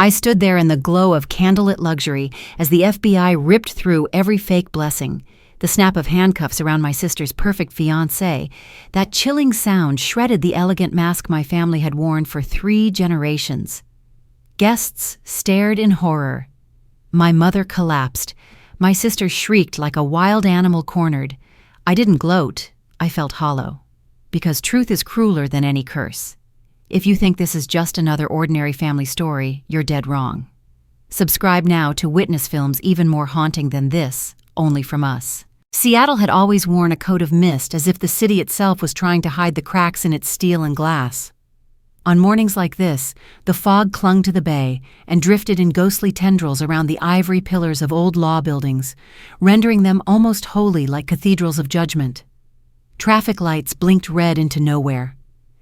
I stood there in the glow of candlelit luxury as the FBI ripped through every fake blessing. The snap of handcuffs around my sister's perfect fiancé, that chilling sound shredded the elegant mask my family had worn for 3 generations. Guests stared in horror. My mother collapsed. My sister shrieked like a wild animal cornered. I didn't gloat, I felt hollow. Because truth is crueler than any curse. If you think this is just another ordinary family story, you're dead wrong. Subscribe now to witness films even more haunting than this, only from us. Seattle had always worn a coat of mist as if the city itself was trying to hide the cracks in its steel and glass. On mornings like this, the fog clung to the bay and drifted in ghostly tendrils around the ivory pillars of old law buildings, rendering them almost holy like cathedrals of judgment. Traffic lights blinked red into nowhere.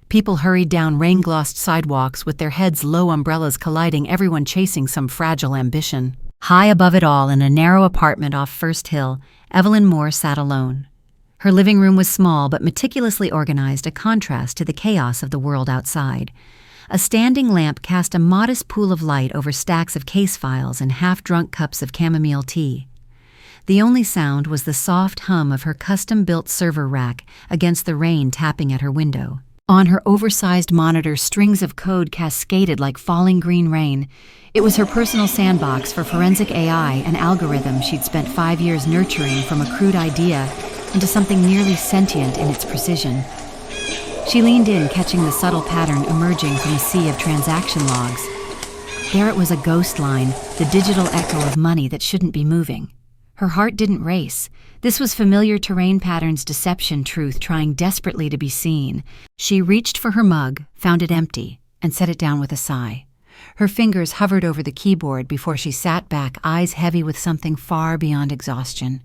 People hurried down rain-glossed sidewalks with their heads low, umbrellas colliding, everyone chasing some fragile ambition. High above it all, in a narrow apartment off First Hill, Evelyn Moore sat alone. Her living room was small but meticulously organized, a contrast to the chaos of the world outside. A standing lamp cast a modest pool of light over stacks of case files and half-drunk cups of chamomile tea. The only sound was the soft hum of her custom-built server rack against the rain tapping at her window. On her oversized monitor, strings of code cascaded like falling green rain. It was her personal sandbox for forensic AI, an algorithm she'd spent 5 years nurturing from a crude idea into something nearly sentient in its precision. She leaned in, catching the subtle pattern emerging from a sea of transaction logs. There it was, a ghost line, the digital echo of money that shouldn't be moving. Her heart didn't race. This was familiar terrain patterns, deception, truth, trying desperately to be seen. She reached for her mug, found it empty, and set it down with a sigh. Her fingers hovered over the keyboard before she sat back, eyes heavy with something far beyond exhaustion.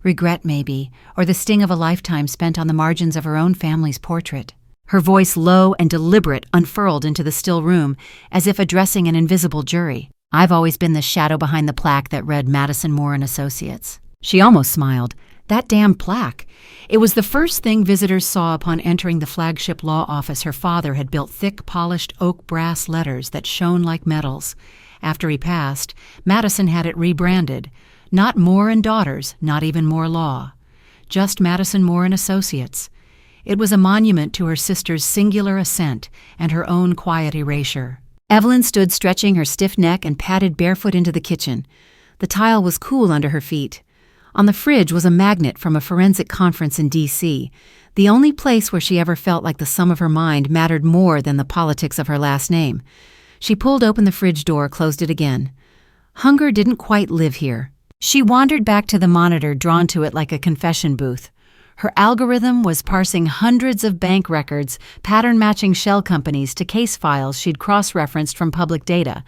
Regret, maybe, or the sting of a lifetime spent on the margins of her own family's portrait. Her voice, low and deliberate, unfurled into the still room, as if addressing an invisible jury. I've always been the shadow behind the plaque that read Madison Moore and Associates. She almost smiled. That damn plaque. It was the first thing visitors saw upon entering the flagship law office. Her father had built thick, polished oak brass letters that shone like medals. After he passed, Madison had it rebranded. Not Moore and Daughters, not even Moore Law. Just Madison Moore and Associates. It was a monument to her sister's singular ascent and her own quiet erasure. Evelyn stood stretching her stiff neck and padded barefoot into the kitchen. The tile was cool under her feet. On the fridge was a magnet from a forensic conference in D.C., the only place where she ever felt like the sum of her mind mattered more than the politics of her last name. She pulled open the fridge door, closed it again. Hunger didn't quite live here. She wandered back to the monitor, drawn to it like a confession booth. Her algorithm was parsing hundreds of bank records, pattern-matching shell companies to case files she'd cross-referenced from public data,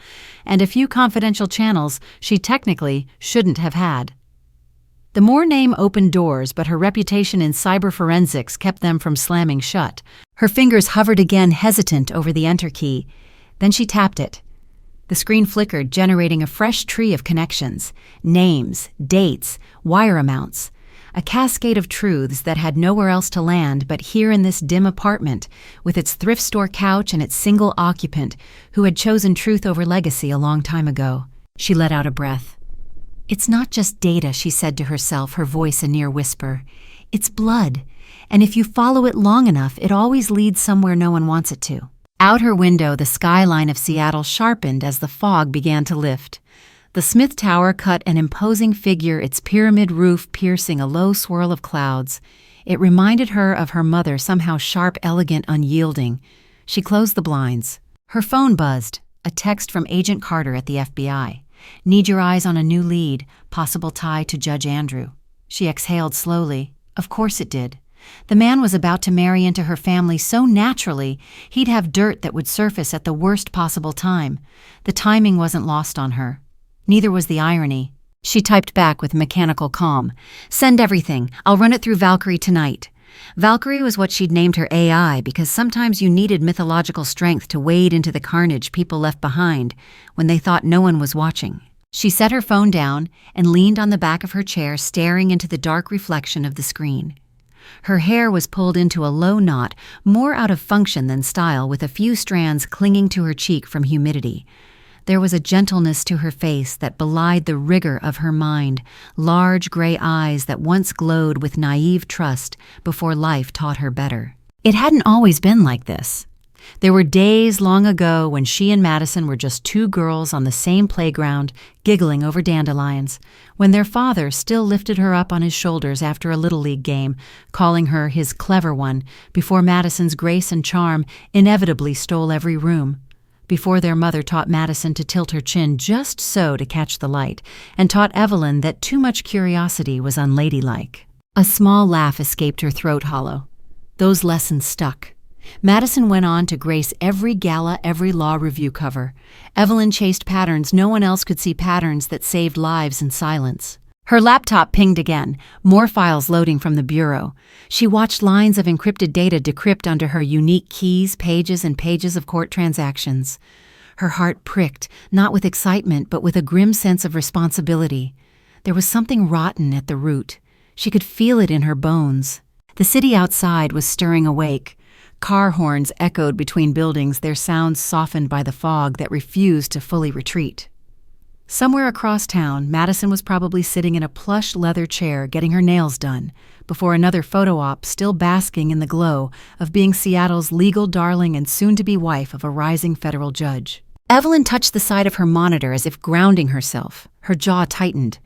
and a few confidential channels she technically shouldn't have had. The Moore name opened doors, but her reputation in cyber forensics kept them from slamming shut. Her fingers hovered again, hesitant over the enter key. Then she tapped it. The screen flickered, generating a fresh tree of connections, names, dates, wire amounts. A cascade of truths that had nowhere else to land but here in this dim apartment, with its thrift store couch and its single occupant who had chosen truth over legacy a long time ago. She let out a breath. It's not just data, she said to herself, her voice a near whisper. It's blood, and if you follow it long enough, it always leads somewhere no one wants it to. Out her window, the skyline of Seattle sharpened as the fog began to lift. The Smith Tower cut an imposing figure, its pyramid roof piercing a low swirl of clouds. It reminded her of her mother, somehow sharp, elegant, unyielding. She closed the blinds. Her phone buzzed, a text from Agent Carter at the FBI. Need your eyes on a new lead, possible tie to Judge Andrew. She exhaled slowly. Of course it did. The man was about to marry into her family so naturally, he'd have dirt that would surface at the worst possible time. The timing wasn't lost on her. Neither was the irony. She typed back with mechanical calm. Send everything. I'll run it through Valkyrie tonight. Valkyrie was what she'd named her AI because sometimes you needed mythological strength to wade into the carnage people left behind when they thought no one was watching. She set her phone down and leaned on the back of her chair, staring into the dark reflection of the screen. Her hair was pulled into a low knot, more out of function than style, with a few strands clinging to her cheek from humidity. There was a gentleness to her face that belied the rigor of her mind, large gray eyes that once glowed with naive trust before life taught her better. It hadn't always been like this. There were days long ago when she and Madison were just two girls on the same playground, giggling over dandelions, when their father still lifted her up on his shoulders after a Little League game, calling her his clever one, before Madison's grace and charm inevitably stole every room, before their mother taught Madison to tilt her chin just so to catch the light, and taught Evelyn that too much curiosity was unladylike. A small laugh escaped her throat hollow. Those lessons stuck. Madison went on to grace every gala, every law review cover. Evelyn chased patterns no one else could see, patterns that saved lives in silence. Her laptop pinged again, more files loading from the bureau. She watched lines of encrypted data decrypt under her unique keys, pages and pages of court transactions. Her heart pricked, not with excitement, but with a grim sense of responsibility. There was something rotten at the root. She could feel it in her bones. The city outside was stirring awake. Car horns echoed between buildings, their sounds softened by the fog that refused to fully retreat. Somewhere across town, Madison was probably sitting in a plush leather chair getting her nails done, before another photo op still basking in the glow of being Seattle's legal darling and soon-to-be wife of a rising federal judge. Evelyn touched the side of her monitor as if grounding herself. Her jaw tightened.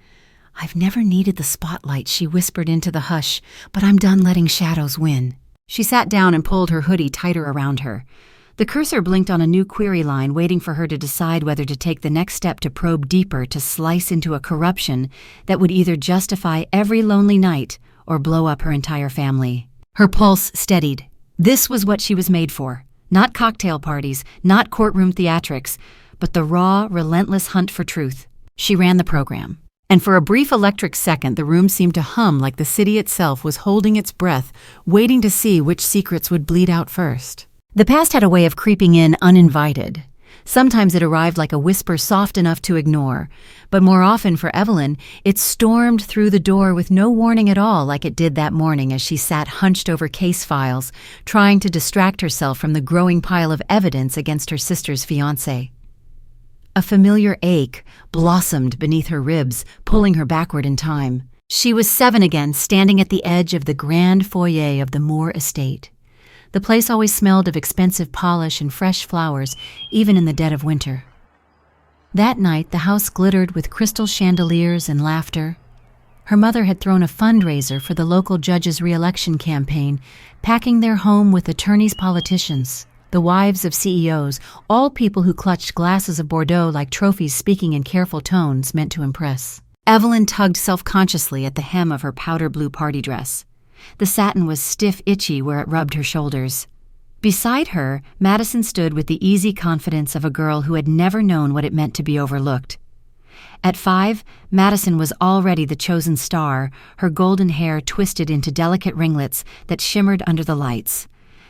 "I've never needed the spotlight," she whispered into the hush, "but I'm done letting shadows win." She sat down and pulled her hoodie tighter around her. The cursor blinked on a new query line, waiting for her to decide whether to take the next step to probe deeper, to slice into a corruption that would either justify every lonely night or blow up her entire family. Her pulse steadied. This was what she was made for. Not cocktail parties, not courtroom theatrics, but the raw, relentless hunt for truth. She ran the program. And for a brief electric second, the room seemed to hum like the city itself was holding its breath, waiting to see which secrets would bleed out first. The past had a way of creeping in uninvited. Sometimes it arrived like a whisper soft enough to ignore, but more often for Evelyn, it stormed through the door with no warning at all, like it did that morning as she sat hunched over case files, trying to distract herself from the growing pile of evidence against her sister's fiancé. A familiar ache blossomed beneath her ribs, pulling her backward in time. She was 7 again, standing at the edge of the grand foyer of the Moore estate. The place always smelled of expensive polish and fresh flowers, even in the dead of winter. That night, the house glittered with crystal chandeliers and laughter. Her mother had thrown a fundraiser for the local judge's re-election campaign, packing their home with attorneys, politicians, the wives of CEOs, all people who clutched glasses of Bordeaux like trophies, speaking in careful tones meant to impress. Evelyn tugged self-consciously at the hem of her powder blue party dress. The satin was stiff, itchy where it rubbed her shoulders. Beside her, Madison stood with the easy confidence of a girl who had never known what it meant to be overlooked. At 5, Madison was already the chosen star, her golden hair twisted into delicate ringlets that shimmered under the lights.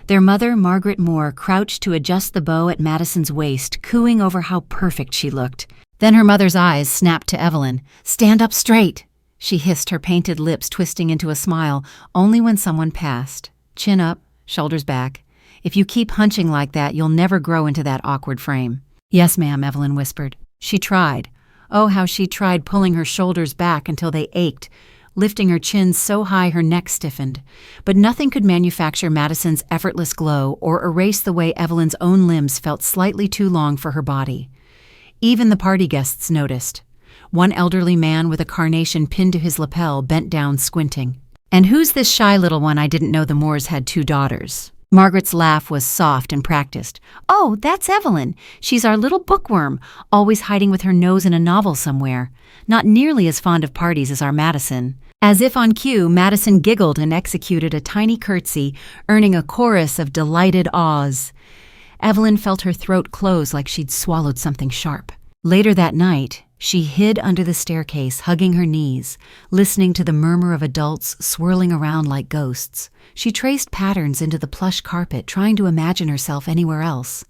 Their mother, Margaret Moore, crouched to adjust the bow at Madison's waist, cooing over how perfect she looked. Then her mother's eyes snapped to Evelyn. "Stand up straight," she hissed, her painted lips twisting into a smile, only when someone passed. "Chin up, shoulders back. If you keep hunching like that, you'll never grow into that awkward frame." "Yes, ma'am," Evelyn whispered. She tried. Oh, how she tried, pulling her shoulders back until they ached, lifting her chin so high her neck stiffened. But nothing could manufacture Madison's effortless glow or erase the way Evelyn's own limbs felt slightly too long for her body. Even the party guests noticed. One elderly man with a carnation pinned to his lapel bent down, squinting. "And who's this shy little one? I didn't know the Moores had 2 daughters." Margaret's laugh was soft and practiced. "Oh, that's Evelyn. She's our little bookworm, always hiding with her nose in a novel somewhere. Not nearly as fond of parties as our Madison." As if on cue, Madison giggled and executed a tiny curtsy, earning a chorus of delighted awes. Evelyn felt her throat close like she'd swallowed something sharp. Later that night, she hid under the staircase, hugging her knees, listening to the murmur of adults swirling around like ghosts. She traced patterns into the plush carpet, trying to imagine herself anywhere else.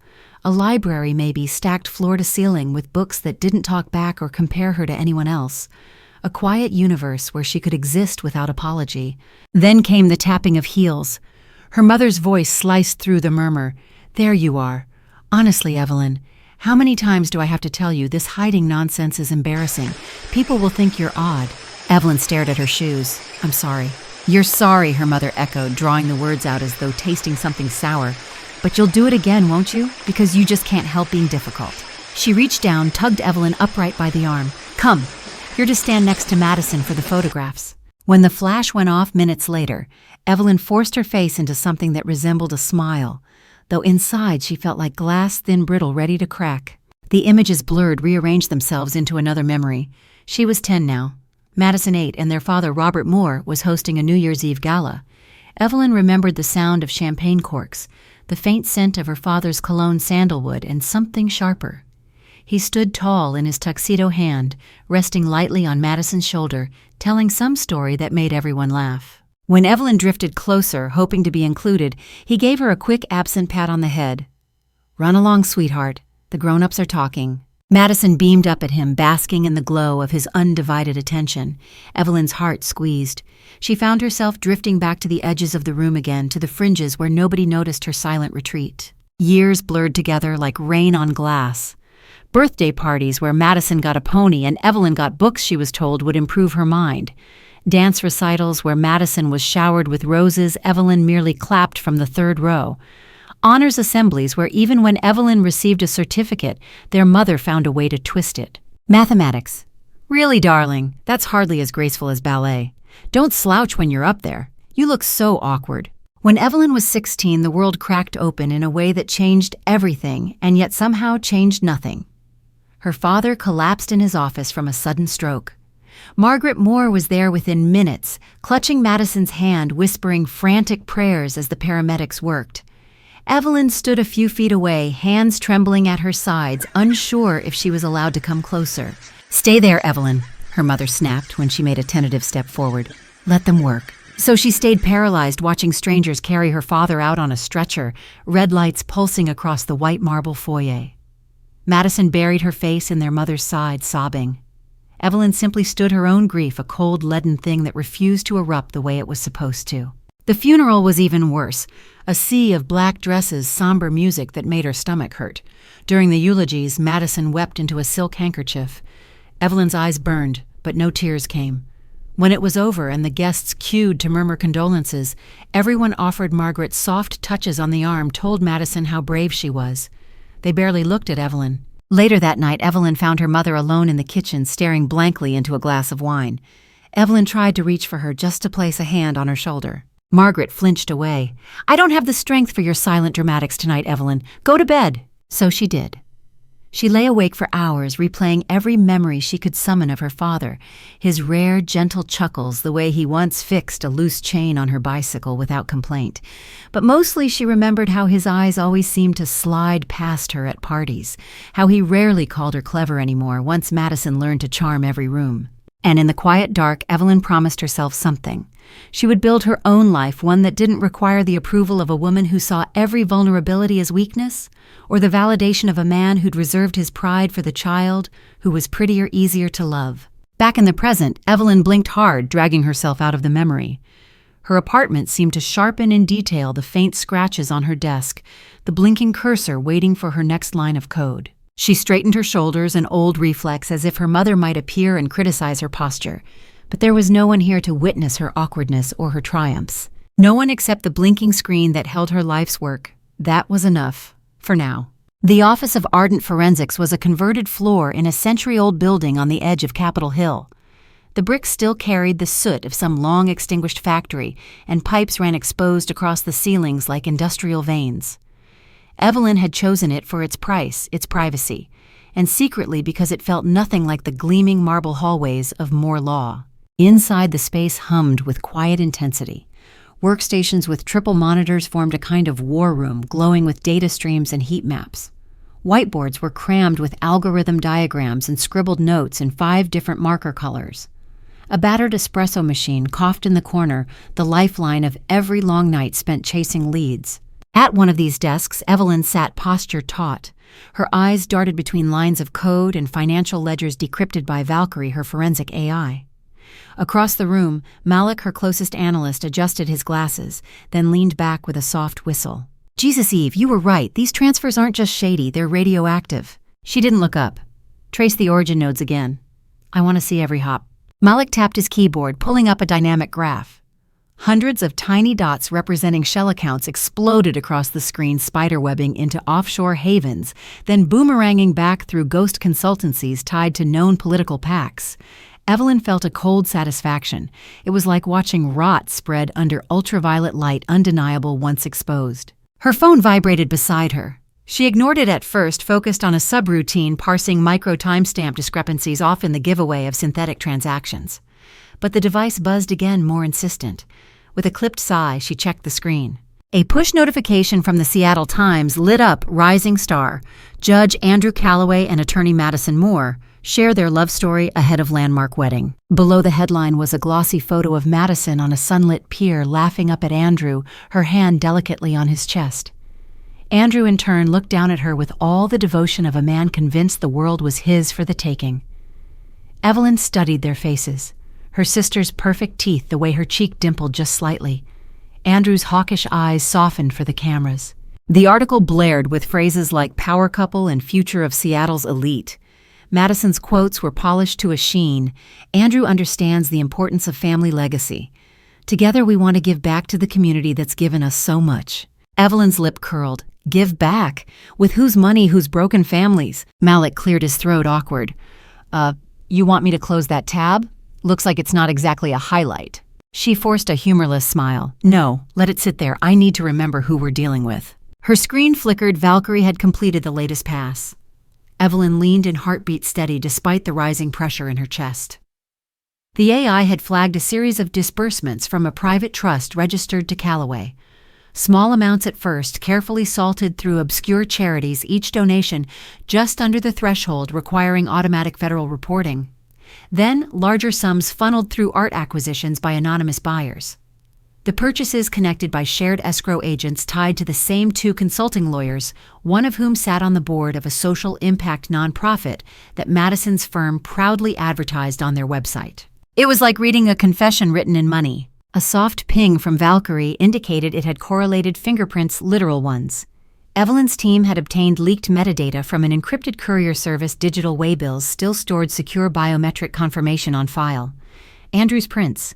A library, maybe, stacked floor to ceiling with books that didn't talk back or compare her to anyone else. A quiet universe where she could exist without apology. Then came the tapping of heels. Her mother's voice sliced through the murmur. "There you are. Honestly, Evelyn, How many times do I have to tell you this hiding nonsense is embarrassing? People will think you're odd. Evelyn stared at her shoes. I'm sorry. You're sorry, her mother echoed, drawing the words out as though tasting something sour. But you'll do it again, won't you? Because you just can't help being difficult. She reached down, tugged Evelyn upright by the arm. Come, you're to stand next to Madison for the photographs. When the flash went off minutes later, Evelyn forced her face into something that resembled a smile, though inside she felt like glass thin brittle ready to crack. The images blurred, rearranged themselves into another memory. She was 10 now. Madison 8, and their father, Robert Moore, was hosting a New Year's Eve gala. Evelyn remembered the sound of champagne corks, the faint scent of her father's cologne sandalwood, and something sharper. He stood tall in his tuxedo hand, resting lightly on Madison's shoulder, telling some story that made everyone laugh. When Evelyn drifted closer, hoping to be included, he gave her a quick, absent pat on the head. Run along, sweetheart. The grown-ups are talking. Madison beamed up at him, basking in the glow of his undivided attention. Evelyn's heart squeezed. She found herself drifting back to the edges of the room again, to the fringes where nobody noticed her silent retreat. Years blurred together like rain on glass. Birthday parties where Madison got a pony and Evelyn got books she was told would improve her mind. Dance recitals where Madison was showered with roses, Evelyn merely clapped from the third row. Honors assemblies where even when Evelyn received a certificate, their mother found a way to twist it. Mathematics. Really, darling, that's hardly as graceful as ballet. Don't slouch when you're up there. You look so awkward. When Evelyn was 16, the world cracked open in a way that changed everything and yet somehow changed nothing. Her father collapsed in his office from a sudden stroke. Margaret Moore was there within minutes, clutching Madison's hand, whispering frantic prayers as the paramedics worked. Evelyn stood a few feet away, hands trembling at her sides, unsure if she was allowed to come closer. Stay there, Evelyn, her mother snapped when she made a tentative step forward. Let them work. So she stayed paralyzed, watching strangers carry her father out on a stretcher, red lights pulsing across the white marble foyer. Madison buried her face in their mother's side, sobbing. Evelyn simply stood her own grief, a cold, leaden thing that refused to erupt the way it was supposed to. The funeral was even worse, a sea of black dresses, somber music that made her stomach hurt. During the eulogies, Madison wept into a silk handkerchief. Evelyn's eyes burned, but no tears came. When it was over and the guests queued to murmur condolences, everyone offered Margaret soft touches on the arm, told Madison how brave she was. They barely looked at Evelyn. Later that night, Evelyn found her mother alone in the kitchen, staring blankly into a glass of wine. Evelyn tried to reach for her, just to place a hand on her shoulder. Margaret flinched away. I don't have the strength for your silent dramatics tonight, Evelyn. Go to bed. So she did. She lay awake for hours, replaying every memory she could summon of her father, his rare, gentle chuckles, the way he once fixed a loose chain on her bicycle without complaint. But mostly she remembered how his eyes always seemed to slide past her at parties, how he rarely called her clever anymore once Madison learned to charm every room. And in the quiet dark, Evelyn promised herself something. She would build her own life, one that didn't require the approval of a woman who saw every vulnerability as weakness, or the validation of a man who'd reserved his pride for the child who was prettier, easier to love. Back in the present, Evelyn blinked hard, dragging herself out of the memory. Her apartment seemed to sharpen in detail the faint scratches on her desk, the blinking cursor waiting for her next line of code. She straightened her shoulders, an old reflex, as if her mother might appear and criticize her posture. But there was no one here to witness her awkwardness or her triumphs. No one except the blinking screen that held her life's work. That was enough, for now. The Office of Ardent Forensics was a converted floor in a century-old building on the edge of Capitol Hill. The bricks still carried the soot of some long-extinguished factory, and pipes ran exposed across the ceilings like industrial veins. Evelyn had chosen it for its price, its privacy, and secretly because it felt nothing like the gleaming marble hallways of Moore Law. Inside, the space hummed with quiet intensity. Workstations with triple monitors formed a kind of war room, glowing with data streams and heat maps. Whiteboards were crammed with algorithm diagrams and scribbled notes in 5 different marker colors. A battered espresso machine coughed in the corner, the lifeline of every long night spent chasing leads. At one of these desks, Evelyn sat posture taut. Her eyes darted between lines of code and financial ledgers decrypted by Valkyrie, her forensic AI. Across the room, Malik, her closest analyst, adjusted his glasses, then leaned back with a soft whistle. Jesus, Eve, you were right. These transfers aren't just shady, they're radioactive. She didn't look up. Trace the origin nodes again. I want to see every hop. Malik tapped his keyboard, pulling up a dynamic graph. Hundreds of tiny dots representing shell accounts exploded across the screen, spiderwebbing into offshore havens, then boomeranging back through ghost consultancies tied to known political PACs. Evelyn felt a cold satisfaction. It was like watching rot spread under ultraviolet light, undeniable once exposed. Her phone vibrated beside her. She ignored it at first, focused on a subroutine parsing micro-timestamp discrepancies, often the giveaway of synthetic transactions. But the device buzzed again, more insistent. With a clipped sigh, she checked the screen. A push notification from the Seattle Times lit up Rising Star. Judge Andrew Calloway and attorney Madison Moore share their love story ahead of landmark wedding. Below the headline was a glossy photo of Madison on a sunlit pier, laughing up at Andrew, her hand delicately on his chest. Andrew, in turn, looked down at her with all the devotion of a man convinced the world was his for the taking. Evelyn studied their faces. Her sister's perfect teeth, the way her cheek dimpled just slightly. Andrew's hawkish eyes softened for the cameras. The article blared with phrases like power couple and future of Seattle's elite. Madison's quotes were polished to a sheen. Andrew understands the importance of family legacy. Together we want to give back to the community that's given us so much. Evelyn's lip curled. Give back? With whose money, whose broken families? Malik cleared his throat, awkward. You want me to close that tab? Looks like it's not exactly a highlight. She forced a humorless smile. No, let it sit there. I need to remember who we're dealing with. Her screen flickered. Valkyrie had completed the latest pass. Evelyn leaned in, heartbeat steady despite the rising pressure in her chest. The AI had flagged a series of disbursements from a private trust registered to Calloway. Small amounts at first, carefully salted through obscure charities, each donation just under the threshold requiring automatic federal reporting. Then, larger sums funneled through art acquisitions by anonymous buyers. The purchases connected by shared escrow agents tied to the same two consulting lawyers, one of whom sat on the board of a social impact nonprofit that Madison's firm proudly advertised on their website. It was like reading a confession written in money. A soft ping from Valkyrie indicated it had correlated fingerprints, literal ones. Evelyn's team had obtained leaked metadata from an encrypted courier service. Digital waybills still stored secure biometric confirmation on file. Andrew's prints.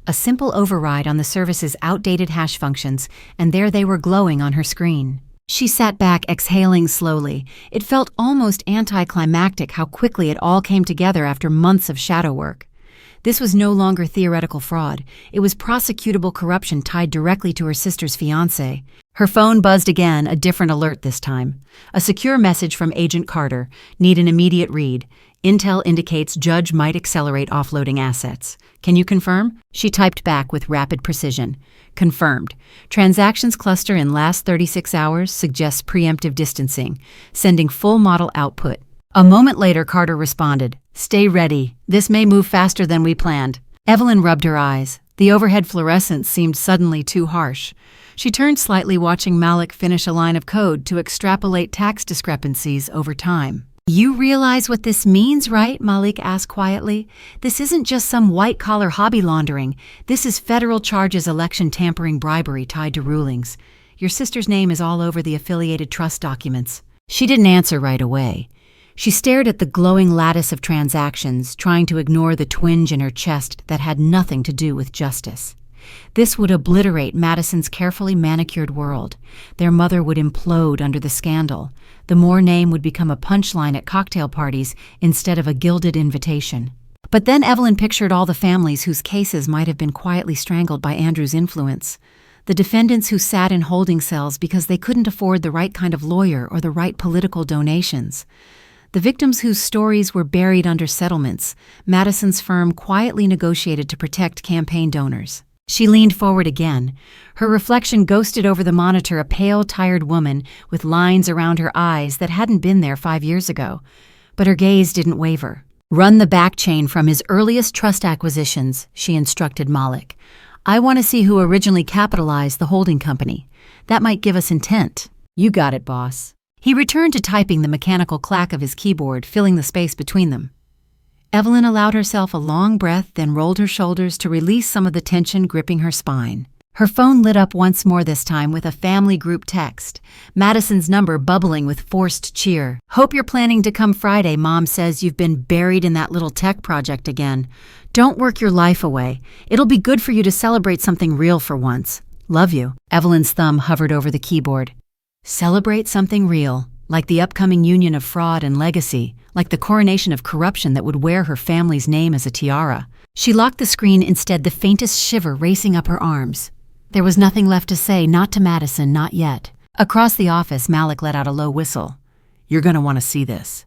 A simple override on the service's outdated hash functions, and there they were glowing on her screen. She sat back, exhaling slowly. It felt almost anticlimactic how quickly it all came together after months of shadow work. This was no longer theoretical fraud. It was prosecutable corruption tied directly to her sister's fiancé. Her phone buzzed again, a different alert this time. A secure message from Agent Carter. Need an immediate read. Intel indicates judge might accelerate offloading assets. Can you confirm? She typed back with rapid precision. Confirmed. Transactions cluster in last 36 hours suggests preemptive distancing. Sending full model output. A moment later, Carter responded. Stay ready. This may move faster than we planned. Evelyn rubbed her eyes. The overhead fluorescence seemed suddenly too harsh. She turned slightly, watching Malik finish a line of code to extrapolate tax discrepancies over time. You realize what this means, right? Malik asked quietly. This isn't just some white-collar hobby laundering. This is federal charges, election tampering, bribery tied to rulings. Your sister's name is all over the affiliated trust documents. She didn't answer right away. She stared at the glowing lattice of transactions, trying to ignore the twinge in her chest that had nothing to do with justice. This would obliterate Madison's carefully manicured world. Their mother would implode under the scandal. The Moore name would become a punchline at cocktail parties instead of a gilded invitation. But then Evelyn pictured all the families whose cases might have been quietly strangled by Andrew's influence. The defendants who sat in holding cells because they couldn't afford the right kind of lawyer or the right political donations. The victims whose stories were buried under settlements Madison's firm quietly negotiated to protect campaign donors. She leaned forward again. Her reflection ghosted over the monitor, a pale, tired woman with lines around her eyes that hadn't been there 5 years ago. But her gaze didn't waver. Run the back chain from his earliest trust acquisitions, she instructed Malik. I want to see who originally capitalized the holding company. That might give us intent. You got it, boss. He returned to typing, the mechanical clack of his keyboard filling the space between them. Evelyn allowed herself a long breath, then rolled her shoulders to release some of the tension gripping her spine. Her phone lit up once more, this time with a family group text. Madison's number bubbling with forced cheer. "Hope you're planning to come Friday. Mom says you've been buried in that little tech project again. Don't work your life away. It'll be good for you to celebrate something real for once. Love you." Evelyn's thumb hovered over the keyboard. Celebrate something real, like the upcoming union of fraud and legacy, like the coronation of corruption that would wear her family's name as a tiara. She locked the screen instead, the faintest shiver racing up her arms. There was nothing left to say, not to Madison, not yet. Across the office, Malik let out a low whistle. "You're going to want to see this.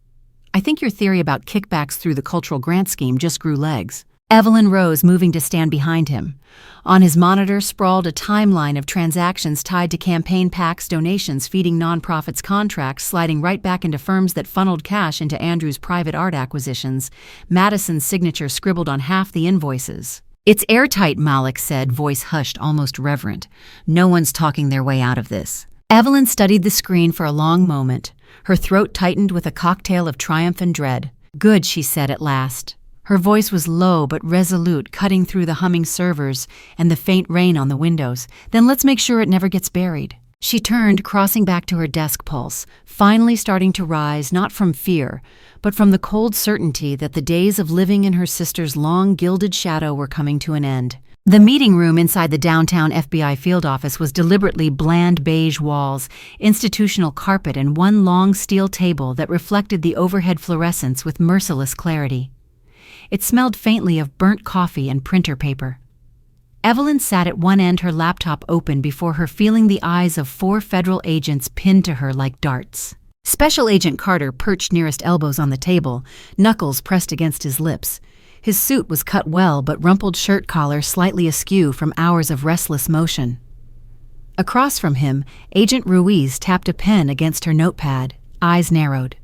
I think your theory about kickbacks through the cultural grant scheme just grew legs." Evelyn rose, moving to stand behind him. On his monitor sprawled a timeline of transactions tied to campaign PACs, donations feeding nonprofits, contracts sliding right back into firms that funneled cash into Andrew's private art acquisitions. Madison's signature scribbled on half the invoices. "It's airtight," Malik said, voice hushed, almost reverent. "No one's talking their way out of this." Evelyn studied the screen for a long moment. Her throat tightened with a cocktail of triumph and dread. "Good," she said at last. Her voice was low but resolute, cutting through the humming servers and the faint rain on the windows. "Then let's make sure it never gets buried." She turned, crossing back to her desk, pulse finally starting to rise, not from fear, but from the cold certainty that the days of living in her sister's long gilded shadow were coming to an end. The meeting room inside the downtown FBI field office was deliberately bland beige walls, institutional carpet, and one long steel table that reflected the overhead fluorescence with merciless clarity. It smelled faintly of burnt coffee and printer paper. Evelyn sat at one end, her laptop open before her, feeling the eyes of 4 federal agents pinned to her like darts. Special Agent Carter perched nearest elbows on the table, knuckles pressed against his lips. His suit was cut well, but rumpled shirt collar slightly askew from hours of restless motion. Across from him, Agent Ruiz tapped a pen against her notepad, eyes narrowed.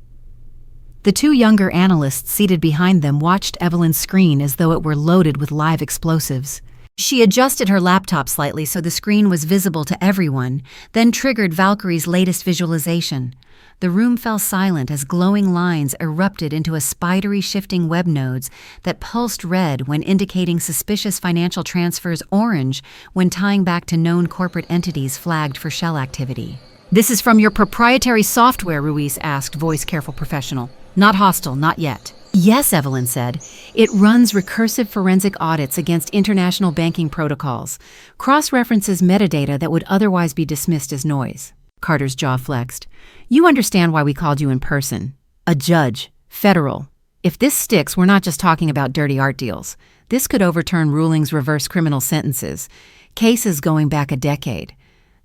The 2 younger analysts seated behind them watched Evelyn's screen as though it were loaded with live explosives. She adjusted her laptop slightly so the screen was visible to everyone, then triggered Valkyrie's latest visualization. The room fell silent as glowing lines erupted into a spidery shifting web nodes that pulsed red when indicating suspicious financial transfers, orange when tying back to known corporate entities flagged for shell activity. "This is from your proprietary software?" Ruiz asked, voice careful, professional. "Not hostile, not yet." "Yes," Evelyn said. "It runs recursive forensic audits against international banking protocols, cross-references metadata that would otherwise be dismissed as noise." Carter's jaw flexed. "You understand why we called you in person. A judge, federal. If this sticks, we're not just talking about dirty art deals. This could overturn rulings, reverse criminal sentences, cases going back a decade.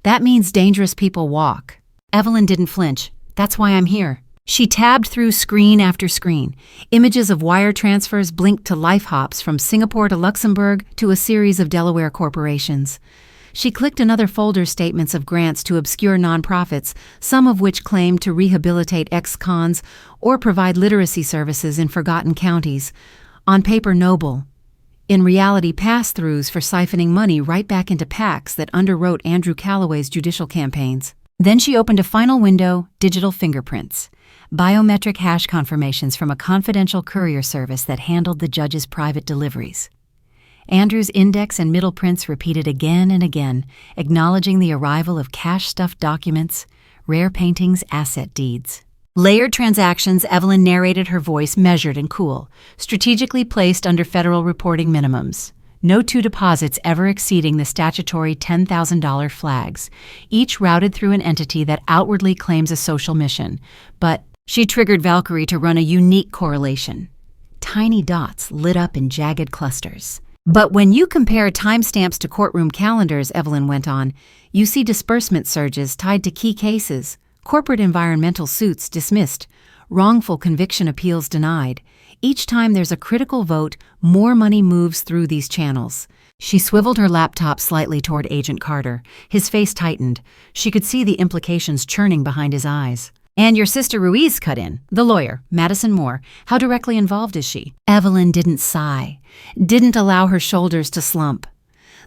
That means dangerous people walk." Evelyn didn't flinch. "That's why I'm here." She tabbed through screen after screen. Images of wire transfers blinked to life hops from Singapore to Luxembourg to a series of Delaware corporations. She clicked another folder, statements of grants to obscure nonprofits, some of which claimed to rehabilitate ex-cons or provide literacy services in forgotten counties. On paper, noble. In reality, pass-throughs for siphoning money right back into PACs that underwrote Andrew Calloway's judicial campaigns. Then she opened a final window, digital fingerprints. Biometric hash confirmations from a confidential courier service that handled the judge's private deliveries. Andrew's index and middle prints repeated again and again, acknowledging the arrival of cash-stuffed documents, rare paintings, asset deeds. Layered transactions, Evelyn narrated, her voice measured and cool, strategically placed under federal reporting minimums. No 2 deposits ever exceeding the statutory $10,000 flags, each routed through an entity that outwardly claims a social mission. But she triggered Valkyrie to run a unique correlation. Tiny dots lit up in jagged clusters. "But when you compare timestamps to courtroom calendars," Evelyn went on, "you see disbursement surges tied to key cases, corporate environmental suits dismissed, wrongful conviction appeals denied. Each time there's a critical vote, more money moves through these channels." She swiveled her laptop slightly toward Agent Carter. His face tightened. She could see the implications churning behind his eyes. "And your sister Ruiz cut in, the lawyer, Madison Moore. How directly involved is she?" Evelyn didn't sigh, didn't allow her shoulders to slump.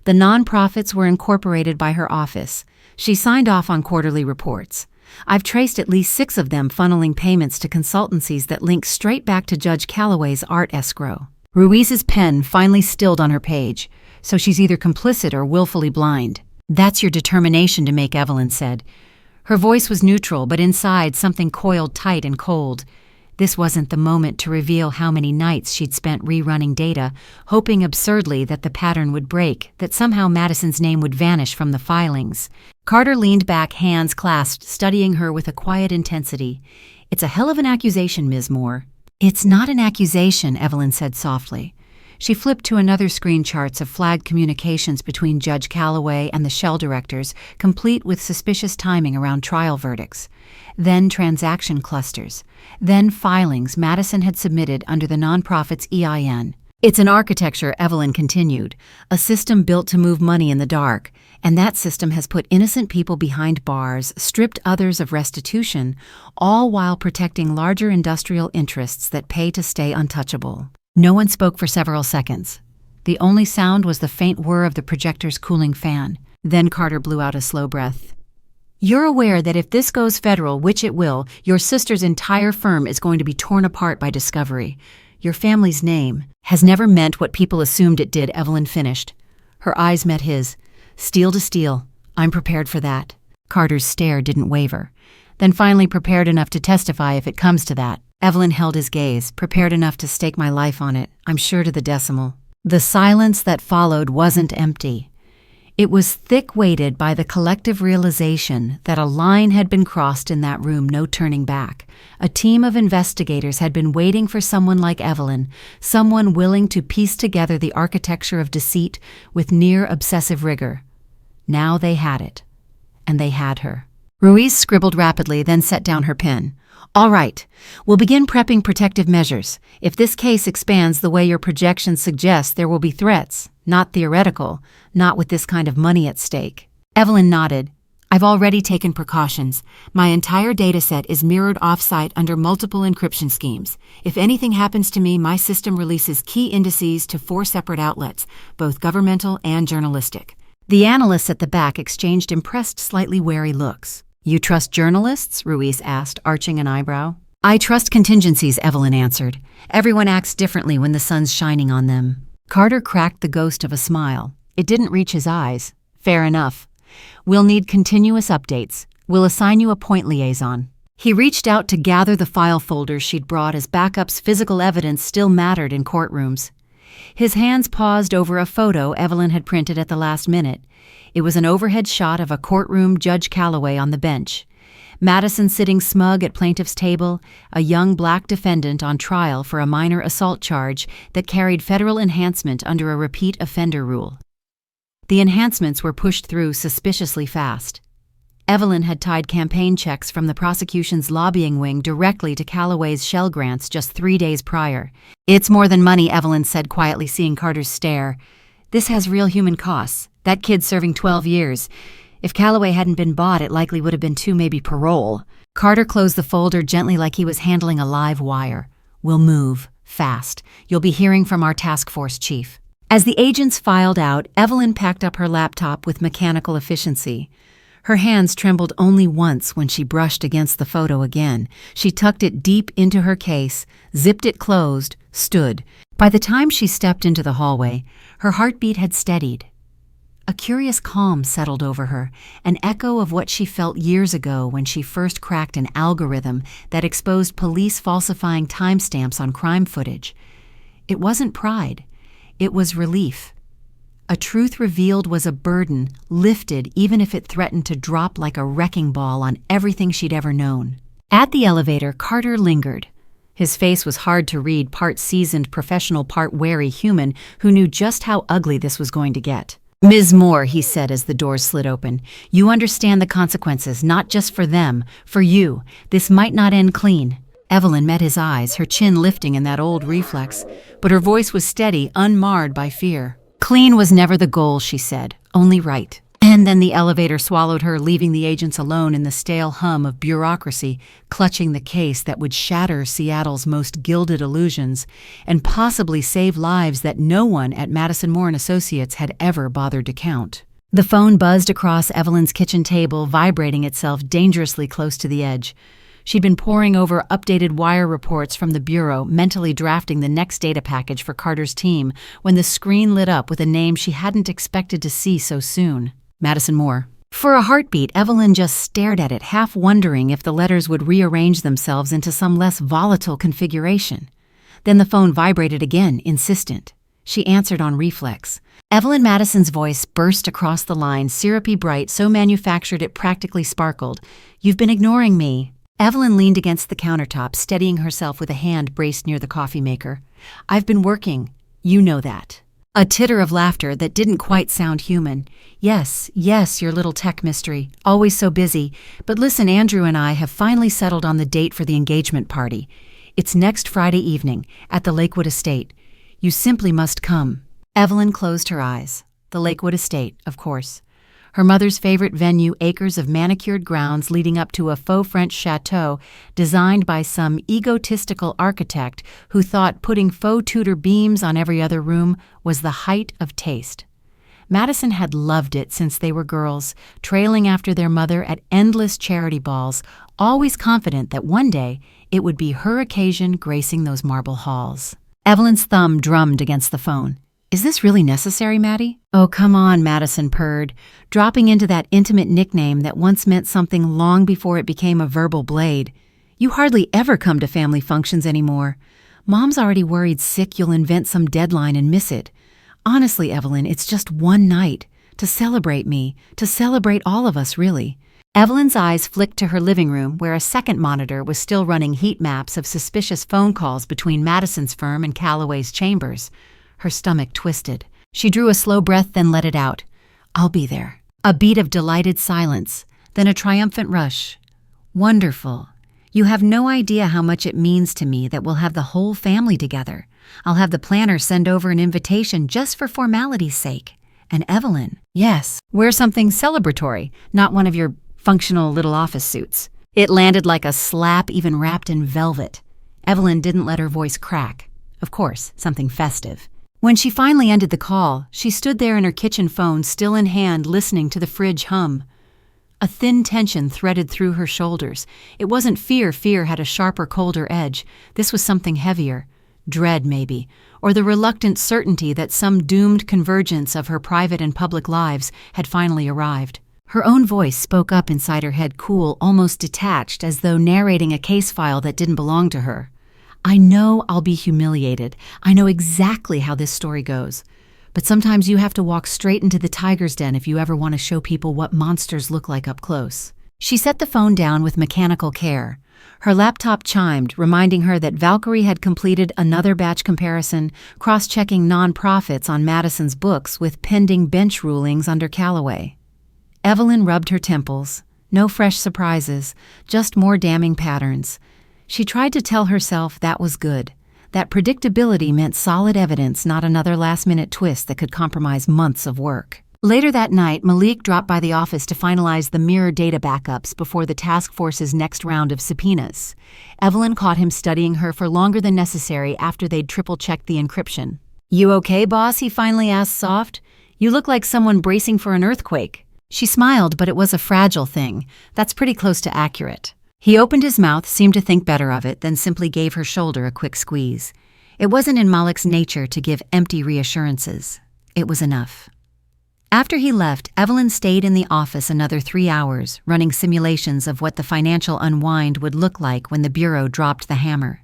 The nonprofits were incorporated by her office. She signed off on quarterly reports. "I've traced at least 6 of them funneling payments to consultancies that link straight back to Judge Calloway's art escrow." Ruiz's pen finally stilled on her page. so she's either complicit or willfully blind. That's your determination to make, Evelyn said. Her voice was neutral, but inside something coiled tight and cold. This wasn't the moment to reveal how many nights she'd spent rerunning data, hoping absurdly that the pattern would break, that somehow Madison's name would vanish from the filings. Carter leaned back, hands clasped, studying her with a quiet intensity. It's a hell of an accusation, Ms. Moore. It's not an accusation, Evelyn said softly. She flipped to another screen, charts of flagged communications between Judge Calloway and the Shell directors, complete with suspicious timing around trial verdicts. Then transaction clusters. Then filings Madison had submitted under the nonprofit's EIN. It's an architecture, Evelyn continued, a system built to move money in the dark, and that system has put innocent people behind bars, stripped others of restitution, all while protecting larger industrial interests that pay to stay untouchable. No one spoke for several seconds. The only sound was the faint whir of the projector's cooling fan. Then Carter blew out a slow breath. You're aware that if this goes federal, which it will, your sister's entire firm is going to be torn apart by discovery. Your family's name has never meant what people assumed it did, Evelyn finished. Her eyes met his. Steel to steel. I'm prepared for that. Carter's stare didn't waver. Then finally prepared enough to testify if it comes to that. Evelyn held his gaze, prepared enough to stake my life on it, I'm sure to the decimal. The silence that followed wasn't empty. It was thick-weighted by the collective realization that a line had been crossed in that room, no turning back. A team of investigators had been waiting for someone like Evelyn, someone willing to piece together the architecture of deceit with near-obsessive rigor. Now they had it. And they had her. Ruiz scribbled rapidly, then set down her pen. All right, we'll begin prepping protective measures. If this case expands the way your projections suggest, there will be threats. Not theoretical, not with this kind of money at stake. Evelyn nodded. I've already taken precautions. My entire dataset is mirrored off-site under multiple encryption schemes. If anything happens to me, my system releases key indices to 4 separate outlets, both governmental and journalistic. The analysts at the back exchanged impressed, slightly wary looks. You trust journalists? Ruiz asked, arching an eyebrow. I trust contingencies, Evelyn answered. Everyone acts differently when the sun's shining on them. Carter cracked the ghost of a smile. It didn't reach his eyes. Fair enough. We'll need continuous updates. We'll assign you a point liaison. He reached out to gather the file folders she'd brought as backups. Physical evidence still mattered in courtrooms. His hands paused over a photo Evelyn had printed at the last minute. It was an overhead shot of a courtroom, Judge Calloway on the bench. Madison sitting smug at plaintiff's table, a young black defendant on trial for a minor assault charge that carried federal enhancement under a repeat offender rule. The enhancements were pushed through suspiciously fast. Evelyn had tied campaign checks from the prosecution's lobbying wing directly to Calloway's Shell grants just 3 days prior. It's more than money, Evelyn said quietly, seeing Carter's stare. This has real human costs. That kid's serving 12 years. If Calloway hadn't been bought, it likely would have been 2, maybe parole. Carter closed the folder gently like he was handling a live wire. We'll move. Fast. You'll be hearing from our task force chief. As the agents filed out, Evelyn packed up her laptop with mechanical efficiency. Her hands trembled only once when she brushed against the photo again. She tucked it deep into her case, zipped it closed, stood. By the time she stepped into the hallway, her heartbeat had steadied. A curious calm settled over her, an echo of what she felt years ago when she first cracked an algorithm that exposed police falsifying timestamps on crime footage. It wasn't pride. It was relief. A truth revealed was a burden, lifted even if it threatened to drop like a wrecking ball on everything she'd ever known. At the elevator, Carter lingered. His face was hard to read, part seasoned professional, part wary human who knew just how ugly this was going to get. Ms. Moore, he said as the doors slid open, you understand the consequences, not just for them, for you. This might not end clean. Evelyn met his eyes, her chin lifting in that old reflex, but her voice was steady, unmarred by fear. Clean was never the goal, she said, only right. And then the elevator swallowed her, leaving the agents alone in the stale hum of bureaucracy, clutching the case that would shatter Seattle's most gilded illusions and possibly save lives that no one at Madison Moore & Associates had ever bothered to count. The phone buzzed across Evelyn's kitchen table, vibrating itself dangerously close to the edge. She'd been poring over updated wire reports from the Bureau, mentally drafting the next data package for Carter's team, when the screen lit up with a name she hadn't expected to see so soon. Madison Moore. For a heartbeat, Evelyn just stared at it, half wondering if the letters would rearrange themselves into some less volatile configuration. Then the phone vibrated again, insistent. She answered on reflex. Evelyn Madison's voice burst across the line, syrupy bright, so manufactured it practically sparkled. "You've been ignoring me." Evelyn leaned against the countertop, steadying herself with a hand braced near the coffee maker. "I've been working. You know that." A titter of laughter that didn't quite sound human. Yes, your little tech mystery. Always so busy. But listen, Andrew and I have finally settled on the date for the engagement party. It's next Friday evening, at the Lakewood Estate. You simply must come." Evelyn closed her eyes. The Lakewood Estate, of course. Her mother's favorite venue, acres of manicured grounds leading up to a faux French chateau designed by some egotistical architect who thought putting faux Tudor beams on every other room was the height of taste. Madison had loved it since they were girls, trailing after their mother at endless charity balls, always confident that one day it would be her occasion gracing those marble halls. Evelyn's thumb drummed against the phone. "Is this really necessary, Maddie?" "Oh, come on," Madison purred, dropping into that intimate nickname that once meant something long before it became a verbal blade. "You hardly ever come to family functions anymore. Mom's already worried sick you'll invent some deadline and miss it. Honestly, Evelyn, it's just one night. To celebrate me, to celebrate all of us, really." Evelyn's eyes flicked to her living room, where a second monitor was still running heat maps of suspicious phone calls between Madison's firm and Calloway's chambers. Her stomach twisted. She drew a slow breath, then let it out. "I'll be there." A beat of delighted silence, then a triumphant rush. "Wonderful. You have no idea how much it means to me that we'll have the whole family together. I'll have the planner send over an invitation just for formality's sake. And Evelyn, yes, wear something celebratory, not one of your functional little office suits." It landed like a slap, even wrapped in velvet. Evelyn didn't let her voice crack. Of course, something festive. When she finally ended the call, she stood there in her kitchen phone, still in hand, listening to the fridge hum. A thin tension threaded through her shoulders. It wasn't fear. Fear had a sharper, colder edge. This was something heavier. Dread, maybe, or the reluctant certainty that some doomed convergence of her private and public lives had finally arrived. Her own voice spoke up inside her head, cool, almost detached, as though narrating a case file that didn't belong to her. "I know I'll be humiliated. I know exactly how this story goes. But sometimes you have to walk straight into the tiger's den if you ever want to show people what monsters look like up close." She set the phone down with mechanical care. Her laptop chimed, reminding her that Valkyrie had completed another batch comparison, cross-checking non-profits on Madison's books with pending bench rulings under Calloway. Evelyn rubbed her temples. No fresh surprises, just more damning patterns. She tried to tell herself that was good, that predictability meant solid evidence, not another last-minute twist that could compromise months of work. Later that night, Malik dropped by the office to finalize the mirror data backups before the task force's next round of subpoenas. Evelyn caught him studying her for longer than necessary after they'd triple-checked the encryption. "You okay, boss?" he finally asked soft. "You look like someone bracing for an earthquake." She smiled, but it was a fragile thing. That's pretty close to accurate. He opened his mouth, seemed to think better of it, then simply gave her shoulder a quick squeeze. It wasn't in Malik's nature to give empty reassurances. It was enough. After he left, Evelyn stayed in the office another 3 hours, running simulations of what the financial unwind would look like when the Bureau dropped the hammer.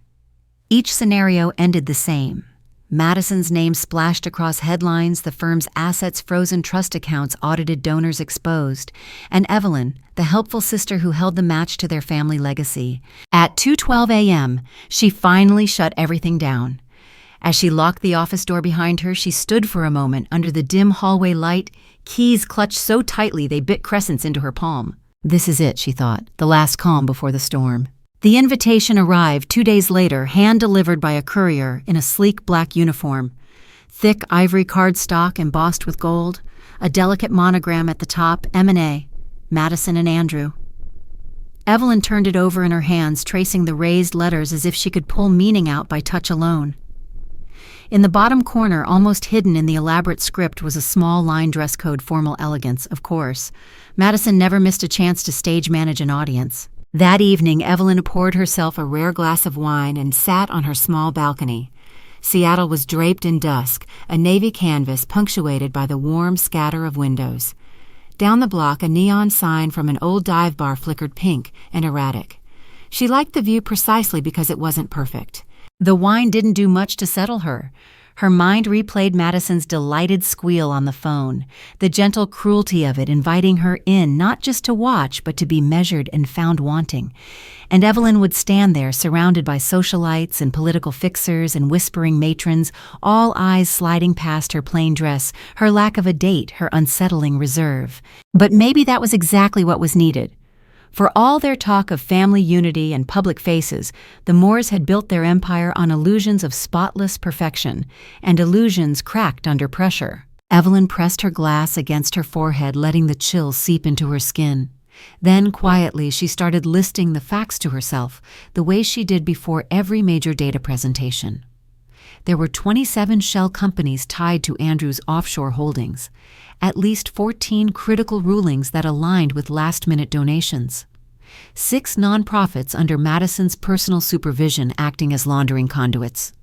Each scenario ended the same. Madison's name splashed across headlines, the firm's assets frozen, trust accounts audited, donors exposed, and Evelyn, the helpful sister who held the match to their family legacy. At 2:12 a.m., she finally shut everything down. As she locked the office door behind her, she stood for a moment under the dim hallway light, keys clutched so tightly they bit crescents into her palm. This is it, she thought, the last calm before the storm. The invitation arrived 2 days later, hand-delivered by a courier in a sleek black uniform. Thick ivory cardstock embossed with gold, a delicate monogram at the top, M&A, Madison and Andrew. Evelyn turned it over in her hands, tracing the raised letters as if she could pull meaning out by touch alone. In the bottom corner, almost hidden in the elaborate script, was a small line, dress code, formal elegance, of course. Madison never missed a chance to stage manage an audience. That evening, Evelyn poured herself a rare glass of wine and sat on her small balcony. Seattle was draped in dusk, a navy canvas punctuated by the warm scatter of windows. Down the block, a neon sign from an old dive bar flickered pink and erratic. She liked the view precisely because it wasn't perfect. The wine didn't do much to settle her. Her mind replayed Madison's delighted squeal on the phone, the gentle cruelty of it inviting her in not just to watch but to be measured and found wanting. And Evelyn would stand there surrounded by socialites and political fixers and whispering matrons, all eyes sliding past her plain dress, her lack of a date, her unsettling reserve. But maybe that was exactly what was needed. For all their talk of family unity and public faces, the Moores had built their empire on illusions of spotless perfection, and illusions cracked under pressure. Evelyn pressed her glass against her forehead, letting the chill seep into her skin. Then, quietly, she started listing the facts to herself, the way she did before every major data presentation. There were 27 shell companies tied to Andrew's offshore holdings, at least 14 critical rulings that aligned with last-minute donations, 6 nonprofits under Madison's personal supervision acting as laundering conduits,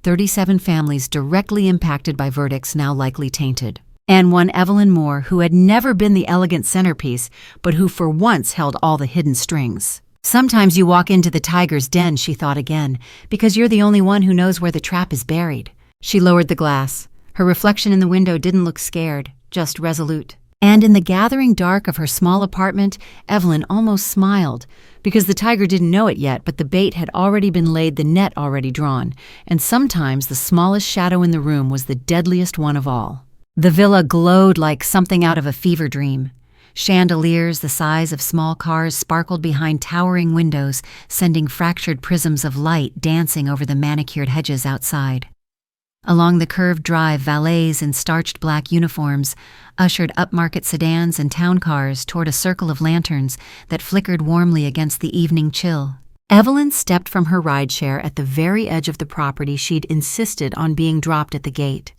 37 families directly impacted by verdicts now likely tainted, and one Evelyn Moore who had never been the elegant centerpiece, but who for once held all the hidden strings. Sometimes you walk into the tiger's den, she thought again, because you're the only one who knows where the trap is buried. She lowered the glass. Her reflection in the window didn't look scared, just resolute. And in the gathering dark of her small apartment, Evelyn almost smiled, because the tiger didn't know it yet, but the bait had already been laid, the net already drawn, and sometimes the smallest shadow in the room was the deadliest one of all. The villa glowed like something out of a fever dream. Chandeliers the size of small cars sparkled behind towering windows, sending fractured prisms of light dancing over the manicured hedges outside. Along the curved drive, valets in starched black uniforms ushered upmarket sedans and town cars toward a circle of lanterns that flickered warmly against the evening chill. Evelyn stepped from her rideshare at the very edge of the property she'd insisted on being dropped at the gate.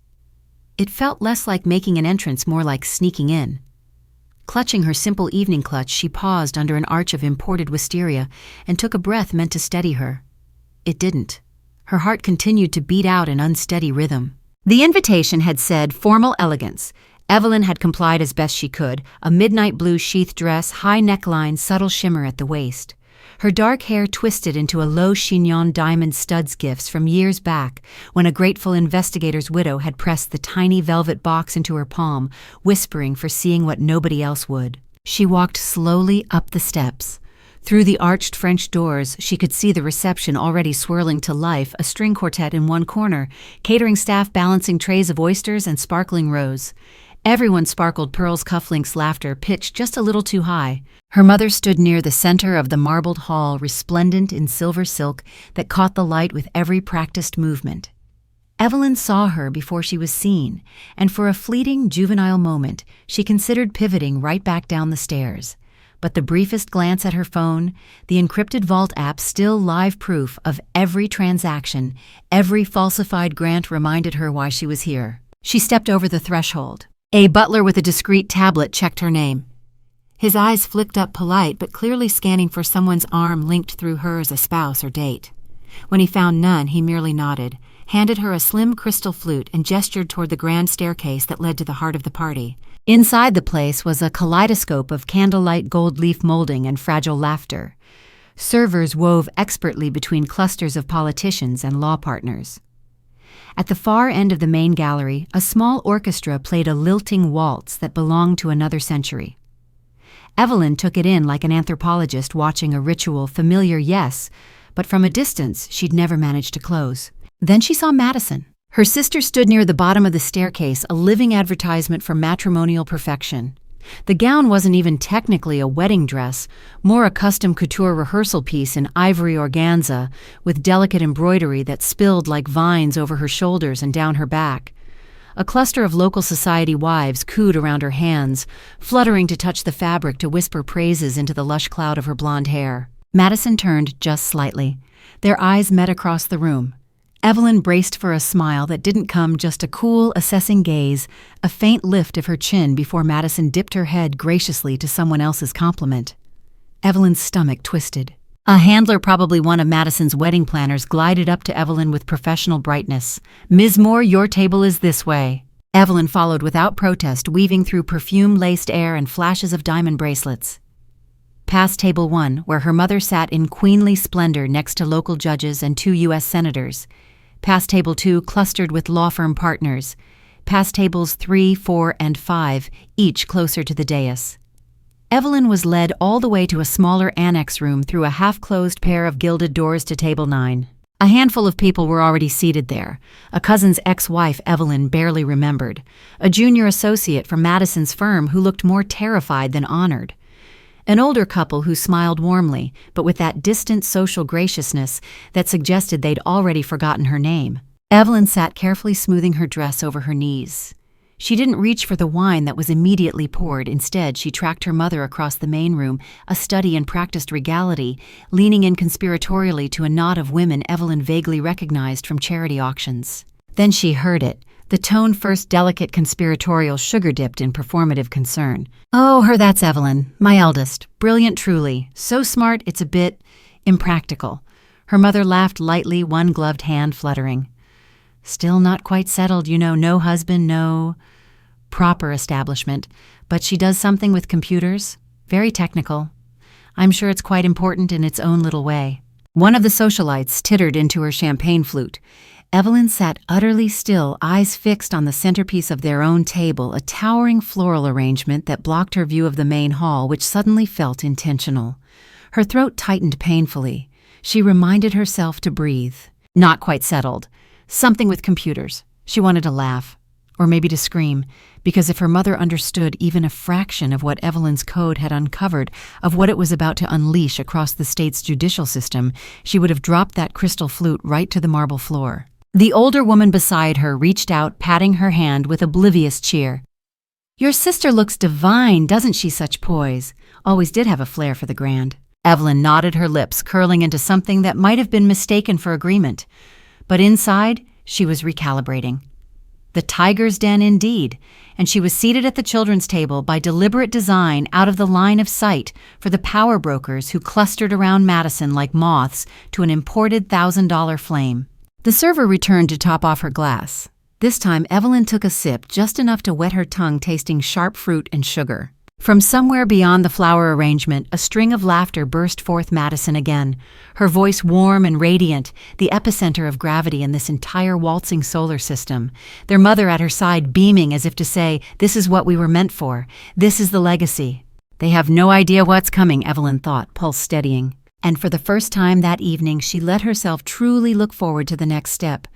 It felt less like making an entrance, more like sneaking in. Clutching her simple evening clutch, she paused under an arch of imported wisteria and took a breath meant to steady her. It didn't. Her heart continued to beat out an unsteady rhythm. The invitation had said formal elegance. Evelyn had complied as best she could, a midnight blue sheath dress, high neckline, subtle shimmer at the waist. Her dark hair twisted into a low chignon diamond studs gifts from years back when a grateful investigator's widow had pressed the tiny velvet box into her palm, whispering for seeing what nobody else would. She walked slowly up the steps. Through the arched French doors, she could see the reception already swirling to life, a string quartet in one corner, catering staff balancing trays of oysters and sparkling rose. Everyone sparkled. Pearl's cufflinks laughter pitched just a little too high. Her mother stood near the center of the marbled hall, resplendent in silver silk that caught the light with every practiced movement. Evelyn saw her before she was seen, and for a fleeting, juvenile moment, she considered pivoting right back down the stairs. But the briefest glance at her phone, the encrypted Vault app still live proof of every transaction, every falsified grant reminded her why she was here. She stepped over the threshold. A butler with a discreet tablet checked her name. His eyes flicked up, polite but clearly scanning for someone's arm linked through her as a spouse or date. When he found none, he merely nodded, handed her a slim crystal flute, and gestured toward the grand staircase that led to the heart of the party. Inside the place was a kaleidoscope of candlelight gold leaf molding and fragile laughter. Servers wove expertly between clusters of politicians and law partners. At the far end of the main gallery, a small orchestra played a lilting waltz that belonged to another century. Evelyn took it in like an anthropologist watching a ritual, familiar, yes, but from a distance she'd never managed to close. Then she saw Madison. Her sister stood near the bottom of the staircase, a living advertisement for matrimonial perfection. The gown wasn't even technically a wedding dress, more a custom couture rehearsal piece in ivory organza with delicate embroidery that spilled like vines over her shoulders and down her back. A cluster of local society wives cooed around her hands, fluttering to touch the fabric to whisper praises into the lush cloud of her blonde hair. Madison turned just slightly. Their eyes met across the room. Evelyn braced for a smile that didn't come, just a cool, assessing gaze, a faint lift of her chin before Madison dipped her head graciously to someone else's compliment. Evelyn's stomach twisted. A handler, probably one of Madison's wedding planners, glided up to Evelyn with professional brightness. "Ms. Moore, your table is this way." Evelyn followed without protest, weaving through perfume-laced air and flashes of diamond bracelets. Past table 1, where her mother sat in queenly splendor next to local judges and 2 U.S. senators. Past table 2, clustered with law firm partners. Past tables 3, 4, and 5, each closer to the dais. Evelyn was led all the way to a smaller annex room through a half-closed pair of gilded doors to table 9. A handful of people were already seated there. A cousin's ex-wife Evelyn barely remembered. A junior associate from Madison's firm who looked more terrified than honored. An older couple who smiled warmly, but with that distant social graciousness that suggested they'd already forgotten her name. Evelyn sat carefully smoothing her dress over her knees. She didn't reach for the wine that was immediately poured. Instead, she tracked her mother across the main room, a study in practiced regality, leaning in conspiratorially to a knot of women Evelyn vaguely recognized from charity auctions. Then she heard it, the tone first delicate conspiratorial, sugar-dipped in performative concern. "Oh, that's Evelyn, my eldest. Brilliant truly. So smart it's a bit impractical." Her mother laughed lightly, one gloved hand fluttering. "Still not quite settled, no husband, no proper establishment, but she does something with computers. Very technical. I'm sure it's quite important in its own little way." One of the socialites tittered into her champagne flute. Evelyn sat utterly still, eyes fixed on the centerpiece of their own table, a towering floral arrangement that blocked her view of the main hall, which suddenly felt intentional. Her throat tightened painfully. She reminded herself to breathe. Not quite settled. Something with computers. She wanted to laugh, or maybe to scream, because if her mother understood even a fraction of what Evelyn's code had uncovered, of what it was about to unleash across the state's judicial system, she would have dropped that crystal flute right to the marble floor. The older woman beside her reached out, patting her hand with oblivious cheer. "Your sister looks divine, doesn't she? Such poise. Always did have a flair for the grand." Evelyn nodded, her lips curling into something that might have been mistaken for agreement. But inside, she was recalibrating. The tiger's den indeed, and she was seated at the children's table by deliberate design out of the line of sight for the power brokers who clustered around Madison like moths to an imported $1,000 flame. The server returned to top off her glass. This time, Evelyn took a sip, just enough to wet her tongue, tasting sharp fruit and sugar. From somewhere beyond the flower arrangement, a string of laughter burst forth Madison again, her voice warm and radiant, the epicenter of gravity in this entire waltzing solar system, their mother at her side beaming as if to say, "This is what we were meant for. This is the legacy." They have no idea what's coming, Evelyn thought, pulse steadying. And for the first time that evening, she let herself truly look forward to the next step.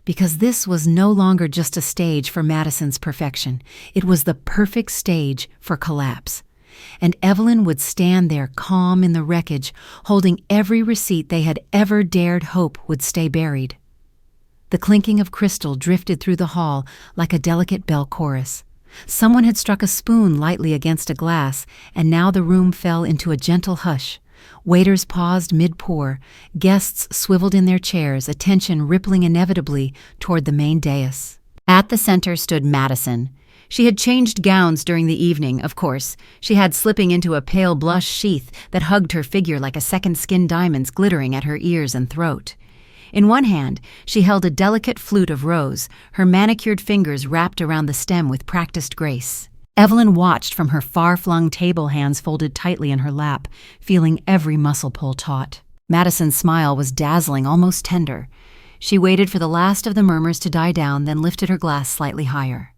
Because this was no longer just a stage for Madison's perfection. It was the perfect stage for collapse. And Evelyn would stand there calm in the wreckage, holding every receipt they had ever dared hope would stay buried. The clinking of crystal drifted through the hall like a delicate bell chorus. Someone had struck a spoon lightly against a glass, and now the room fell into a gentle hush. Waiters paused mid-pour, guests swiveled in their chairs, attention rippling inevitably toward the main dais. At the center stood Madison. She had changed gowns during the evening, of course. She had slipping into a pale blush sheath that hugged her figure like a second skin, diamonds glittering at her ears and throat. In one hand, she held a delicate flute of rose, her manicured fingers wrapped around the stem with practiced grace. Evelyn watched from her far-flung table, hands folded tightly in her lap, feeling every muscle pull taut. Madison's smile was dazzling, almost tender. She waited for the last of the murmurs to die down, then lifted her glass slightly higher.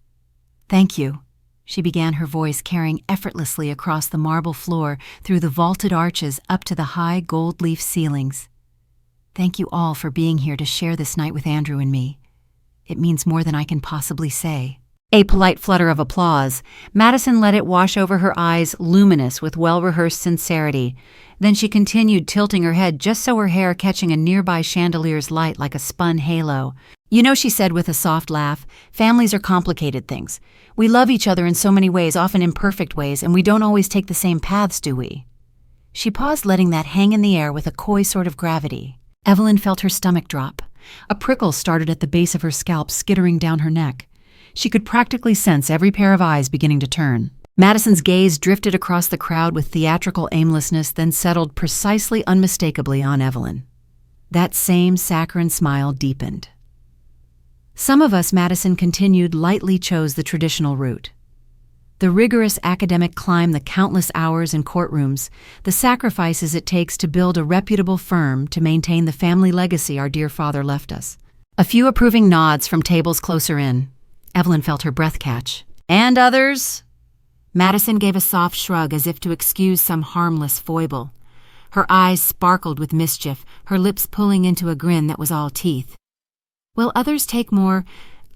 "Thank you," she began, her voice carrying effortlessly across the marble floor, through the vaulted arches up to the high gold-leaf ceilings. "Thank you all for being here to share this night with Andrew and me. It means more than I can possibly say." A polite flutter of applause. Madison let it wash over her eyes, luminous with well-rehearsed sincerity. Then she continued, tilting her head just so her hair catching a nearby chandelier's light like a spun halo. She said with a soft laugh, "families are complicated things. We love each other in so many ways, often imperfect ways, and we don't always take the same paths, do we?" She paused, letting that hang in the air with a coy sort of gravity. Evelyn felt her stomach drop. A prickle started at the base of her scalp, skittering down her neck. She could practically sense every pair of eyes beginning to turn. Madison's gaze drifted across the crowd with theatrical aimlessness, then settled precisely unmistakably on Evelyn. That same saccharine smile deepened. Some of us, Madison continued, lightly chose the traditional route. The rigorous academic climb, the countless hours in courtrooms, the sacrifices it takes to build a reputable firm to maintain the family legacy our dear father left us. A few approving nods from tables closer in. Evelyn felt her breath catch. And others? Madison gave a soft shrug as if to excuse some harmless foible. Her eyes sparkled with mischief, her lips pulling into a grin that was all teeth. Well, others take more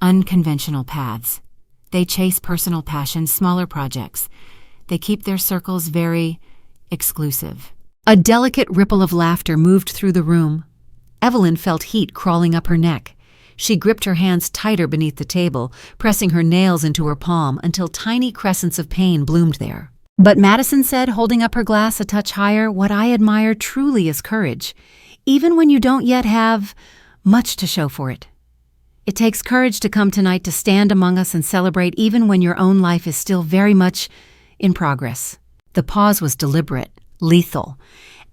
unconventional paths. They chase personal passions, smaller projects. They keep their circles very exclusive. A delicate ripple of laughter moved through the room. Evelyn felt heat crawling up her neck. She gripped her hands tighter beneath the table, pressing her nails into her palm until tiny crescents of pain bloomed there. But Madison said, holding up her glass a touch higher, "What I admire truly is courage, even when you don't yet have much to show for it. It takes courage to come tonight to stand among us and celebrate even when your own life is still very much in progress." The pause was deliberate, lethal.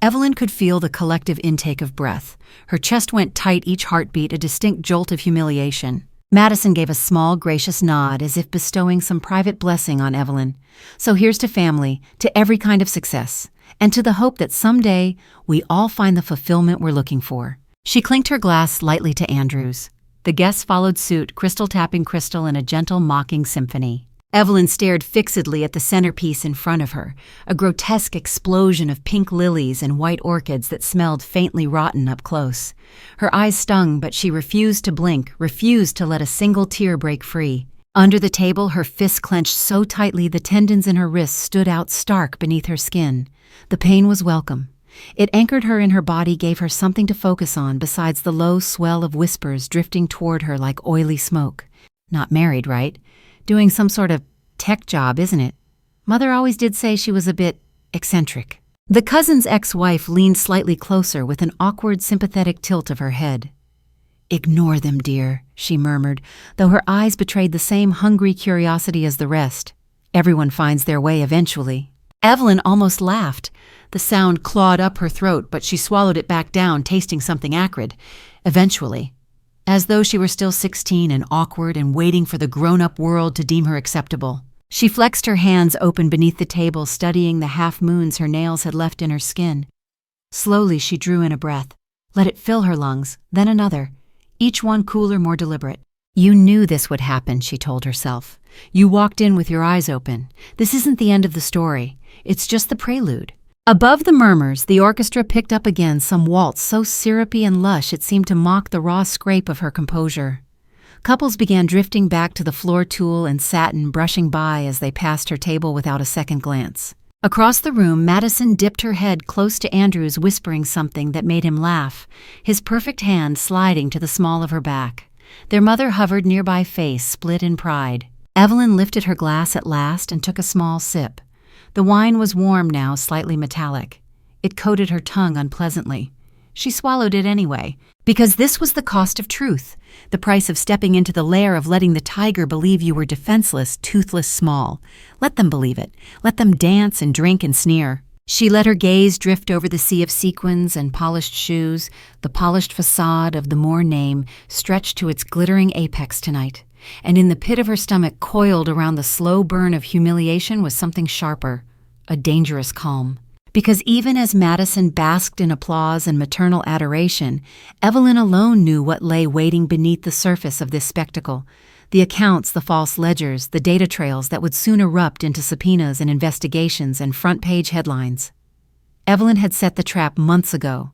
Evelyn could feel the collective intake of breath. Her chest went tight, each heartbeat a distinct jolt of humiliation. Madison gave a small, gracious nod as if bestowing some private blessing on Evelyn. So here's to family, to every kind of success, and to the hope that someday we all find the fulfillment we're looking for. She clinked her glass lightly to Andrews. The guests followed suit, crystal tapping crystal in a gentle, mocking symphony. Evelyn stared fixedly at the centerpiece in front of her, a grotesque explosion of pink lilies and white orchids that smelled faintly rotten up close. Her eyes stung, but she refused to blink, refused to let a single tear break free. Under the table, her fists clenched so tightly the tendons in her wrists stood out stark beneath her skin. The pain was welcome. It anchored her in her body, gave her something to focus on besides the low swell of whispers drifting toward her like oily smoke. Not married, right? Doing some sort of tech job, isn't it? Mother always did say she was a bit eccentric. The cousin's ex-wife leaned slightly closer with an awkward, sympathetic tilt of her head. "Ignore them, dear," she murmured, though her eyes betrayed the same hungry curiosity as the rest. "Everyone finds their way eventually." Evelyn almost laughed. The sound clawed up her throat, but she swallowed it back down, tasting something acrid. Eventually. As though she were still 16 and awkward and waiting for the grown-up world to deem her acceptable. She flexed her hands open beneath the table, studying the half-moons her nails had left in her skin. Slowly she drew in a breath, let it fill her lungs, then another, each one cooler, more deliberate. "You knew this would happen," she told herself. "You walked in with your eyes open. This isn't the end of the story. It's just the prelude." Above the murmurs, the orchestra picked up again some waltz so syrupy and lush it seemed to mock the raw scrape of her composure. Couples began drifting back to the floor, tulle and satin brushing by as they passed her table without a second glance. Across the room, Madison dipped her head close to Andrews, whispering something that made him laugh, his perfect hand sliding to the small of her back. Their mother hovered nearby, face split in pride. Evelyn lifted her glass at last and took a small sip. The wine was warm now, slightly metallic. It coated her tongue unpleasantly. She swallowed it anyway, because this was the cost of truth, the price of stepping into the lair of letting the tiger believe you were defenseless, toothless, small. Let them believe it. Let them dance and drink and sneer. She let her gaze drift over the sea of sequins and polished shoes, the polished facade of the Moore name stretched to its glittering apex tonight. And in the pit of her stomach, coiled around the slow burn of humiliation, was something sharper, a dangerous calm. Because even as Madison basked in applause and maternal adoration, Evelyn alone knew what lay waiting beneath the surface of this spectacle. The accounts, the false ledgers, the data trails that would soon erupt into subpoenas and investigations and front-page headlines. Evelyn had set the trap months ago.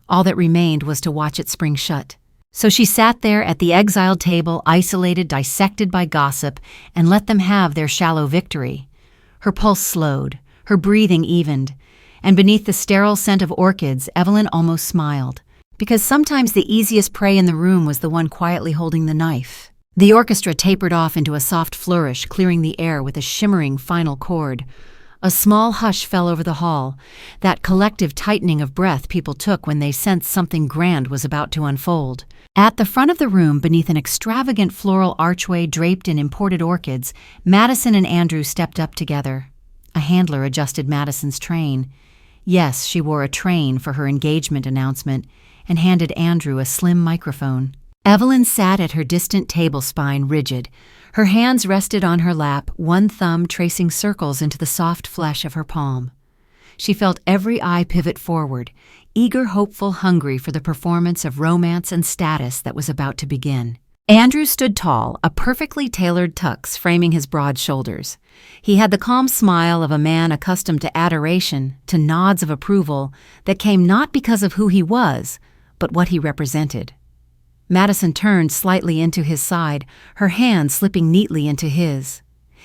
All that remained was to watch it spring shut. So she sat there at the exiled table, isolated, dissected by gossip, and let them have their shallow victory. Her pulse slowed, her breathing evened, and beneath the sterile scent of orchids, Evelyn almost smiled, because sometimes the easiest prey in the room was the one quietly holding the knife. The orchestra tapered off into a soft flourish, clearing the air with a shimmering final chord. A small hush fell over the hall, that collective tightening of breath people took when they sensed something grand was about to unfold. At the front of the room, beneath an extravagant floral archway draped in imported orchids, Madison and Andrew stepped up together. A handler adjusted Madison's train. Yes, she wore a train for her engagement announcement, and handed Andrew a slim microphone. Evelyn sat at her distant table spine rigid. Her hands rested on her lap, one thumb tracing circles into the soft flesh of her palm. She felt every eye pivot forward, eager, hopeful, hungry for the performance of romance and status that was about to begin. Andrew stood tall, a perfectly tailored tux framing his broad shoulders. He had the calm smile of a man accustomed to adoration, to nods of approval, that came not because of who he was, but what he represented. Madison turned slightly into his side, her hand slipping neatly into his.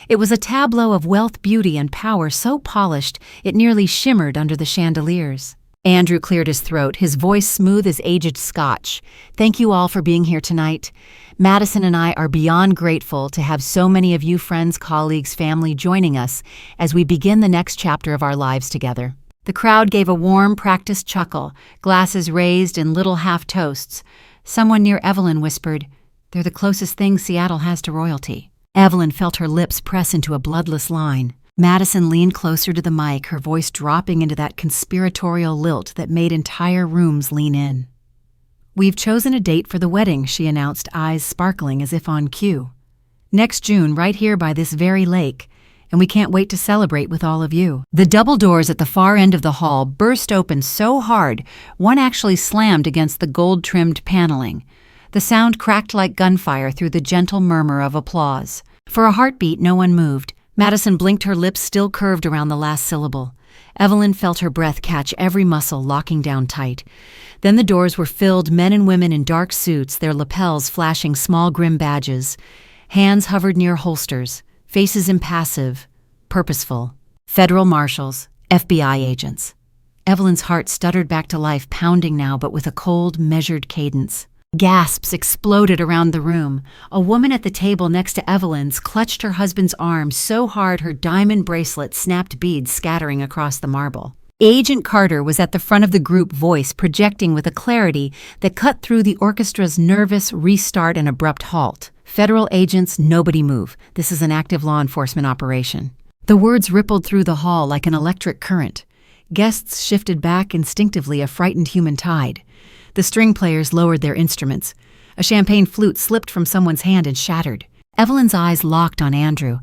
It was a tableau of wealth, beauty, and power so polished it nearly shimmered under the chandeliers. Andrew cleared his throat, his voice smooth as aged scotch. "Thank you all for being here tonight. Madison and I are beyond grateful to have so many of you friends, colleagues, family joining us as we begin the next chapter of our lives together." The crowd gave a warm, practiced chuckle, glasses raised in little half-toasts. Someone near Evelyn whispered, "They're the closest thing Seattle has to royalty." Evelyn felt her lips press into a bloodless line. Madison leaned closer to the mic, her voice dropping into that conspiratorial lilt that made entire rooms lean in. "We've chosen a date for the wedding," she announced, eyes sparkling as if on cue. "Next June, right here by this very lake, and we can't wait to celebrate with all of you." The double doors at the far end of the hall burst open so hard, one actually slammed against the gold-trimmed paneling. The sound cracked like gunfire through the gentle murmur of applause. For a heartbeat, no one moved. Madison blinked, her lips still curved around the last syllable. Evelyn felt her breath catch every muscle locking down tight. Then the doors were filled, men and women in dark suits, their lapels flashing small grim badges. Hands hovered near holsters, faces impassive, purposeful. Federal marshals, FBI agents. Evelyn's heart stuttered back to life, pounding now, but with a cold, measured cadence. Gasps exploded around the room. A woman at the table next to Evelyn's clutched her husband's arm so hard her diamond bracelet snapped, beads scattering across the marble. Agent Carter was at the front of the group, voice projecting with a clarity that cut through the orchestra's nervous restart and abrupt halt. "Federal agents, nobody move. This is an active law enforcement operation." The words rippled through the hall like an electric current. Guests shifted back instinctively, a frightened human tide. The string players lowered their instruments. A champagne flute slipped from someone's hand and shattered. Evelyn's eyes locked on Andrew.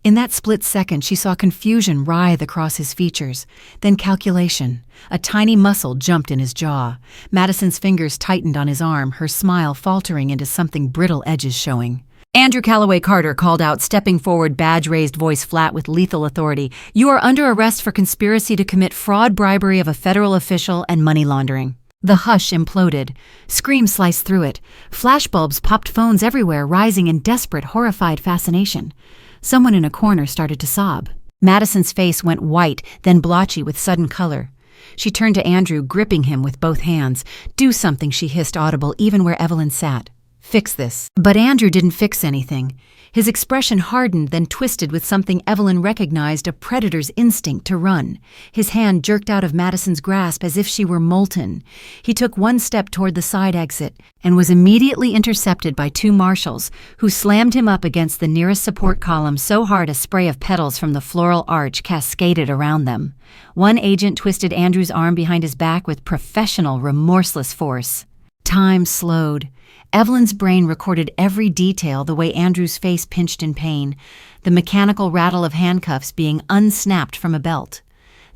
In that split second, she saw confusion writhe across his features, then calculation. A tiny muscle jumped in his jaw. Madison's fingers tightened on his arm, her smile faltering into something brittle edges showing. Andrew Calloway Carter called out, stepping forward, badge-raised, voice flat with lethal authority. "You are under arrest for conspiracy to commit fraud, bribery of a federal official, and money laundering." The hush imploded. Screams sliced through it. Flashbulbs popped, phones everywhere, rising in desperate, horrified fascination. Someone in a corner started to sob. Madison's face went white, then blotchy with sudden color. She turned to Andrew, gripping him with both hands. "Do something," she hissed, audible even where Evelyn sat. "Fix this." But Andrew didn't fix anything. His expression hardened, then twisted with something Evelyn recognized, a predator's instinct to run. His hand jerked out of Madison's grasp as if she were molten. He took one step toward the side exit and was immediately intercepted by two marshals who slammed him up against the nearest support column so hard a spray of petals from the floral arch cascaded around them. One agent twisted Andrew's arm behind his back with professional, remorseless force. Time slowed. Evelyn's brain recorded every detail, the way Andrew's face pinched in pain, the mechanical rattle of handcuffs being unsnapped from a belt,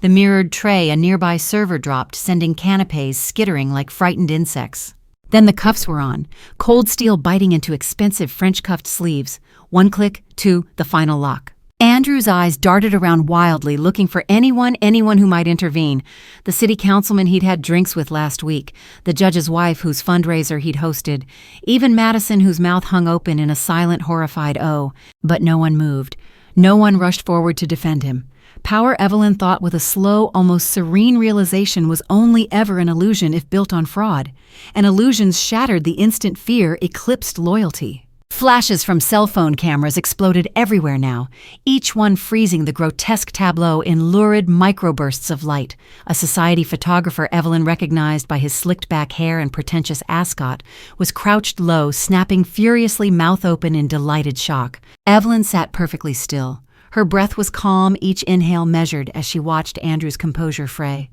the mirrored tray a nearby server dropped, sending canapes skittering like frightened insects. Then the cuffs were on, cold steel biting into expensive French-cuffed sleeves. One click, two, the final lock. Andrew's eyes darted around wildly, looking for anyone who might intervene. The city councilman he'd had drinks with last week, the judge's wife whose fundraiser he'd hosted, even Madison whose mouth hung open in a silent, horrified "oh." But no one moved. No one rushed forward to defend him. Power, Evelyn thought with a slow, almost serene realization, was only ever an illusion if built on fraud. And illusions shattered the instant fear eclipsed loyalty. Flashes from cell phone cameras exploded everywhere now, each one freezing the grotesque tableau in lurid microbursts of light. A society photographer Evelyn recognized by his slicked-back hair and pretentious ascot was crouched low, snapping furiously, mouth open in delighted shock. Evelyn sat perfectly still. Her breath was calm, each inhale measured as she watched Andrew's composure fray.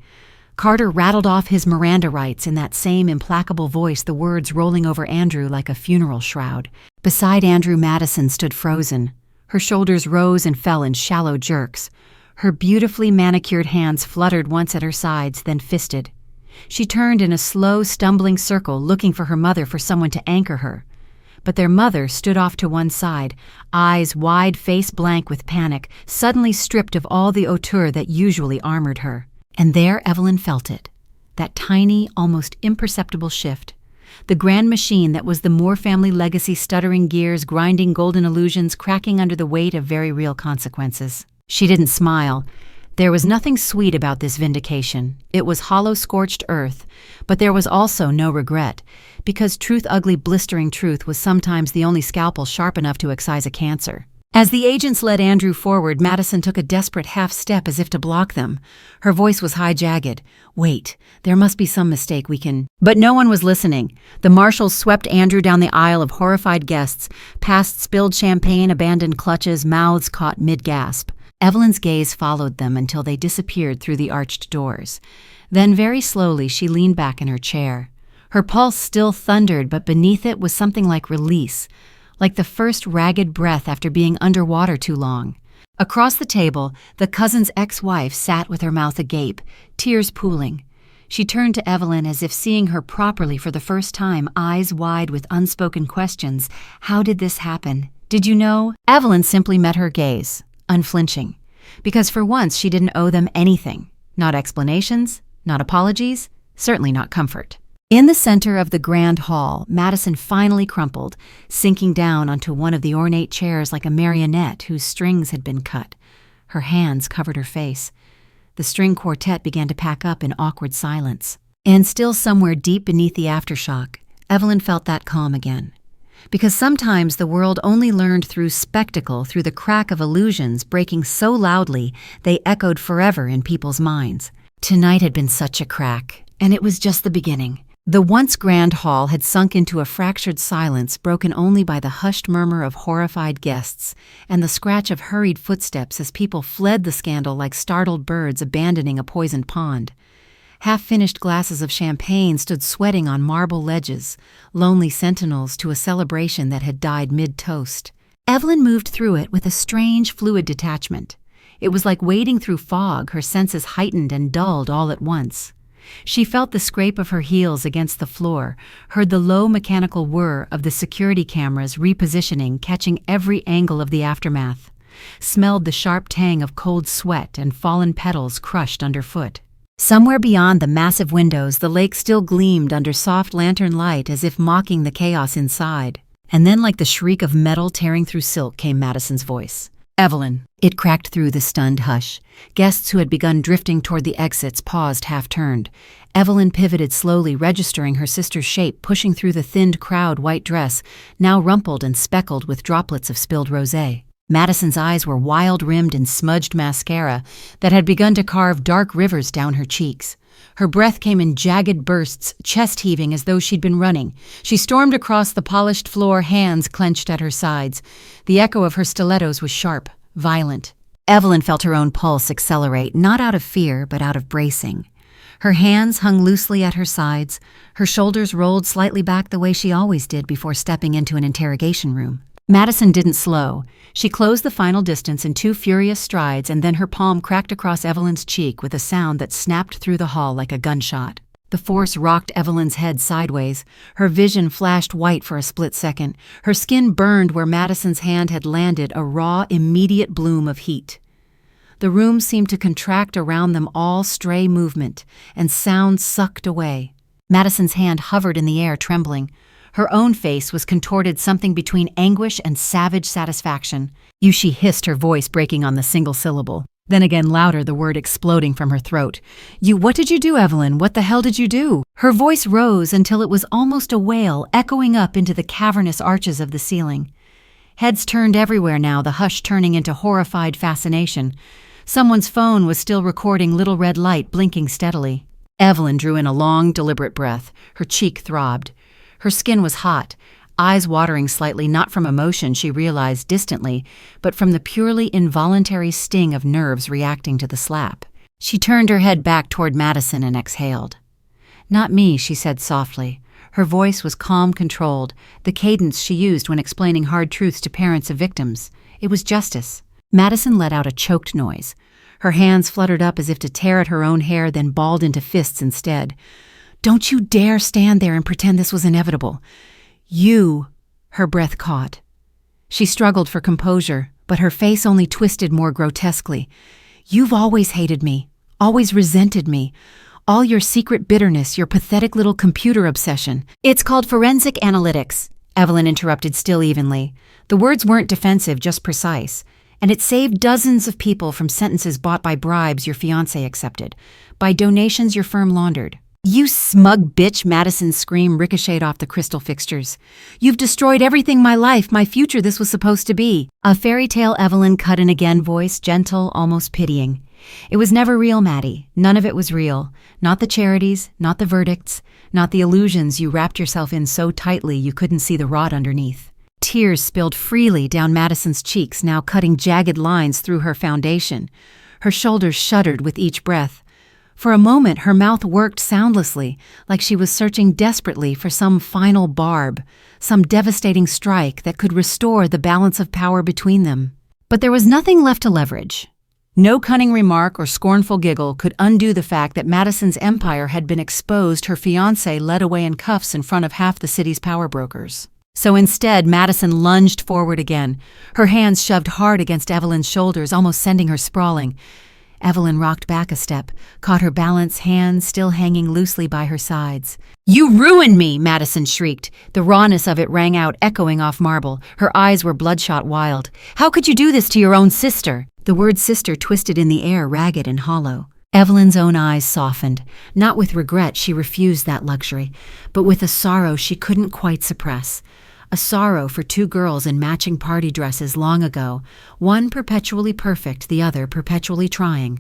Carter rattled off his Miranda rights in that same implacable voice, the words rolling over Andrew like a funeral shroud. Beside Andrew, Madison stood frozen. Her shoulders rose and fell in shallow jerks. Her beautifully manicured hands fluttered once at her sides, then fisted. She turned in a slow, stumbling circle, looking for her mother, for someone to anchor her. But their mother stood off to one side, eyes wide, face blank with panic, suddenly stripped of all the hauteur that usually armored her. And there Evelyn felt it, that tiny, almost imperceptible shift. The grand machine that was the Moore family legacy, stuttering gears, grinding golden illusions, cracking under the weight of very real consequences. She didn't smile. There was nothing sweet about this vindication. It was hollow, scorched earth, but there was also no regret, because truth, ugly, blistering truth, was sometimes the only scalpel sharp enough to excise a cancer. As the agents led Andrew forward, Madison took a desperate half-step as if to block them. Her voice was high-jagged. "Wait, there must be some mistake we can—" But no one was listening. The marshals swept Andrew down the aisle of horrified guests, past spilled champagne, abandoned clutches, mouths caught mid-gasp. Evelyn's gaze followed them until they disappeared through the arched doors. Then very slowly she leaned back in her chair. Her pulse still thundered, but beneath it was something like release, like the first ragged breath after being underwater too long. Across the table, the cousin's ex-wife sat with her mouth agape, tears pooling. She turned to Evelyn as if seeing her properly for the first time, eyes wide with unspoken questions. "How did this happen? Did you know?" Evelyn simply met her gaze, unflinching, because for once she didn't owe them anything. Not explanations, not apologies, certainly not comfort. In the center of the grand hall, Madison finally crumpled, sinking down onto one of the ornate chairs like a marionette whose strings had been cut. Her hands covered her face. The string quartet began to pack up in awkward silence. And still somewhere deep beneath the aftershock, Evelyn felt that calm again. Because sometimes the world only learned through spectacle, through the crack of illusions breaking so loudly they echoed forever in people's minds. Tonight had been such a crack, and it was just the beginning. The once grand hall had sunk into a fractured silence broken only by the hushed murmur of horrified guests and the scratch of hurried footsteps as people fled the scandal like startled birds abandoning a poisoned pond. Half-finished glasses of champagne stood sweating on marble ledges, lonely sentinels to a celebration that had died mid-toast. Evelyn moved through it with a strange, fluid detachment. It was like wading through fog, her senses heightened and dulled all at once. She felt the scrape of her heels against the floor, heard the low mechanical whir of the security cameras repositioning, catching every angle of the aftermath, smelled the sharp tang of cold sweat and fallen petals crushed underfoot. Somewhere beyond the massive windows, the lake still gleamed under soft lantern light as if mocking the chaos inside. And then, like the shriek of metal tearing through silk, came Madison's voice. "Evelyn." It cracked through the stunned hush. Guests who had begun drifting toward the exits paused, half-turned. Evelyn pivoted slowly, registering her sister's shape, pushing through the thinned crowd, white dress, now rumpled and speckled with droplets of spilled rosé. Madison's eyes were wild-rimmed in smudged mascara that had begun to carve dark rivers down her cheeks. Her breath came in jagged bursts, chest-heaving as though she'd been running. She stormed across the polished floor, hands clenched at her sides. The echo of her stilettos was sharp, violent. Evelyn felt her own pulse accelerate, not out of fear, but out of bracing. Her hands hung loosely at her sides. Her shoulders rolled slightly back the way she always did before stepping into an interrogation room. Madison didn't slow. She closed the final distance in 2 furious strides, and then her palm cracked across Evelyn's cheek with a sound that snapped through the hall like a gunshot. The force rocked Evelyn's head sideways. Her vision flashed white for a split second. Her skin burned where Madison's hand had landed, a raw, immediate bloom of heat. The room seemed to contract around them, all stray movement, and sound sucked away. Madison's hand hovered in the air, trembling. Her own face was contorted, something between anguish and savage satisfaction. "You," she hissed, her voice breaking on the single syllable. Then again louder, the word exploding from her throat. What did you do, Evelyn? What the hell did you do?" Her voice rose until it was almost a wail, echoing up into the cavernous arches of the ceiling. Heads turned everywhere now, the hush turning into horrified fascination. Someone's phone was still recording little red light blinking steadily. Evelyn drew in a long, deliberate breath. Her cheek throbbed. Her skin was hot, eyes watering slightly, not from emotion she realized distantly, but from the purely involuntary sting of nerves reacting to the slap. She turned her head back toward Madison and exhaled. "Not me," she said softly. Her voice was calm, controlled, the cadence she used when explaining hard truths to parents of victims. It was justice. Madison let out a choked noise. Her hands fluttered up as if to tear at her own hair, then balled into fists instead. "Don't you dare stand there and pretend this was inevitable. You," her breath caught. She struggled for composure, but her face only twisted more grotesquely. "You've always hated me, always resented me. All your secret bitterness, your pathetic little computer obsession." "It's called forensic analytics," Evelyn interrupted still evenly. The words weren't defensive, just precise. "And it saved dozens of people from sentences bought by bribes your fiancé accepted, by donations your firm laundered." "You smug bitch," Madison's scream ricocheted off the crystal fixtures. "You've destroyed everything, my life, my future this was supposed to be." A fairy tale, Evelyn cut in again, voice gentle, almost pitying. "It was never real, Maddie. None of it was real. Not the charities, not the verdicts, not the illusions you wrapped yourself in so tightly you couldn't see the rot underneath." Tears spilled freely down Madison's cheeks, now cutting jagged lines through her foundation. Her shoulders shuddered with each breath. For a moment, her mouth worked soundlessly, like she was searching desperately for some final barb, some devastating strike that could restore the balance of power between them. But there was nothing left to leverage. No cunning remark or scornful giggle could undo the fact that Madison's empire had been exposed, her fiancé led away in cuffs in front of half the city's power brokers. So instead, Madison lunged forward again, her hands shoved hard against Evelyn's shoulders, almost sending her sprawling. Evelyn rocked back a step, caught her balance, hands still hanging loosely by her sides. "You ruined me!" Madison shrieked. The rawness of it rang out, echoing off marble. Her eyes were bloodshot wild. "How could you do this to your own sister?" The word sister twisted in the air, ragged and hollow. Evelyn's own eyes softened. Not with regret, she refused that luxury, but with a sorrow she couldn't quite suppress. A sorrow for two girls in matching party dresses long ago, one perpetually perfect, the other perpetually trying.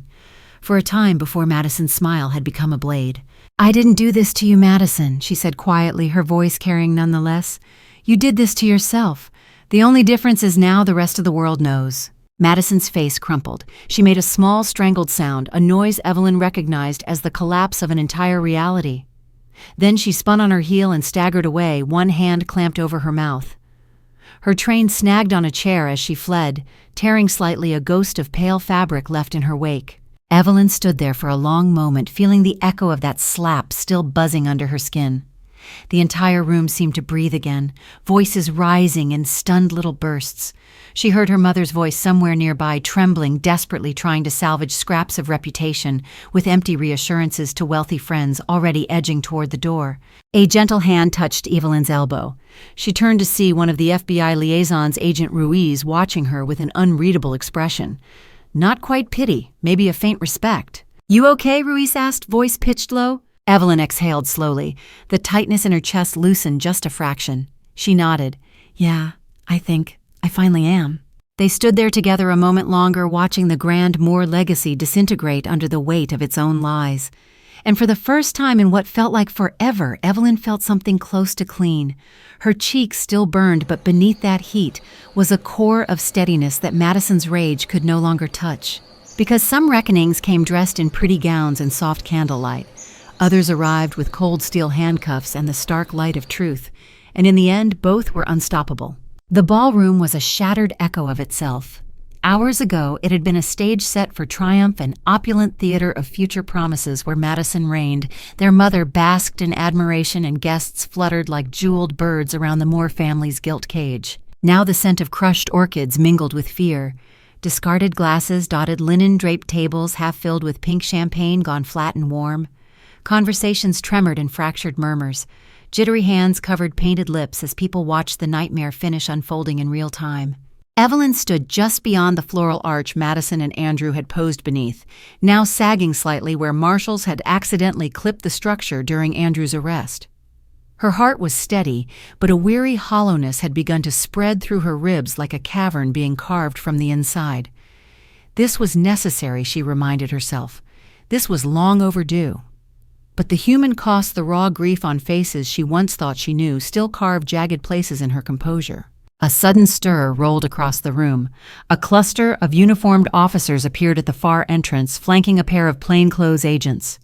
For a time before Madison's smile had become a blade. "I didn't do this to you, Madison," she said quietly, her voice carrying nonetheless. "You did this to yourself. The only difference is now the rest of the world knows." Madison's face crumpled. She made a small, strangled sound, a noise Evelyn recognized as the collapse of an entire reality. Then she spun on her heel and staggered away, one hand clamped over her mouth. Her train snagged on a chair as she fled, tearing slightly, a ghost of pale fabric left in her wake. Evelyn stood there for a long moment, feeling the echo of that slap still buzzing under her skin. The entire room seemed to breathe again, voices rising in stunned little bursts. She heard her mother's voice somewhere nearby, trembling, desperately trying to salvage scraps of reputation, with empty reassurances to wealthy friends already edging toward the door. A gentle hand touched Evelyn's elbow. She turned to see one of the FBI liaisons, Agent Ruiz, watching her with an unreadable expression. Not quite pity, maybe a faint respect. "You okay?" Ruiz asked, voice pitched low. Evelyn exhaled slowly. The tightness in her chest loosened just a fraction. She nodded. "Yeah, I think I finally am." They stood there together a moment longer, watching the grand Moore legacy disintegrate under the weight of its own lies. And for the first time in what felt like forever, Evelyn felt something close to clean. Her cheeks still burned, but beneath that heat was a core of steadiness that Madison's rage could no longer touch. Because some reckonings came dressed in pretty gowns and soft candlelight. Others arrived with cold steel handcuffs and the stark light of truth, and in the end both were unstoppable. The ballroom was a shattered echo of itself. Hours ago, it had been a stage set for triumph, an opulent theater of future promises where Madison reigned. Their mother basked in admiration and guests fluttered like jeweled birds around the Moore family's gilt cage. Now the scent of crushed orchids mingled with fear. Discarded glasses dotted linen-draped tables half filled with pink champagne gone flat and warm. Conversations tremored in fractured murmurs. Jittery hands covered painted lips as people watched the nightmare finish unfolding in real time. Evelyn stood just beyond the floral arch Madison and Andrew had posed beneath, now sagging slightly where marshals had accidentally clipped the structure during Andrew's arrest. Her heart was steady, but a weary hollowness had begun to spread through her ribs like a cavern being carved from the inside. This was necessary, she reminded herself. This was long overdue. But the human cost, the raw grief on faces she once thought she knew, still carved jagged places in her composure. A sudden stir rolled across the room. A cluster of uniformed officers appeared at the far entrance, flanking a pair of plainclothes agents.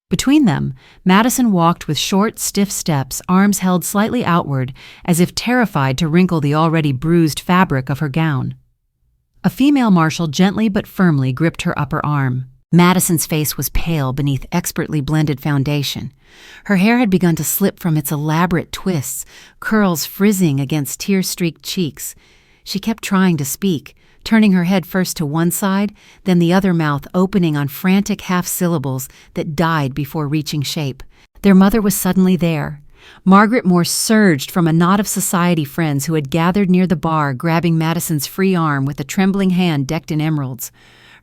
Between them, Madison walked with short, stiff steps, arms held slightly outward, as if terrified to wrinkle the already bruised fabric of her gown. A female marshal gently but firmly gripped her upper arm. Madison's face was pale beneath expertly blended foundation. Her hair had begun to slip from its elaborate twists, curls frizzing against tear-streaked cheeks. She kept trying to speak, turning her head first to one side, then the other mouth opening on frantic half-syllables that died before reaching shape. Their mother was suddenly there. Margaret Moore surged from a knot of society friends who had gathered near the bar, grabbing Madison's free arm with a trembling hand decked in emeralds.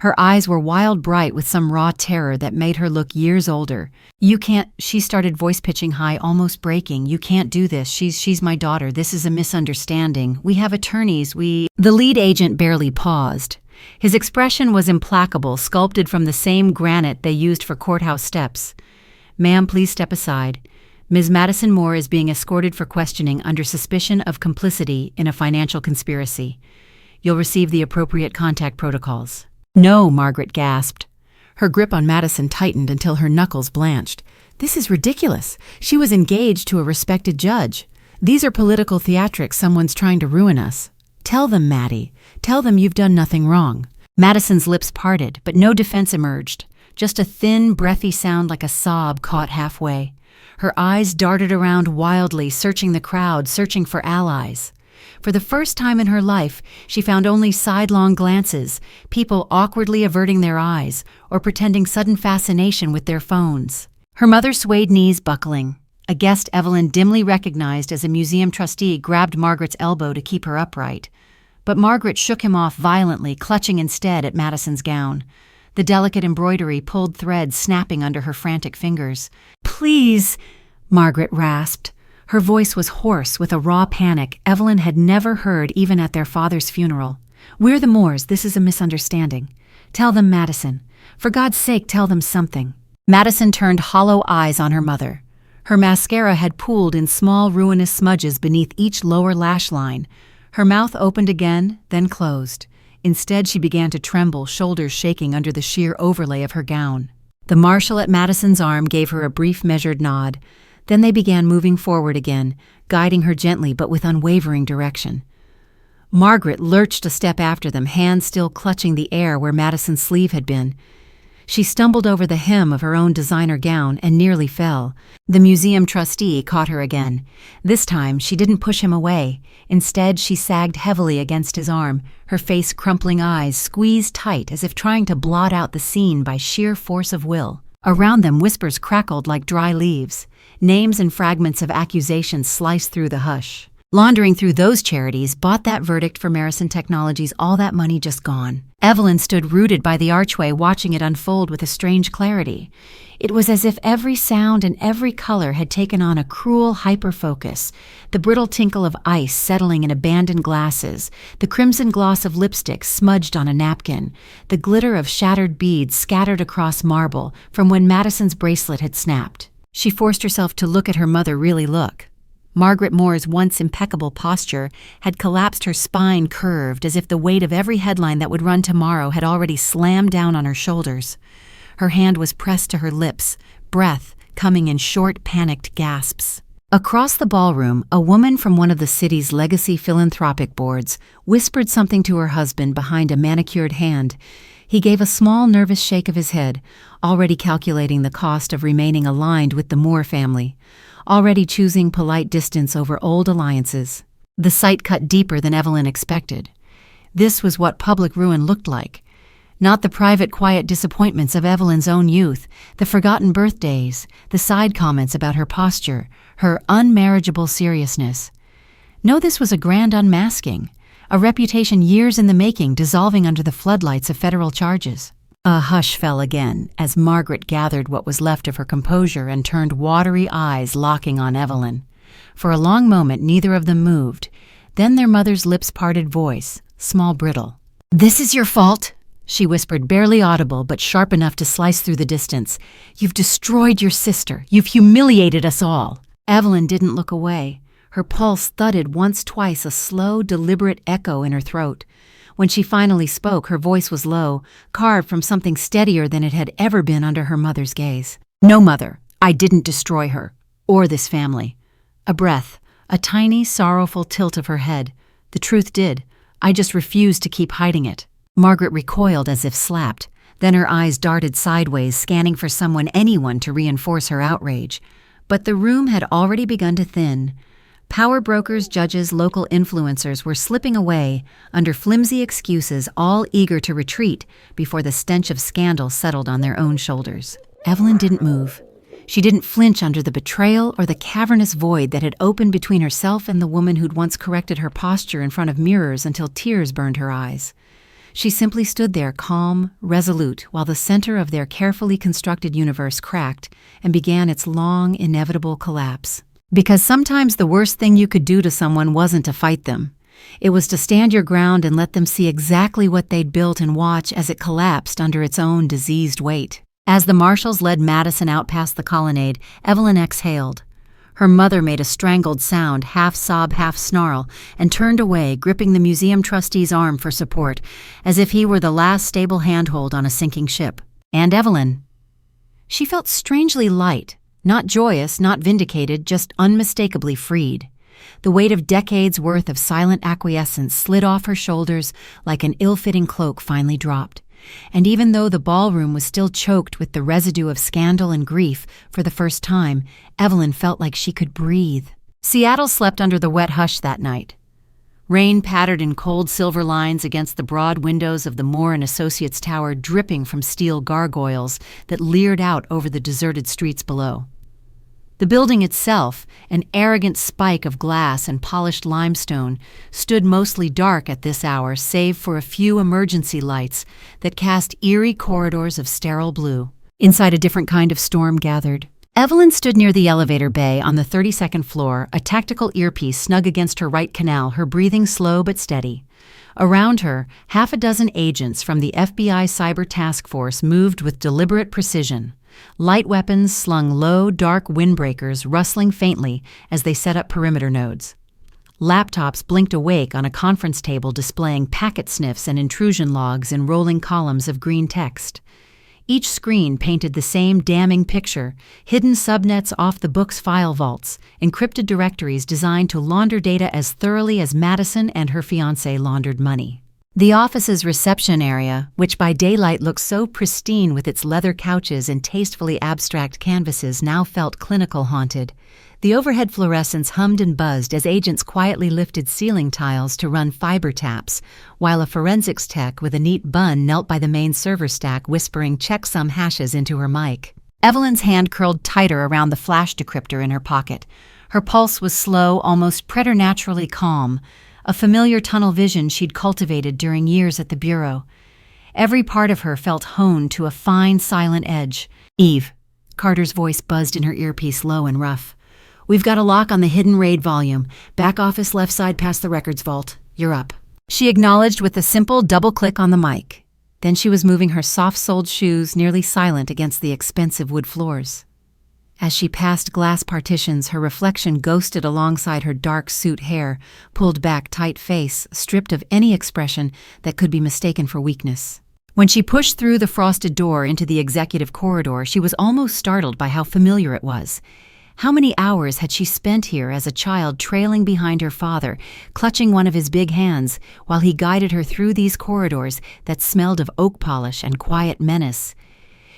Her eyes were wild bright with some raw terror that made her look years older. "You can't," she started, voice pitching high, almost breaking. "You can't do this. She's my daughter. This is a misunderstanding. We have attorneys. The lead agent barely paused. His expression was implacable, sculpted from the same granite they used for courthouse steps. "Ma'am, please step aside. Ms. Madison Moore is being escorted for questioning under suspicion of complicity in a financial conspiracy. You'll receive the appropriate contact protocols." "No," Margaret gasped. Her grip on Madison tightened until her knuckles blanched. "This is ridiculous. She was engaged to a respected judge. These are political theatrics. Someone's trying to ruin us. Tell them, Maddie. Tell them you've done nothing wrong." Madison's lips parted, but no defense emerged. Just a thin, breathy sound like a sob caught halfway. Her eyes darted around wildly, searching the crowd, searching for allies. For the first time in her life, she found only sidelong glances, people awkwardly averting their eyes or pretending sudden fascination with their phones. Her mother swayed, knees buckling. A guest Evelyn dimly recognized as a museum trustee grabbed Margaret's elbow to keep her upright. But Margaret shook him off violently, clutching instead at Madison's gown. The delicate embroidery pulled threads snapping under her frantic fingers. "Please," Margaret rasped. Her voice was hoarse with a raw panic Evelyn had never heard even at their father's funeral. "We're the Moores. This is a misunderstanding. Tell them, Madison. For God's sake, tell them something." Madison turned hollow eyes on her mother. Her mascara had pooled in small, ruinous smudges beneath each lower lash line. Her mouth opened again, then closed. Instead, she began to tremble, shoulders shaking under the sheer overlay of her gown. The marshal at Madison's arm gave her a brief, measured nod. Then they began moving forward again, guiding her gently but with unwavering direction. Margaret lurched a step after them, hands still clutching the air where Madison's sleeve had been. She stumbled over the hem of her own designer gown and nearly fell. The museum trustee caught her again. This time, she didn't push him away. Instead, she sagged heavily against his arm, her face crumpling, eyes squeezed tight as if trying to blot out the scene by sheer force of will. Around them, whispers crackled like dry leaves. Names and fragments of accusations sliced through the hush. Laundering through those charities, bought that verdict for Marison Technologies, all that money just gone. Evelyn stood rooted by the archway, watching it unfold with a strange clarity. It was as if every sound and every color had taken on a cruel hyperfocus, the brittle tinkle of ice settling in abandoned glasses, the crimson gloss of lipstick smudged on a napkin, the glitter of shattered beads scattered across marble from when Madison's bracelet had snapped. She forced herself to look at her mother, really look. Margaret Moore's once impeccable posture had collapsed, her spine curved as if the weight of every headline that would run tomorrow had already slammed down on her shoulders. Her hand was pressed to her lips, breath coming in short, panicked gasps. Across the ballroom, a woman from one of the city's legacy philanthropic boards whispered something to her husband behind a manicured hand. He gave a small, nervous shake of his head, already calculating the cost of remaining aligned with the Moore family, already choosing polite distance over old alliances. The sight cut deeper than Evelyn expected. This was what public ruin looked like. Not the private, quiet disappointments of Evelyn's own youth, the forgotten birthdays, the side comments about her posture, her unmarriageable seriousness. No, this was a grand unmasking, A reputation years in the making dissolving under the floodlights of federal charges. A hush fell again as Margaret gathered what was left of her composure and turned watery eyes locking on Evelyn. For a long moment neither of them moved. Then their mother's lips parted voice, small brittle. "This is your fault," she whispered, barely audible but sharp enough to slice through the distance. "You've destroyed your sister. You've humiliated us all." Evelyn didn't look away. Her pulse thudded once, twice, a slow, deliberate echo in her throat. When she finally spoke, her voice was low, carved from something steadier than it had ever been under her mother's gaze. "No, Mother, I didn't destroy her, or this family." A breath, a tiny, sorrowful tilt of her head. "The truth did. I just refused to keep hiding it." Margaret recoiled as if slapped. Then her eyes darted sideways, scanning for anyone to reinforce her outrage. But the room had already begun to thin. Power brokers, judges, local influencers were slipping away under flimsy excuses, all eager to retreat before the stench of scandal settled on their own shoulders. Evelyn didn't move. She didn't flinch under the betrayal or the cavernous void that had opened between herself and the woman who'd once corrected her posture in front of mirrors until tears burned her eyes. She simply stood there, calm, resolute, while the center of their carefully constructed universe cracked and began its long, inevitable collapse. Because sometimes the worst thing you could do to someone wasn't to fight them. It was to stand your ground and let them see exactly what they'd built and watch as it collapsed under its own diseased weight. As the marshals led Madison out past the colonnade, Evelyn exhaled. Her mother made a strangled sound, half sob, half snarl, and turned away, gripping the museum trustee's arm for support, as if he were the last stable handhold on a sinking ship. And Evelyn. She felt strangely light. Not joyous, not vindicated, just unmistakably freed. The weight of decades' worth of silent acquiescence slid off her shoulders like an ill-fitting cloak finally dropped. And even though the ballroom was still choked with the residue of scandal and grief, for the first time, Evelyn felt like she could breathe. Seattle slept under the wet hush that night. Rain pattered in cold silver lines against the broad windows of the Moore and Associates Tower, dripping from steel gargoyles that leered out over the deserted streets below. The building itself, an arrogant spike of glass and polished limestone, stood mostly dark at this hour save for a few emergency lights that cast eerie corridors of sterile blue. Inside a different kind of storm gathered. Evelyn stood near the elevator bay on the 32nd floor, a tactical earpiece snug against her right canal, her breathing slow but steady. Around her, half a dozen agents from the FBI Cyber Task Force moved with deliberate precision. Light weapons slung low, dark windbreakers rustling faintly as they set up perimeter nodes. Laptops blinked awake on a conference table displaying packet sniffs and intrusion logs in rolling columns of green text. Each screen painted the same damning picture, hidden subnets off the book's file vaults, encrypted directories designed to launder data as thoroughly as Madison and her fiancé laundered money. The office's reception area, which by daylight looked so pristine with its leather couches and tastefully abstract canvases, now felt clinical haunted. The overhead fluorescents hummed and buzzed as agents quietly lifted ceiling tiles to run fiber taps, while a forensics tech with a neat bun knelt by the main server stack whispering checksum hashes into her mic. Evelyn's hand curled tighter around the flash decryptor in her pocket. Her pulse was slow, almost preternaturally calm, a familiar tunnel vision she'd cultivated during years at the Bureau. Every part of her felt honed to a fine, silent edge. "Eve," Carter's voice buzzed in her earpiece, low and rough. "We've got a lock on the hidden raid volume. Back office left side past the records vault. You're up." She acknowledged with a simple double click on the mic. Then she was moving her soft-soled shoes nearly silent against the expensive wood floors. As she passed glass partitions, her reflection ghosted alongside her dark suit hair, pulled back tight face, stripped of any expression that could be mistaken for weakness. When she pushed through the frosted door into the executive corridor, she was almost startled by how familiar it was. How many hours had she spent here as a child, trailing behind her father, clutching one of his big hands, while he guided her through these corridors that smelled of oak polish and quiet menace?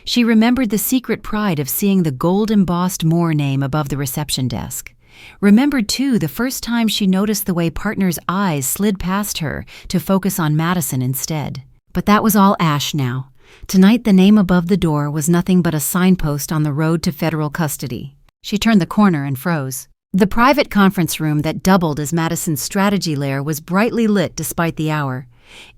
She remembered the secret pride of seeing the gold-embossed Moore name above the reception desk. Remembered, too, the first time she noticed the way partners' eyes slid past her to focus on Madison instead. But that was all ash now. Tonight the name above the door was nothing but a signpost on the road to federal custody. She turned the corner and froze. The private conference room that doubled as Madison's strategy lair was brightly lit despite the hour.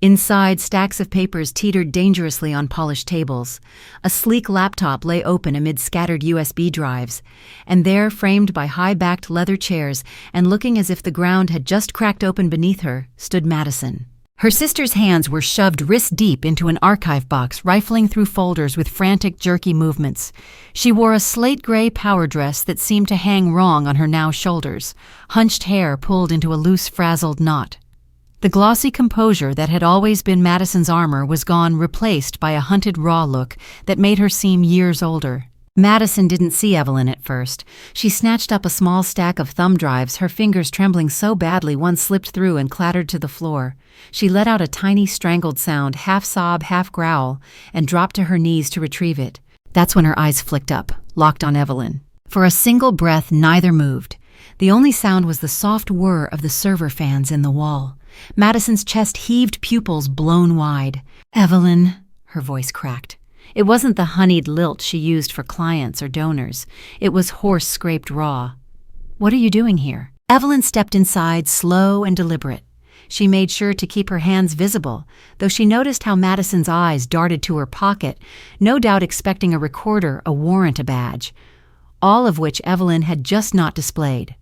Inside, stacks of papers teetered dangerously on polished tables. A sleek laptop lay open amid scattered USB drives. And there, framed by high-backed leather chairs and looking as if the ground had just cracked open beneath her, stood Madison. Her sister's hands were shoved wrist-deep into an archive box, rifling through folders with frantic, jerky movements. She wore a slate-gray power dress that seemed to hang wrong on her now shoulders, hunched hair pulled into a loose, frazzled knot. The glossy composure that had always been Madison's armor was gone, replaced by a hunted, raw look that made her seem years older. Madison didn't see Evelyn at first. She snatched up a small stack of thumb drives, her fingers trembling so badly one slipped through and clattered to the floor. She let out a tiny, strangled sound, half sob, half growl, and dropped to her knees to retrieve it. That's when her eyes flicked up, locked on Evelyn. For a single breath, neither moved. The only sound was the soft whir of the server fans in the wall. Madison's chest heaved, pupils blown wide. "Evelyn," her voice cracked. It wasn't the honeyed lilt she used for clients or donors. It was hoarse, scraped raw. "What are you doing here?" Evelyn stepped inside, slow and deliberate. She made sure to keep her hands visible, though she noticed how Madison's eyes darted to her pocket, no doubt expecting a recorder, a warrant, a badge. All of which Evelyn had just not displayed.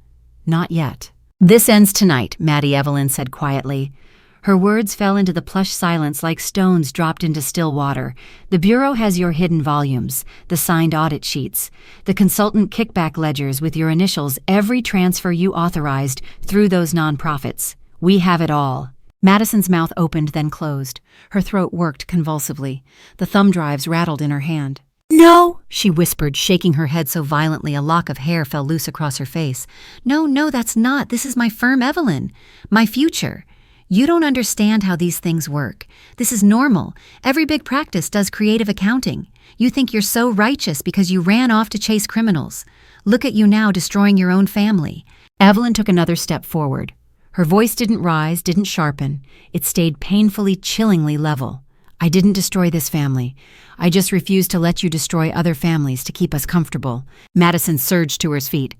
Not yet. "This ends tonight," Maddie Evelyn said quietly. Her words fell into the plush silence like stones dropped into still water. "The Bureau has your hidden volumes, the signed audit sheets, the consultant kickback ledgers with your initials, every transfer you authorized through those nonprofits. We have it all." Madison's mouth opened, then closed. Her throat worked convulsively. The thumb drives rattled in her hand. "No," she whispered, shaking her head so violently a lock of hair fell loose across her face. No, that's not. This is my firm, Evelyn. My future. You don't understand how these things work. This is normal. Every big practice does creative accounting. You think you're so righteous because you ran off to chase criminals. Look at you now destroying your own family." Evelyn took another step forward. Her voice didn't rise, didn't sharpen. It stayed painfully, chillingly level. "I didn't destroy this family. I just refused to let you destroy other families to keep us comfortable." Madison surged to her feet.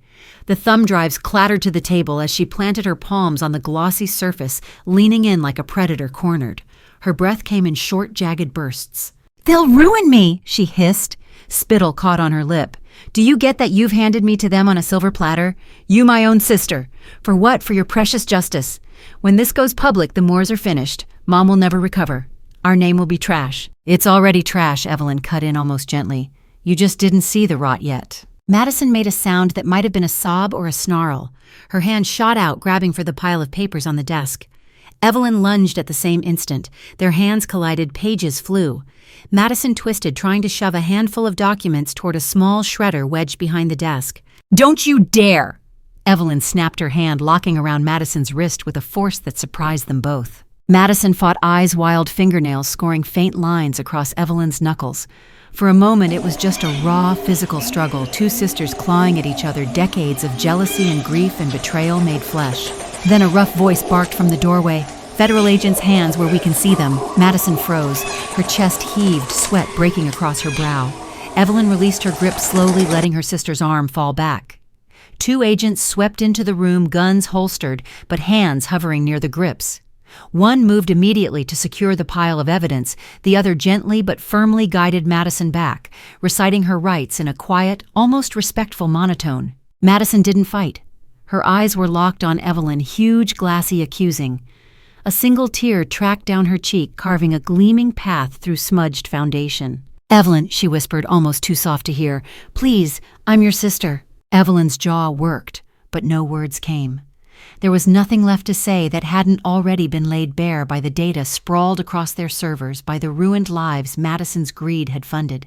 The thumb drives clattered to the table as she planted her palms on the glossy surface, leaning in like a predator cornered. Her breath came in short, jagged bursts. "They'll ruin me," she hissed. Spittle caught on her lip. "Do you get that you've handed me to them on a silver platter? You, my own sister. For what? For your precious justice. When this goes public, the Moores are finished. Mom will never recover. Our name will be trash." "It's already trash," Evelyn cut in almost gently. "You just didn't see the rot yet." Madison made a sound that might have been a sob or a snarl. Her hand shot out, grabbing for the pile of papers on the desk. Evelyn lunged at the same instant. Their hands collided, pages flew. Madison twisted, trying to shove a handful of documents toward a small shredder wedged behind the desk. "Don't you dare!" Evelyn snapped her hand, locking around Madison's wrist with a force that surprised them both. Madison fought eyes-wild fingernails scoring faint lines across Evelyn's knuckles. For a moment, it was just a raw, physical struggle, two sisters clawing at each other, decades of jealousy and grief and betrayal made flesh. Then a rough voice barked from the doorway. "Federal agents' hands where we can see them." Madison froze. Her chest heaved, sweat breaking across her brow. Evelyn released her grip slowly, letting her sister's arm fall back. Two agents swept into the room, guns holstered, but hands hovering near the grips. One moved immediately to secure the pile of evidence, the other gently but firmly guided Madison back, reciting her rights in a quiet, almost respectful monotone. Madison didn't fight. Her eyes were locked on Evelyn, huge, glassy, accusing. A single tear tracked down her cheek, carving a gleaming path through smudged foundation. "Evelyn," she whispered, almost too soft to hear, "please, I'm your sister." Evelyn's jaw worked, but no words came. There was nothing left to say that hadn't already been laid bare by the data sprawled across their servers, by the ruined lives Madison's greed had funded.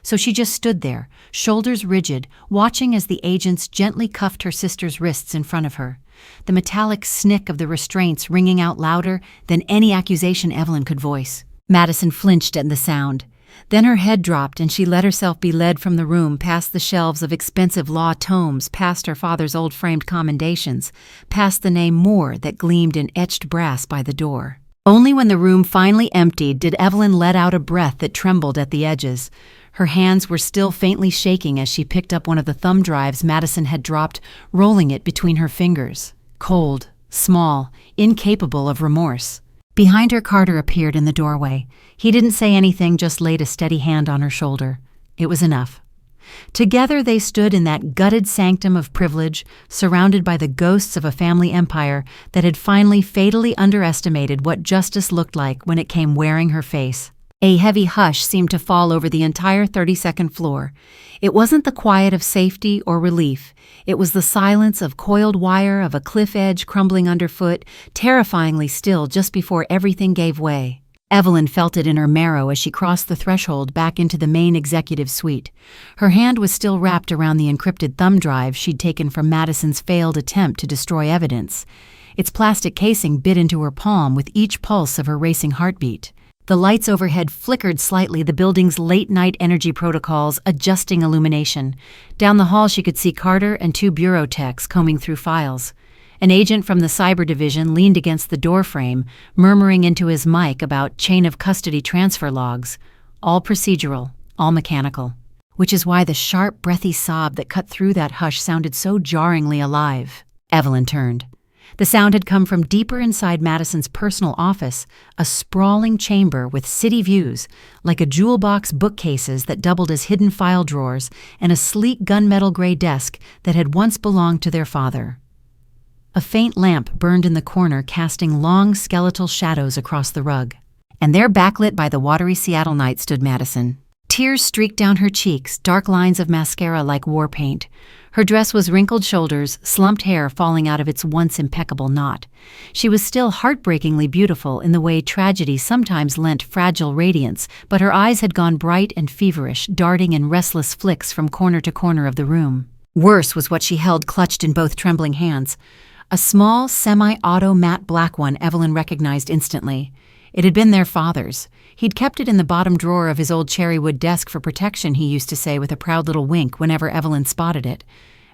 So she just stood there, shoulders rigid, watching as the agents gently cuffed her sister's wrists in front of her, the metallic snick of the restraints ringing out louder than any accusation Evelyn could voice. Madison flinched at the sound. Then her head dropped and she let herself be led from the room, past the shelves of expensive law tomes, past her father's old framed commendations, past the name Moore that gleamed in etched brass by the door. Only when the room finally emptied did Evelyn let out a breath that trembled at the edges. Her hands were still faintly shaking as she picked up one of the thumb drives Madison had dropped, rolling it between her fingers. Cold, small, incapable of remorse. Behind her, Carter appeared in the doorway. He didn't say anything, just laid a steady hand on her shoulder. It was enough. Together they stood in that gutted sanctum of privilege, surrounded by the ghosts of a family empire that had finally fatally underestimated what justice looked like when it came wearing her face. A heavy hush seemed to fall over the entire 32nd floor. It wasn't the quiet of safety or relief. It was the silence of coiled wire, of a cliff edge crumbling underfoot, terrifyingly still just before everything gave way. Evelyn felt it in her marrow as she crossed the threshold back into the main executive suite. Her hand was still wrapped around the encrypted thumb drive she'd taken from Madison's failed attempt to destroy evidence. Its plastic casing bit into her palm with each pulse of her racing heartbeat. The lights overhead flickered slightly, the building's late-night energy protocols adjusting illumination. Down the hall she could see Carter and 2 bureau techs combing through files. An agent from the cyber division leaned against the doorframe, murmuring into his mic about chain of custody transfer logs. All procedural, all mechanical. Which is why the sharp, breathy sob that cut through that hush sounded so jarringly alive. Evelyn turned. The sound had come from deeper inside Madison's personal office, a sprawling chamber with city views, like a jewel box bookcases that doubled as hidden file drawers, and a sleek gunmetal gray desk that had once belonged to their father. A faint lamp burned in the corner, casting long skeletal shadows across the rug. And there, backlit by the watery Seattle night, stood Madison. Tears streaked down her cheeks, dark lines of mascara like war paint. Her dress was wrinkled shoulders, slumped hair falling out of its once impeccable knot. She was still heartbreakingly beautiful in the way tragedy sometimes lent fragile radiance, but her eyes had gone bright and feverish, darting in restless flicks from corner to corner of the room. Worse was what she held clutched in both trembling hands. A small, semi-auto matte black one Evelyn recognized instantly. It had been their father's. He'd kept it in the bottom drawer of his old cherrywood desk for protection, he used to say with a proud little wink whenever Evelyn spotted it.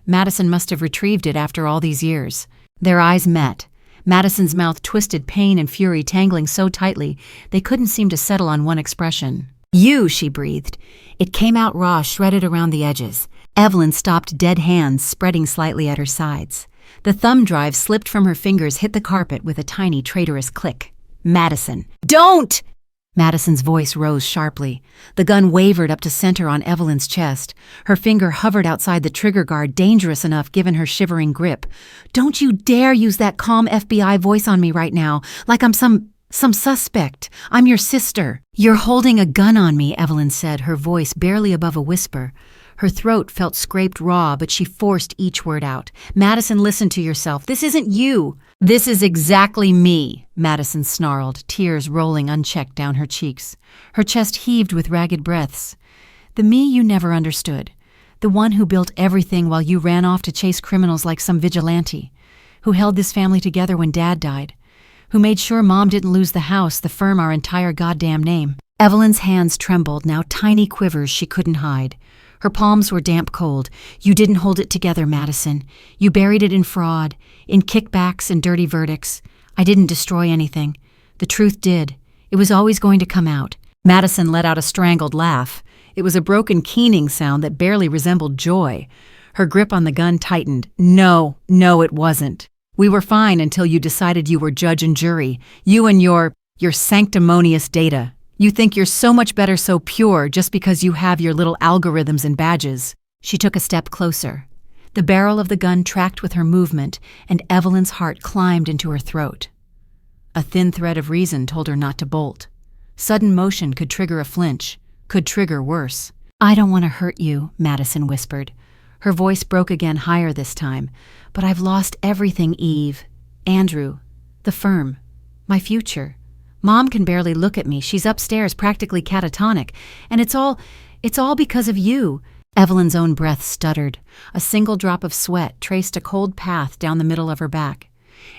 Madison must have retrieved it after all these years. Their eyes met. Madison's mouth twisted, pain and fury tangling so tightly they couldn't seem to settle on one expression. "You," she breathed. It came out raw, shredded around the edges. Evelyn stopped, dead hands spreading slightly at her sides. The thumb drive slipped from her fingers, hit the carpet with a tiny traitorous click. "Madison." "Don't!" Madison's voice rose sharply. The gun wavered up to center on Evelyn's chest. Her finger hovered outside the trigger guard, dangerous enough given her shivering grip. "Don't you dare use that calm FBI voice on me right now, like I'm some suspect. I'm your sister." "You're holding a gun on me," Evelyn said, her voice barely above a whisper. Her throat felt scraped raw, but she forced each word out. "Madison, listen to yourself. This isn't you." "This is exactly me," Madison snarled, tears rolling unchecked down her cheeks. Her chest heaved with ragged breaths. "The me you never understood. The one who built everything while you ran off to chase criminals like some vigilante. Who held this family together when Dad died. Who made sure Mom didn't lose the house, the firm, our entire goddamn name." Evelyn's hands trembled, now tiny quivers she couldn't hide. Her palms were damp cold. "You didn't hold it together, Madison. You buried it in fraud, in kickbacks and dirty verdicts. I didn't destroy anything. The truth did. It was always going to come out." Madison let out a strangled laugh. It was a broken, keening sound that barely resembled joy. Her grip on the gun tightened. No, it wasn't. We were fine until you decided you were judge and jury. You and your sanctimonious data. You think you're so much better, so pure, just because you have your little algorithms and badges." She took a step closer. The barrel of the gun tracked with her movement, and Evelyn's heart climbed into her throat. A thin thread of reason told her not to bolt. Sudden motion could trigger a flinch, could trigger worse. "I don't want to hurt you," Madison whispered. Her voice broke again, higher this time. "But I've lost everything, Eve. Andrew. The firm. My future. Mom can barely look at me. She's upstairs, practically catatonic. And it's all because of you." Evelyn's own breath stuttered. A single drop of sweat traced a cold path down the middle of her back.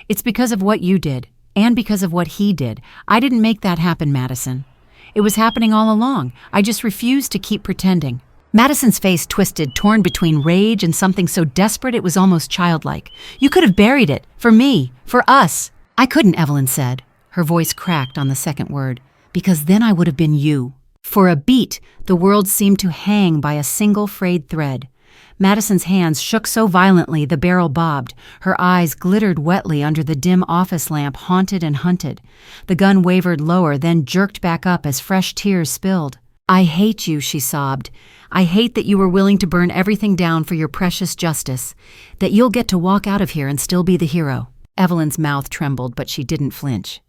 "It's because of what you did, and because of what he did. I didn't make that happen, Madison. It was happening all along. I just refused to keep pretending." Madison's face twisted, torn between rage and something so desperate it was almost childlike. "You could have buried it. For me. For us." "I couldn't," Evelyn said. Her voice cracked on the second word. Because then I would have been you. For a beat, the world seemed to hang by a single frayed thread. Madison's hands shook so violently the barrel bobbed. Her eyes glittered wetly under the dim office lamp, haunted and hunted. The gun wavered lower, then jerked back up as fresh tears spilled. I hate you, she sobbed. I hate that you were willing to burn everything down for your precious justice. That you'll get to walk out of here and still be the hero. Evelyn's mouth trembled, but she didn't flinch.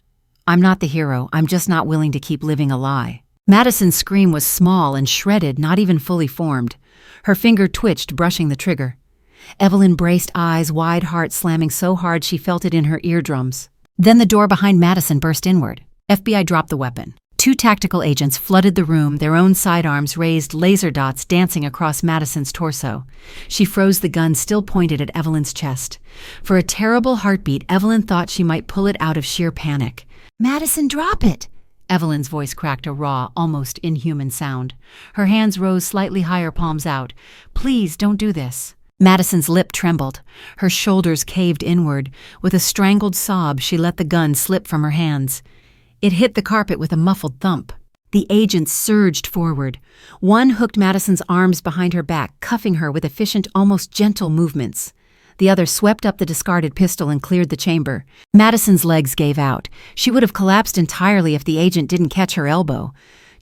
I'm not the hero. I'm just not willing to keep living a lie. Madison's scream was small and shredded, not even fully formed. Her finger twitched, brushing the trigger. Evelyn braced eyes, wide heart slamming so hard she felt it in her eardrums. Then the door behind Madison burst inward. FBI dropped the weapon. 2 tactical agents flooded the room, their own sidearms raised, laser dots dancing across Madison's torso. She froze, the gun still pointed at Evelyn's chest. For a terrible heartbeat, Evelyn thought she might pull it out of sheer panic. Madison, drop it! Evelyn's voice cracked a raw, almost inhuman sound. Her hands rose slightly higher, palms out. Please, don't do this. Madison's lip trembled. Her shoulders caved inward. With a strangled sob, she let the gun slip from her hands. It hit the carpet with a muffled thump. The agents surged forward. One hooked Madison's arms behind her back, cuffing her with efficient, almost gentle movements. The other swept up the discarded pistol and cleared the chamber. Madison's legs gave out. She would have collapsed entirely if the agent didn't catch her elbow.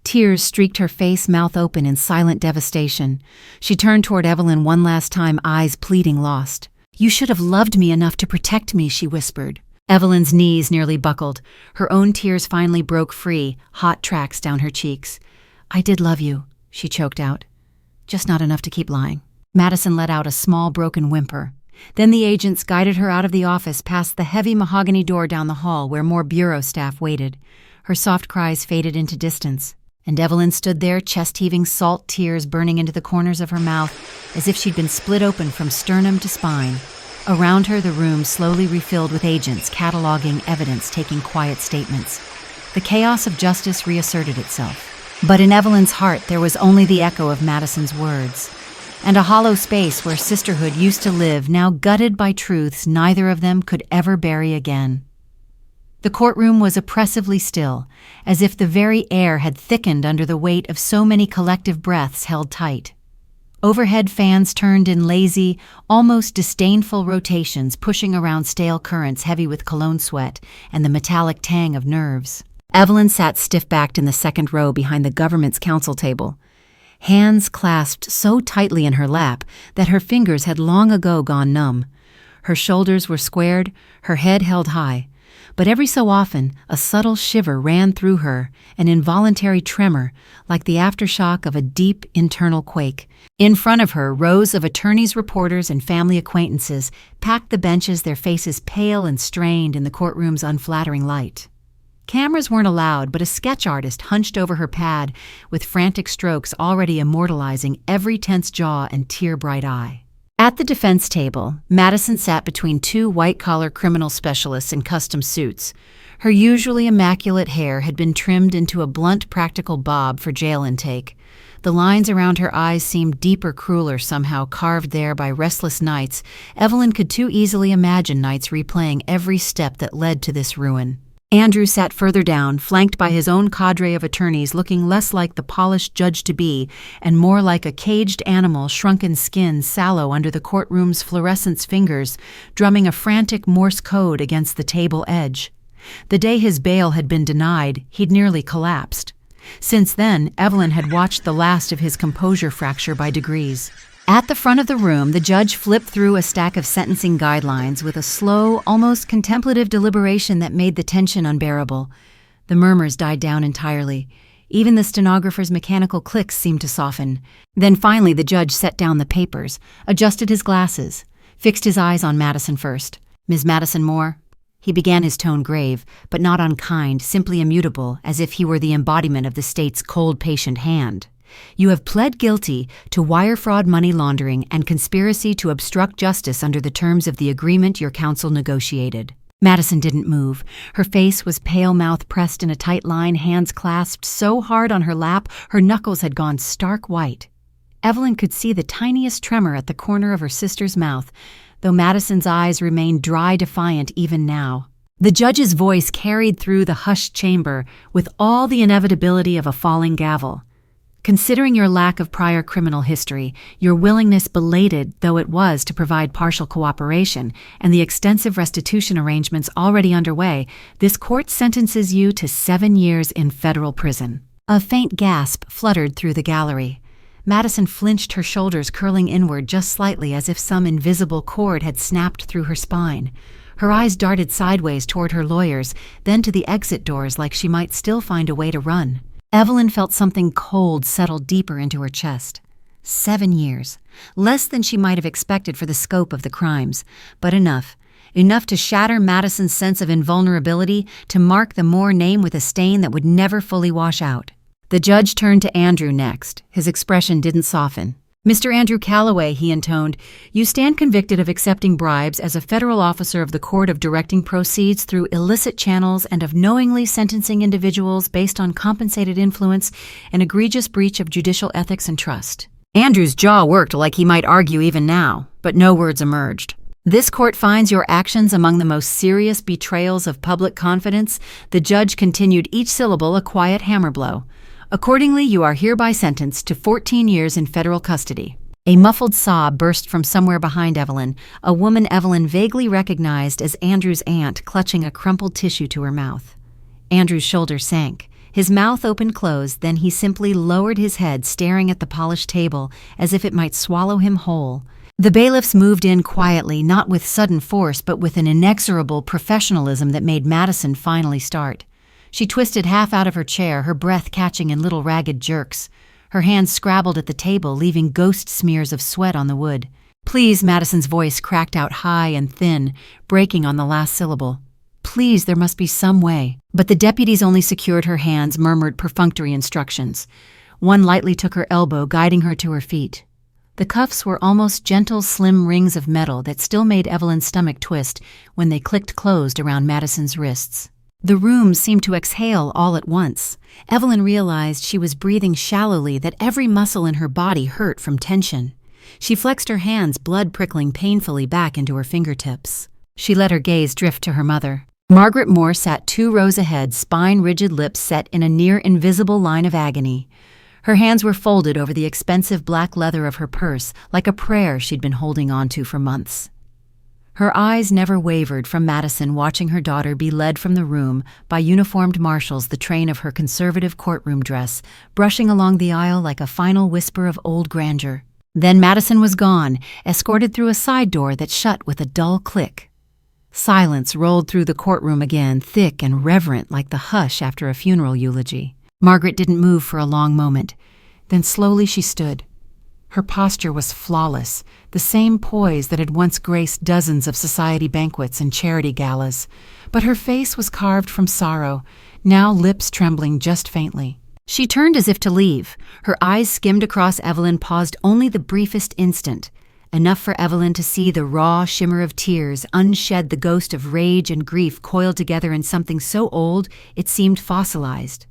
Tears streaked her face, mouth open in silent devastation. She turned toward Evelyn one last time, eyes pleading, lost. You should have loved me enough to protect me, she whispered. Evelyn's knees nearly buckled. Her own tears finally broke free, hot tracks down her cheeks. I did love you, she choked out. Just not enough to keep lying. Madison let out a small, broken whimper. Then the agents guided her out of the office, past the heavy mahogany door down the hall where more bureau staff waited. Her soft cries faded into distance, and Evelyn stood there, chest-heaving, salt tears burning into the corners of her mouth, as if she'd been split open from sternum to spine. Around her, the room slowly refilled with agents, cataloging evidence, taking quiet statements. The chaos of justice reasserted itself. But in Evelyn's heart, there was only the echo of Madison's words. And a hollow space where sisterhood used to live, now gutted by truths neither of them could ever bury again. The courtroom was oppressively still, as if the very air had thickened under the weight of so many collective breaths held tight. Overhead fans turned in lazy, almost disdainful rotations, pushing around stale currents heavy with cologne sweat and the metallic tang of nerves. Evelyn sat stiff-backed in the second row behind the government's counsel table, hands clasped so tightly in her lap that her fingers had long ago gone numb. Her shoulders were squared, her head held high, but every so often a subtle shiver ran through her, an involuntary tremor, like the aftershock of a deep internal quake. In front of her, rows of attorneys, reporters, and family acquaintances packed the benches, their faces pale and strained in the courtroom's unflattering light. Cameras weren't allowed, but a sketch artist hunched over her pad with frantic strokes already immortalizing every tense jaw and tear-bright eye. At the defense table, Madison sat between 2 white-collar criminal specialists in custom suits. Her usually immaculate hair had been trimmed into a blunt, practical bob for jail intake. The lines around her eyes seemed deeper, crueler, somehow carved there by restless nights. Evelyn could too easily imagine nights replaying every step that led to this ruin. Andrew sat further down, flanked by his own cadre of attorneys, looking less like the polished judge-to-be and more like a caged animal, shrunken skin sallow under the courtroom's fluorescent fingers, drumming a frantic Morse code against the table edge. The day his bail had been denied, he'd nearly collapsed. Since then, Evelyn had watched the last of his composure fracture by degrees. At the front of the room, the judge flipped through a stack of sentencing guidelines with a slow, almost contemplative deliberation that made the tension unbearable. The murmurs died down entirely. Even the stenographer's mechanical clicks seemed to soften. Then finally the judge set down the papers, adjusted his glasses, fixed his eyes on Madison first. Ms. Madison Moore? He began, his tone grave, but not unkind, simply immutable, as if he were the embodiment of the state's cold, patient hand. You have pled guilty to wire fraud, money laundering, and conspiracy to obstruct justice under the terms of the agreement your counsel negotiated. Madison didn't move. Her face was pale, mouth pressed in a tight line, hands clasped so hard on her lap her knuckles had gone stark white. Evelyn could see the tiniest tremor at the corner of her sister's mouth, though Madison's eyes remained dry, defiant even now. The judge's voice carried through the hushed chamber with all the inevitability of a falling gavel. Considering your lack of prior criminal history, your willingness, belated though it was, to provide partial cooperation, and the extensive restitution arrangements already underway, this court sentences you to 7 years in federal prison. A faint gasp fluttered through the gallery. Madison flinched, her shoulders curling inward just slightly as if some invisible cord had snapped through her spine. Her eyes darted sideways toward her lawyers, then to the exit doors like she might still find a way to run. Evelyn felt something cold settle deeper into her chest. 7 years. Less than she might have expected for the scope of the crimes, but enough. Enough to shatter Madison's sense of invulnerability, to mark the Moore name with a stain that would never fully wash out. The judge turned to Andrew next. His expression didn't soften. "Mr. Andrew Calloway," he intoned, "you stand convicted of accepting bribes as a federal officer of the court, of directing proceeds through illicit channels, and of knowingly sentencing individuals based on compensated influence, an egregious breach of judicial ethics and trust." Andrew's jaw worked like he might argue even now, but no words emerged. "This court finds your actions among the most serious betrayals of public confidence," the judge continued, each syllable a quiet hammer blow. "Accordingly, you are hereby sentenced to 14 years in federal custody." A muffled sob burst from somewhere behind Evelyn, a woman Evelyn vaguely recognized as Andrew's aunt, clutching a crumpled tissue to her mouth. Andrew's shoulders sank. His mouth opened closed, then he simply lowered his head, staring at the polished table as if it might swallow him whole. The bailiffs moved in quietly, not with sudden force, but with an inexorable professionalism that made Madison finally start. She twisted half out of her chair, her breath catching in little ragged jerks. Her hands scrabbled at the table, leaving ghost smears of sweat on the wood. "Please," Madison's voice cracked out high and thin, breaking on the last syllable. "Please, there must be some way." But the deputies only secured her hands, murmured perfunctory instructions. One lightly took her elbow, guiding her to her feet. The cuffs were almost gentle, slim rings of metal that still made Evelyn's stomach twist when they clicked closed around Madison's wrists. The room seemed to exhale all at once. Evelyn realized she was breathing shallowly, that every muscle in her body hurt from tension. She flexed her hands, blood prickling painfully back into her fingertips. She let her gaze drift to her mother. Margaret Moore sat 2 rows ahead, spine-rigid, lips set in a near-invisible line of agony. Her hands were folded over the expensive black leather of her purse, like a prayer she'd been holding on to for months. Her eyes never wavered from Madison, watching her daughter be led from the room by uniformed marshals, the train of her conservative courtroom dress brushing along the aisle like a final whisper of old grandeur. Then Madison was gone, escorted through a side door that shut with a dull click. Silence rolled through the courtroom again, thick and reverent like the hush after a funeral eulogy. Margaret didn't move for a long moment. Then slowly she stood. Her posture was flawless, the same poise that had once graced dozens of society banquets and charity galas. But her face was carved from sorrow, now lips trembling just faintly. She turned as if to leave. Her eyes skimmed across Evelyn, paused only the briefest instant, enough for Evelyn to see the raw shimmer of tears, unshed the ghost of rage and grief coiled together in something so old it seemed fossilized.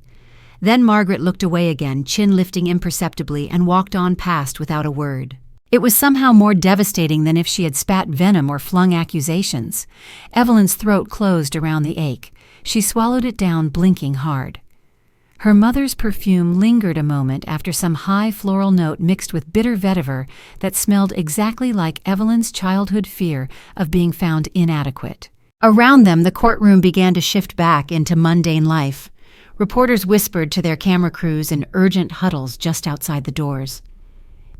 Then Margaret looked away again, chin lifting imperceptibly, and walked on past without a word. It was somehow more devastating than if she had spat venom or flung accusations. Evelyn's throat closed around the ache. She swallowed it down, blinking hard. Her mother's perfume lingered a moment after some high floral note mixed with bitter vetiver that smelled exactly like Evelyn's childhood fear of being found inadequate. Around them, the courtroom began to shift back into mundane life. Reporters whispered to their camera crews in urgent huddles just outside the doors.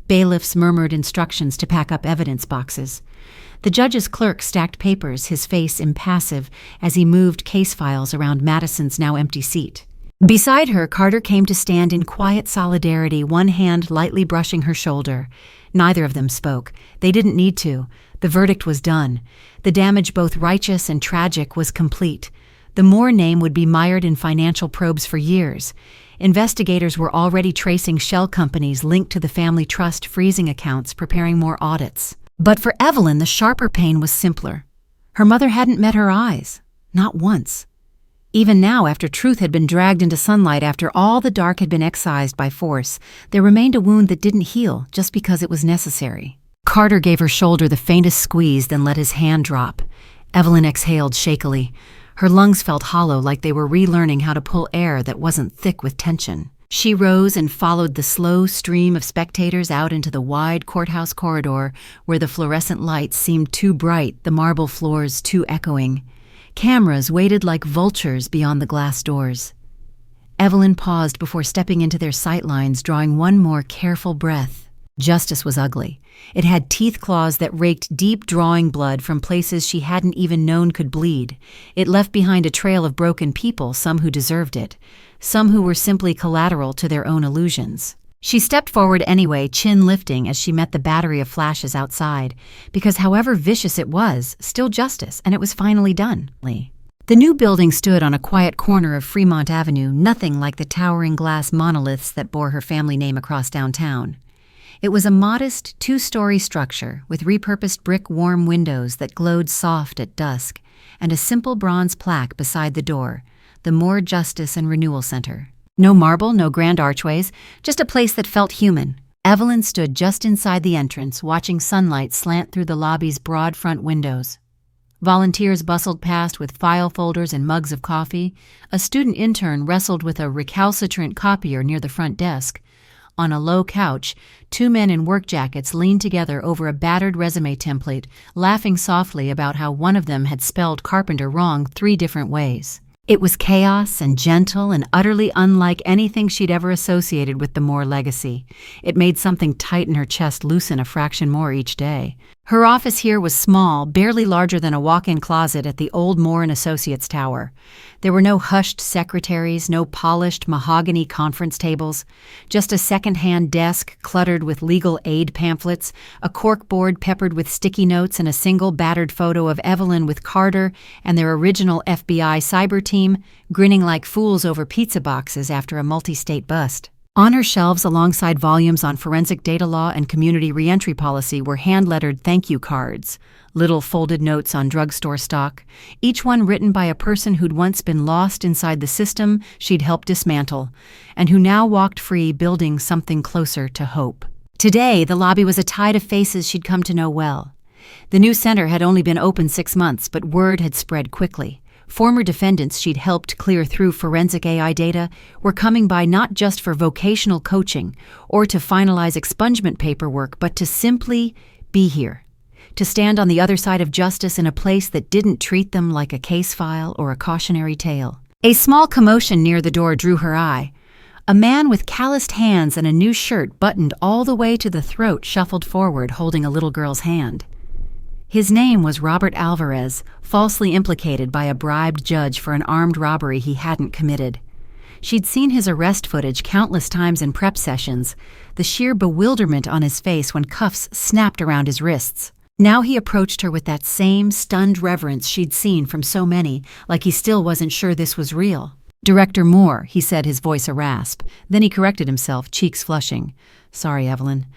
Bailiffs murmured instructions to pack up evidence boxes. The judge's clerk stacked papers, his face impassive as he moved case files around Madison's now empty seat. Beside her, Carter came to stand in quiet solidarity, one hand lightly brushing her shoulder. Neither of them spoke. They didn't need to. The verdict was done. The damage, both righteous and tragic, was complete. The Moore name would be mired in financial probes for years. Investigators were already tracing shell companies linked to the family trust, freezing accounts, preparing more audits. But for Evelyn, the sharper pain was simpler. Her mother hadn't met her eyes. Not once. Even now, after truth had been dragged into sunlight, after all the dark had been excised by force, there remained a wound that didn't heal just because it was necessary. Carter gave her shoulder the faintest squeeze, then let his hand drop. Evelyn exhaled shakily. Her lungs felt hollow, like they were relearning how to pull air that wasn't thick with tension. She rose and followed the slow stream of spectators out into the wide courthouse corridor where the fluorescent lights seemed too bright, the marble floors too echoing. Cameras waited like vultures beyond the glass doors. Evelyn paused before stepping into their sightlines, drawing one more careful breath. Justice was ugly. It had teeth claws that raked deep, drawing blood from places she hadn't even known could bleed. It left behind a trail of broken people, some who deserved it, some who were simply collateral to their own illusions. She stepped forward anyway, chin lifting as she met the battery of flashes outside, because however vicious it was, still justice, and it was finally done. The new building stood on a quiet corner of Fremont Avenue, nothing like the towering glass monoliths that bore her family name across downtown. It was a modest, two-story structure with repurposed brick warm windows that glowed soft at dusk, and a simple bronze plaque beside the door, the Moore Justice and Renewal Center. No marble, no grand archways, just a place that felt human. Evelyn stood just inside the entrance, watching sunlight slant through the lobby's broad front windows. Volunteers bustled past with file folders and mugs of coffee. A student intern wrestled with a recalcitrant copier near the front desk. On a low couch, two men in work jackets leaned together over a battered resume template, laughing softly about how one of them had spelled carpenter wrong 3 different ways. It was chaos and gentle and utterly unlike anything she'd ever associated with the Moore legacy. It made something tight in her chest loosen a fraction more each day. Her office here was small, barely larger than a walk-in closet at the old Moore & Associates tower. There were no hushed secretaries, no polished mahogany conference tables, just a second-hand desk cluttered with legal aid pamphlets, a corkboard peppered with sticky notes, and a single battered photo of Evelyn with Carter and their original FBI cyber team grinning like fools over pizza boxes after a multi-state bust. On her shelves, alongside volumes on forensic data law and community reentry policy, were hand-lettered thank you cards, little folded notes on drugstore stock, each one written by a person who'd once been lost inside the system she'd helped dismantle, and who now walked free, building something closer to hope. Today, the lobby was a tide of faces she'd come to know well. The new center had only been open 6 months, but word had spread quickly. Former defendants she'd helped clear through forensic AI data were coming by not just for vocational coaching or to finalize expungement paperwork, but to simply be here, to stand on the other side of justice in a place that didn't treat them like a case file or a cautionary tale. A small commotion near the door drew her eye. A man with calloused hands and a new shirt buttoned all the way to the throat shuffled forward, holding a little girl's hand. His name was Robert Alvarez, falsely implicated by a bribed judge for an armed robbery he hadn't committed. She'd seen his arrest footage countless times in prep sessions, the sheer bewilderment on his face when cuffs snapped around his wrists. Now he approached her with that same stunned reverence she'd seen from so many, like he still wasn't sure this was real. "Director Moore," he said, his voice a rasp. Then he corrected himself, cheeks flushing. "Sorry, Evelyn.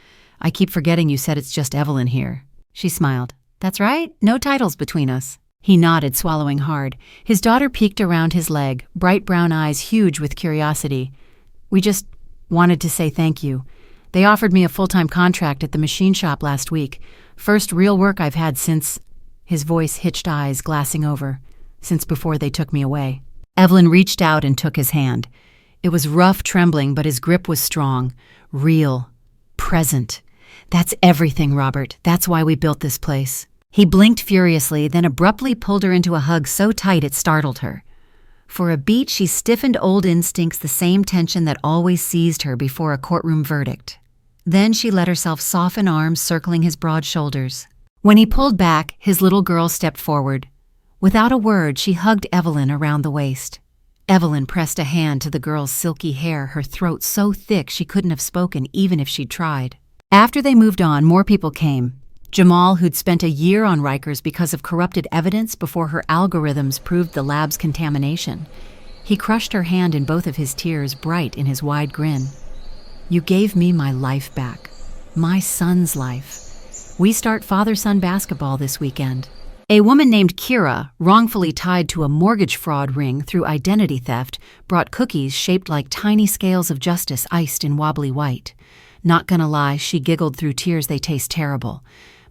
I keep forgetting you said it's just Evelyn here." She smiled. "That's right, no titles between us." He nodded, swallowing hard. His daughter peeked around his leg, bright brown eyes huge with curiosity. "We just wanted to say thank you. They offered me a full-time contract at the machine shop last week. First real work I've had since—" His voice hitched, eyes glassing over. "Since before they took me away." Evelyn reached out and took his hand. It was rough, trembling, but his grip was strong, real, present. "That's everything, Robert. That's why we built this place." He blinked furiously, then abruptly pulled her into a hug so tight it startled her. For a beat, she stiffened old instincts, the same tension that always seized her before a courtroom verdict. Then she let herself soften, arms circling his broad shoulders. When he pulled back, his little girl stepped forward. Without a word, she hugged Evelyn around the waist. Evelyn pressed a hand to the girl's silky hair, her throat so thick she couldn't have spoken even if she'd tried. After they moved on, more people came. Jamal, who'd spent a year on Rikers because of corrupted evidence before her algorithms proved the lab's contamination. He crushed her hand in both of his tears, bright in his wide grin. "You gave me my life back. My son's life. We start father-son basketball this weekend." A woman named Kira, wrongfully tied to a mortgage fraud ring through identity theft, brought cookies shaped like tiny scales of justice iced in wobbly white. "Not gonna lie," she giggled through tears, "they taste terrible.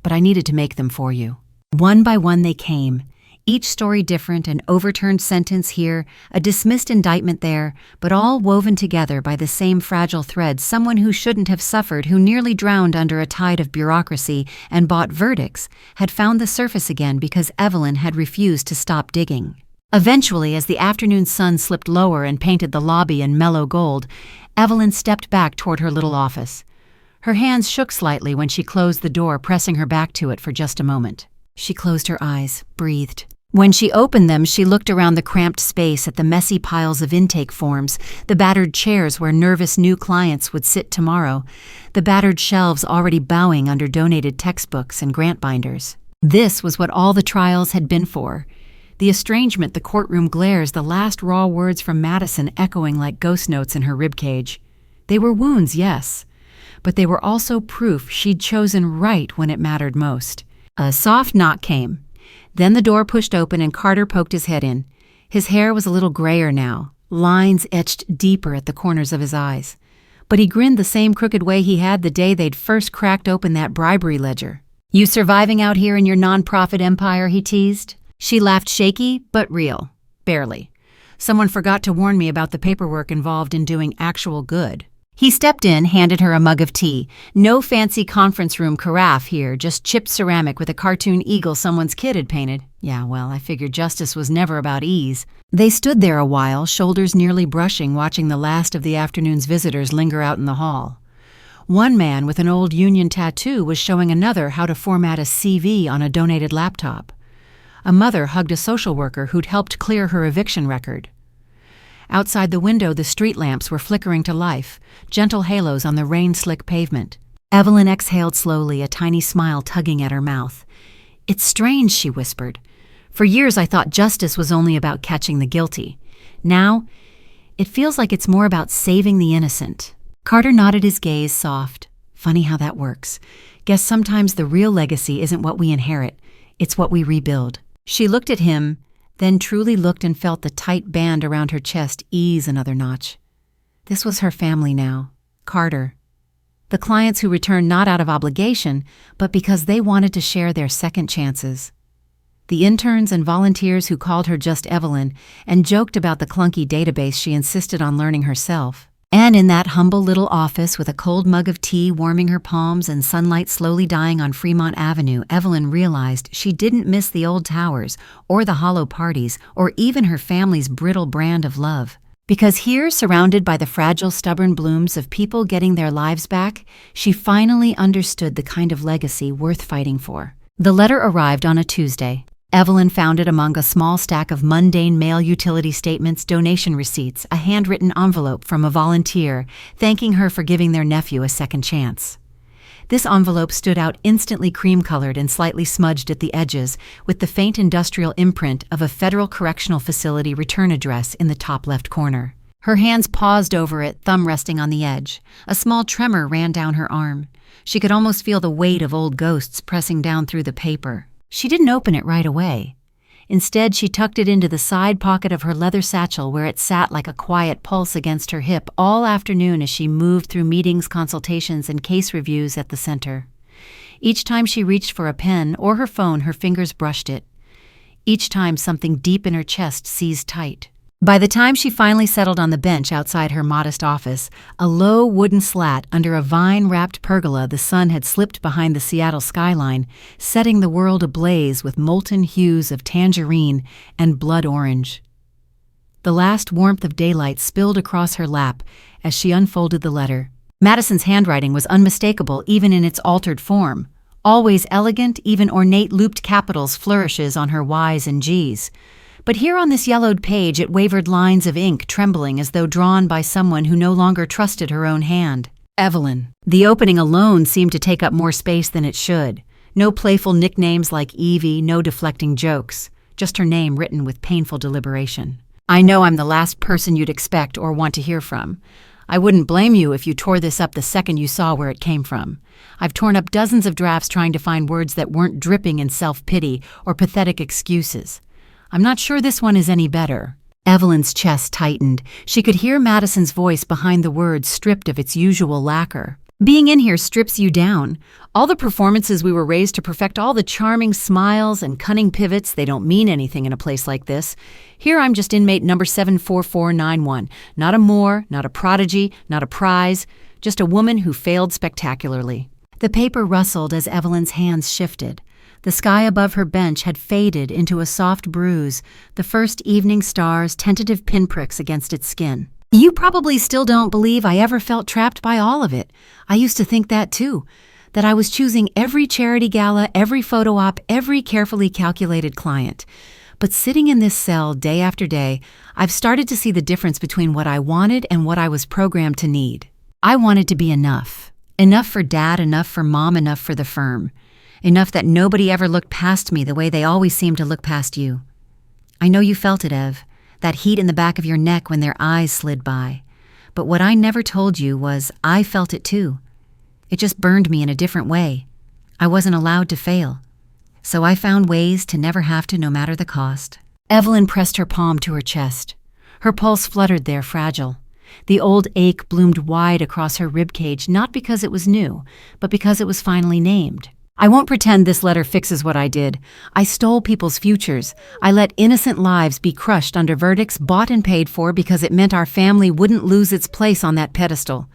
But I needed to make them for you." One by one they came, Each story different, an overturned sentence here, a dismissed indictment there, but all woven together by the same fragile thread, someone who shouldn't have suffered, who nearly drowned under a tide of bureaucracy and bought verdicts, had found the surface again because Evelyn had refused to stop digging. Eventually, as the afternoon sun slipped lower and painted the lobby in mellow gold, Evelyn stepped back toward her little office. Her hands shook slightly when she closed the door, pressing her back to it for just a moment. She closed her eyes, breathed. When she opened them, she looked around the cramped space at the messy piles of intake forms, the battered chairs where nervous new clients would sit tomorrow, the battered shelves already bowing under donated textbooks and grant binders. This was what all the trials had been for. The estrangement, the courtroom glares, the last raw words from Madison echoing like ghost notes in her ribcage. They were wounds, yes, but they were also proof she'd chosen right when it mattered most. A soft knock came. Then the door pushed open and Carter poked his head in. His hair was a little grayer now, lines etched deeper at the corners of his eyes. But he grinned the same crooked way he had the day they'd first cracked open that bribery ledger. "You surviving out here in your nonprofit empire?" he teased. She laughed, shaky but real. "Barely. Someone forgot to warn me about the paperwork involved in doing actual good." He stepped in, handed her a mug of tea. No fancy conference room carafe here, just chipped ceramic with a cartoon eagle someone's kid had painted. Yeah, well, I figured justice was never about ease. They stood there a while, shoulders nearly brushing, watching the last of the afternoon's visitors linger out in the hall. One man with an old Union tattoo was showing another how to format a CV on a donated laptop. A mother hugged a social worker who'd helped clear her eviction record. Outside the window, the street lamps were flickering to life, gentle halos on the rain-slick pavement. Evelyn exhaled slowly, a tiny smile tugging at her mouth. "It's strange," she whispered. "For years I thought justice was only about catching the guilty. Now, it feels like it's more about saving the innocent." Carter nodded, his gaze soft. "Funny how that works. Guess sometimes the real legacy isn't what we inherit, it's what we rebuild." She looked at him, then truly looked and felt the tight band around her chest ease another notch. This was her family now, Carter. The clients who returned not out of obligation, but because they wanted to share their second chances. The interns and volunteers who called her just Evelyn and joked about the clunky database she insisted on learning herself. And in that humble little office with a cold mug of tea warming her palms and sunlight slowly dying on Fremont Avenue, Evelyn realized she didn't miss the old towers or the hollow parties or even her family's brittle brand of love. Because here, surrounded by the fragile, stubborn blooms of people getting their lives back, she finally understood the kind of legacy worth fighting for. The letter arrived on a Tuesday. Evelyn found it among a small stack of mundane mail utility statements, donation receipts, a handwritten envelope from a volunteer thanking her for giving their nephew a second chance. This envelope stood out instantly cream-colored and slightly smudged at the edges, with the faint industrial imprint of a federal correctional facility return address in the top left corner. Her hands paused over it, thumb resting on the edge. A small tremor ran down her arm. She could almost feel the weight of old ghosts pressing down through the paper. She didn't open it right away. Instead, she tucked it into the side pocket of her leather satchel where it sat like a quiet pulse against her hip all afternoon as she moved through meetings, consultations, and case reviews at the center. Each time she reached for a pen or her phone, her fingers brushed it. Each time, something deep in her chest seized tight. By the time she finally settled on the bench outside her modest office, a low wooden slat under a vine-wrapped pergola, the sun had slipped behind the Seattle skyline, setting the world ablaze with molten hues of tangerine and blood orange. The last warmth of daylight spilled across her lap as she unfolded the letter. Madison's handwriting was unmistakable even in its altered form. Always elegant, even ornate looped capitals flourishes on her Y's and G's. But here on this yellowed page it wavered lines of ink trembling as though drawn by someone who no longer trusted her own hand. Evelyn. The opening alone seemed to take up more space than it should. No playful nicknames like Evie, no deflecting jokes. Just her name written with painful deliberation. "I know I'm the last person you'd expect or want to hear from. I wouldn't blame you if you tore this up the second you saw where it came from. I've torn up dozens of drafts trying to find words that weren't dripping in self-pity or pathetic excuses. I'm not sure this one is any better." Evelyn's chest tightened. She could hear Madison's voice behind the words, stripped of its usual lacquer. Being in here strips you down. All the performances we were raised to perfect, all the charming smiles and cunning pivots, they don't mean anything in a place like this. Here I'm just inmate number 74491. Not a Moore, not a prodigy, not a prize, just a woman who failed spectacularly. The paper rustled as Evelyn's hands shifted. The sky above her bench had faded into a soft bruise, the first evening star's tentative pinpricks against its skin. You probably still don't believe I ever felt trapped by all of it. I used to think that too, that I was choosing every charity gala, every photo op, every carefully calculated client. But sitting in this cell day after day, I've started to see the difference between what I wanted and what I was programmed to need. I wanted to be enough. Enough for Dad, enough for Mom, enough for the firm. Enough that nobody ever looked past me the way they always seemed to look past you. I know you felt it, Ev, that heat in the back of your neck when their eyes slid by. But what I never told you was I felt it too. It just burned me in a different way. I wasn't allowed to fail. So I found ways to never have to, no matter the cost. Evelyn pressed her palm to her chest. Her pulse fluttered there, fragile. The old ache bloomed wide across her ribcage, not because it was new, but because it was finally named. I won't pretend this letter fixes what I did. I stole people's futures. I let innocent lives be crushed under verdicts bought and paid for because it meant our family wouldn't lose its place on that pedestal.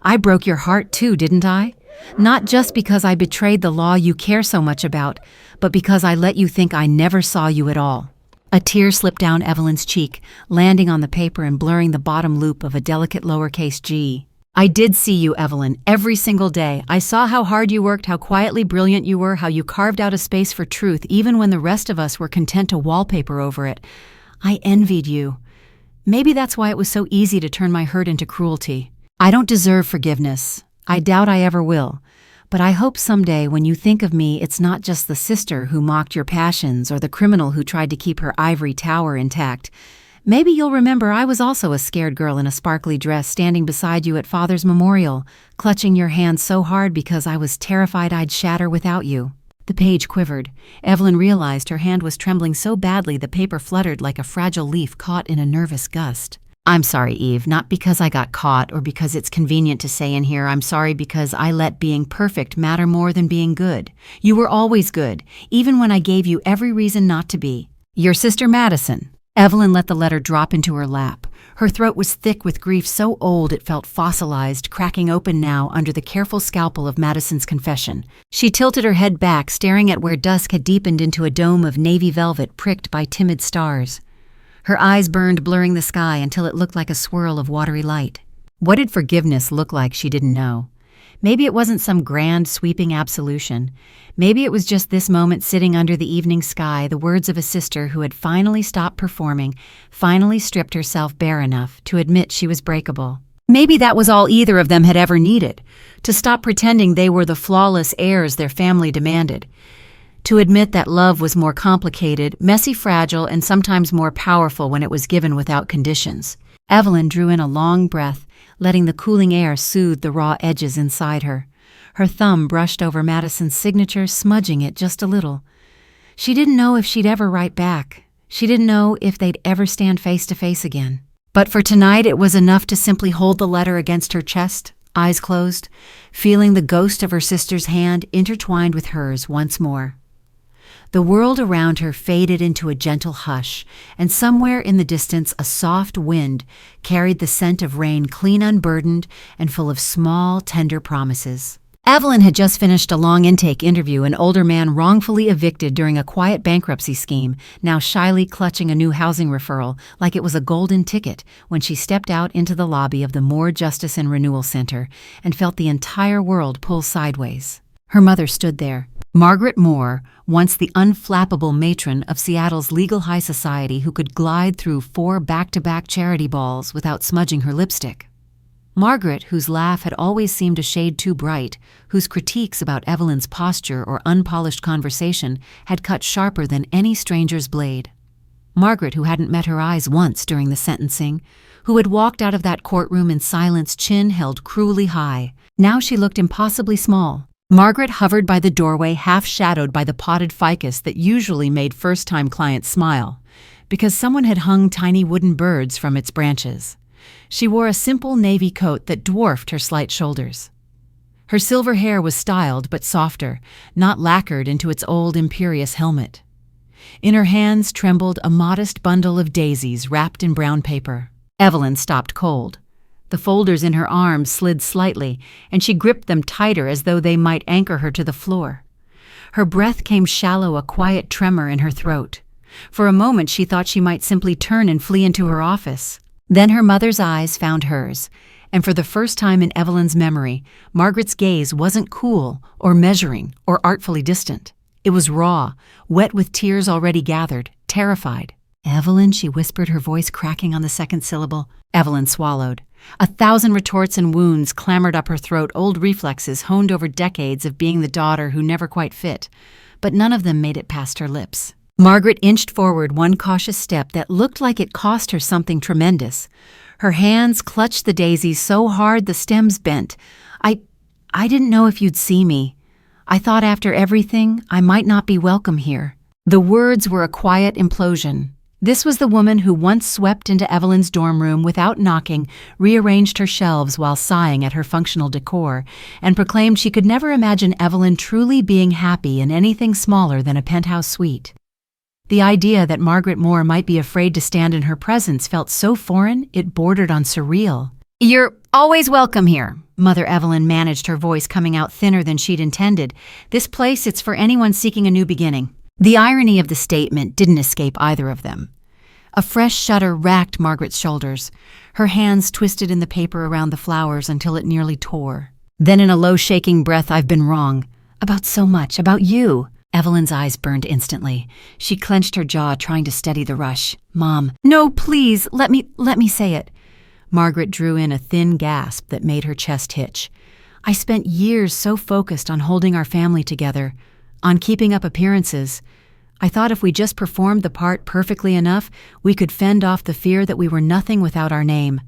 I broke your heart too, didn't I? Not just because I betrayed the law you care so much about, but because I let you think I never saw you at all. A tear slipped down Evelyn's cheek, landing on the paper and blurring the bottom loop of a delicate lowercase g. I did see you, Evelyn, every single day. I saw how hard you worked, how quietly brilliant you were, how you carved out a space for truth, even when the rest of us were content to wallpaper over it. I envied you. Maybe that's why it was so easy to turn my hurt into cruelty. I don't deserve forgiveness. I doubt I ever will. But I hope someday when you think of me, it's not just the sister who mocked your passions or the criminal who tried to keep her ivory tower intact. Maybe you'll remember I was also a scared girl in a sparkly dress standing beside you at Father's memorial, clutching your hand so hard because I was terrified I'd shatter without you. The page quivered. Evelyn realized her hand was trembling so badly the paper fluttered like a fragile leaf caught in a nervous gust. I'm sorry, Eve, not because I got caught or because it's convenient to say in here. I'm sorry because I let being perfect matter more than being good. You were always good, even when I gave you every reason not to be. Your sister Madison. Evelyn let the letter drop into her lap. Her throat was thick with grief so old it felt fossilized, cracking open now under the careful scalpel of Madison's confession. She tilted her head back, staring at where dusk had deepened into a dome of navy velvet pricked by timid stars. Her eyes burned, blurring the sky until it looked like a swirl of watery light. What did forgiveness look like? She didn't know. Maybe it wasn't some grand, sweeping absolution. Maybe it was just this moment sitting under the evening sky, the words of a sister who had finally stopped performing, finally stripped herself bare enough to admit she was breakable. Maybe that was all either of them had ever needed, to stop pretending they were the flawless heirs their family demanded. To admit that love was more complicated, messy, fragile, and sometimes more powerful when it was given without conditions. Evelyn drew in a long breath, letting the cooling air soothe the raw edges inside her. Her thumb brushed over Madison's signature, smudging it just a little. She didn't know if she'd ever write back. She didn't know if they'd ever stand face to face again. But for tonight, it was enough to simply hold the letter against her chest, eyes closed, feeling the ghost of her sister's hand intertwined with hers once more. The world around her faded into a gentle hush, and somewhere in the distance a soft wind carried the scent of rain, clean, unburdened, and full of small, tender promises. Evelyn had just finished a long intake interview, an older man wrongfully evicted during a quiet bankruptcy scheme, now shyly clutching a new housing referral like it was a golden ticket when she stepped out into the lobby of the Moore Justice and Renewal Center and felt the entire world pull sideways. Her mother stood there. Margaret Moore, once the unflappable matron of Seattle's legal high society who could glide through 4 back-to-back charity balls without smudging her lipstick. Margaret, whose laugh had always seemed a shade too bright, whose critiques about Evelyn's posture or unpolished conversation had cut sharper than any stranger's blade. Margaret, who hadn't met her eyes once during the sentencing, who had walked out of that courtroom in silence, chin held cruelly high. Now she looked impossibly small. Margaret hovered by the doorway, half shadowed by the potted ficus that usually made first-time clients smile, because someone had hung tiny wooden birds from its branches. She wore a simple navy coat that dwarfed her slight shoulders. Her silver hair was styled but softer, not lacquered into its old imperious helmet. In her hands trembled a modest bundle of daisies wrapped in brown paper. Evelyn stopped cold. The folders in her arms slid slightly, and she gripped them tighter as though they might anchor her to the floor. Her breath came shallow, a quiet tremor in her throat. For a moment she thought she might simply turn and flee into her office. Then her mother's eyes found hers, and for the first time in Evelyn's memory, Margaret's gaze wasn't cool or measuring or artfully distant. It was raw, wet with tears already gathered, terrified. "Evelyn," she whispered, her voice cracking on the second syllable. Evelyn swallowed. 1,000 retorts and wounds clambered up her throat, old reflexes honed over decades of being the daughter who never quite fit. But none of them made it past her lips. Margaret inched forward one cautious step that looked like it cost her something tremendous. Her hands clutched the daisies so hard the stems bent. I didn't know if you'd see me. I thought after everything, I might not be welcome here." The words were a quiet implosion. This was the woman who once swept into Evelyn's dorm room without knocking, rearranged her shelves while sighing at her functional decor, and proclaimed she could never imagine Evelyn truly being happy in anything smaller than a penthouse suite. The idea that Margaret Moore might be afraid to stand in her presence felt so foreign it bordered on surreal. "You're always welcome here," Mother Evelyn managed, her voice coming out thinner than she'd intended. "This place, it's for anyone seeking a new beginning." The irony of the statement didn't escape either of them. A fresh shudder racked Margaret's shoulders. Her hands twisted in the paper around the flowers until it nearly tore. Then in a low shaking breath, "I've been wrong. About so much. About you." Evelyn's eyes burned instantly. She clenched her jaw, trying to steady the rush. "Mom, no, please, let me say it." Margaret drew in a thin gasp that made her chest hitch. "I spent years so focused on holding our family together, on keeping up appearances. I thought if we just performed the part perfectly enough, we could fend off the fear that we were nothing without our name.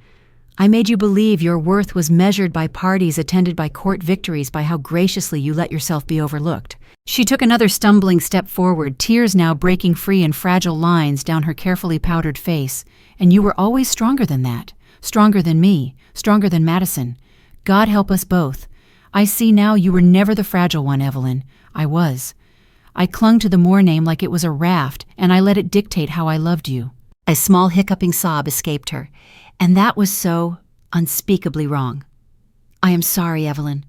I made you believe your worth was measured by parties attended by court victories, by how graciously you let yourself be overlooked." She took another stumbling step forward, tears now breaking free in fragile lines down her carefully powdered face. "And you were always stronger than that. Stronger than me. Stronger than Madison. God help us both. I see now you were never the fragile one, Evelyn. I was. I clung to the Moore name like it was a raft, and I let it dictate how I loved you." A small hiccuping sob escaped her. "And that was so unspeakably wrong. I am sorry, Evelyn.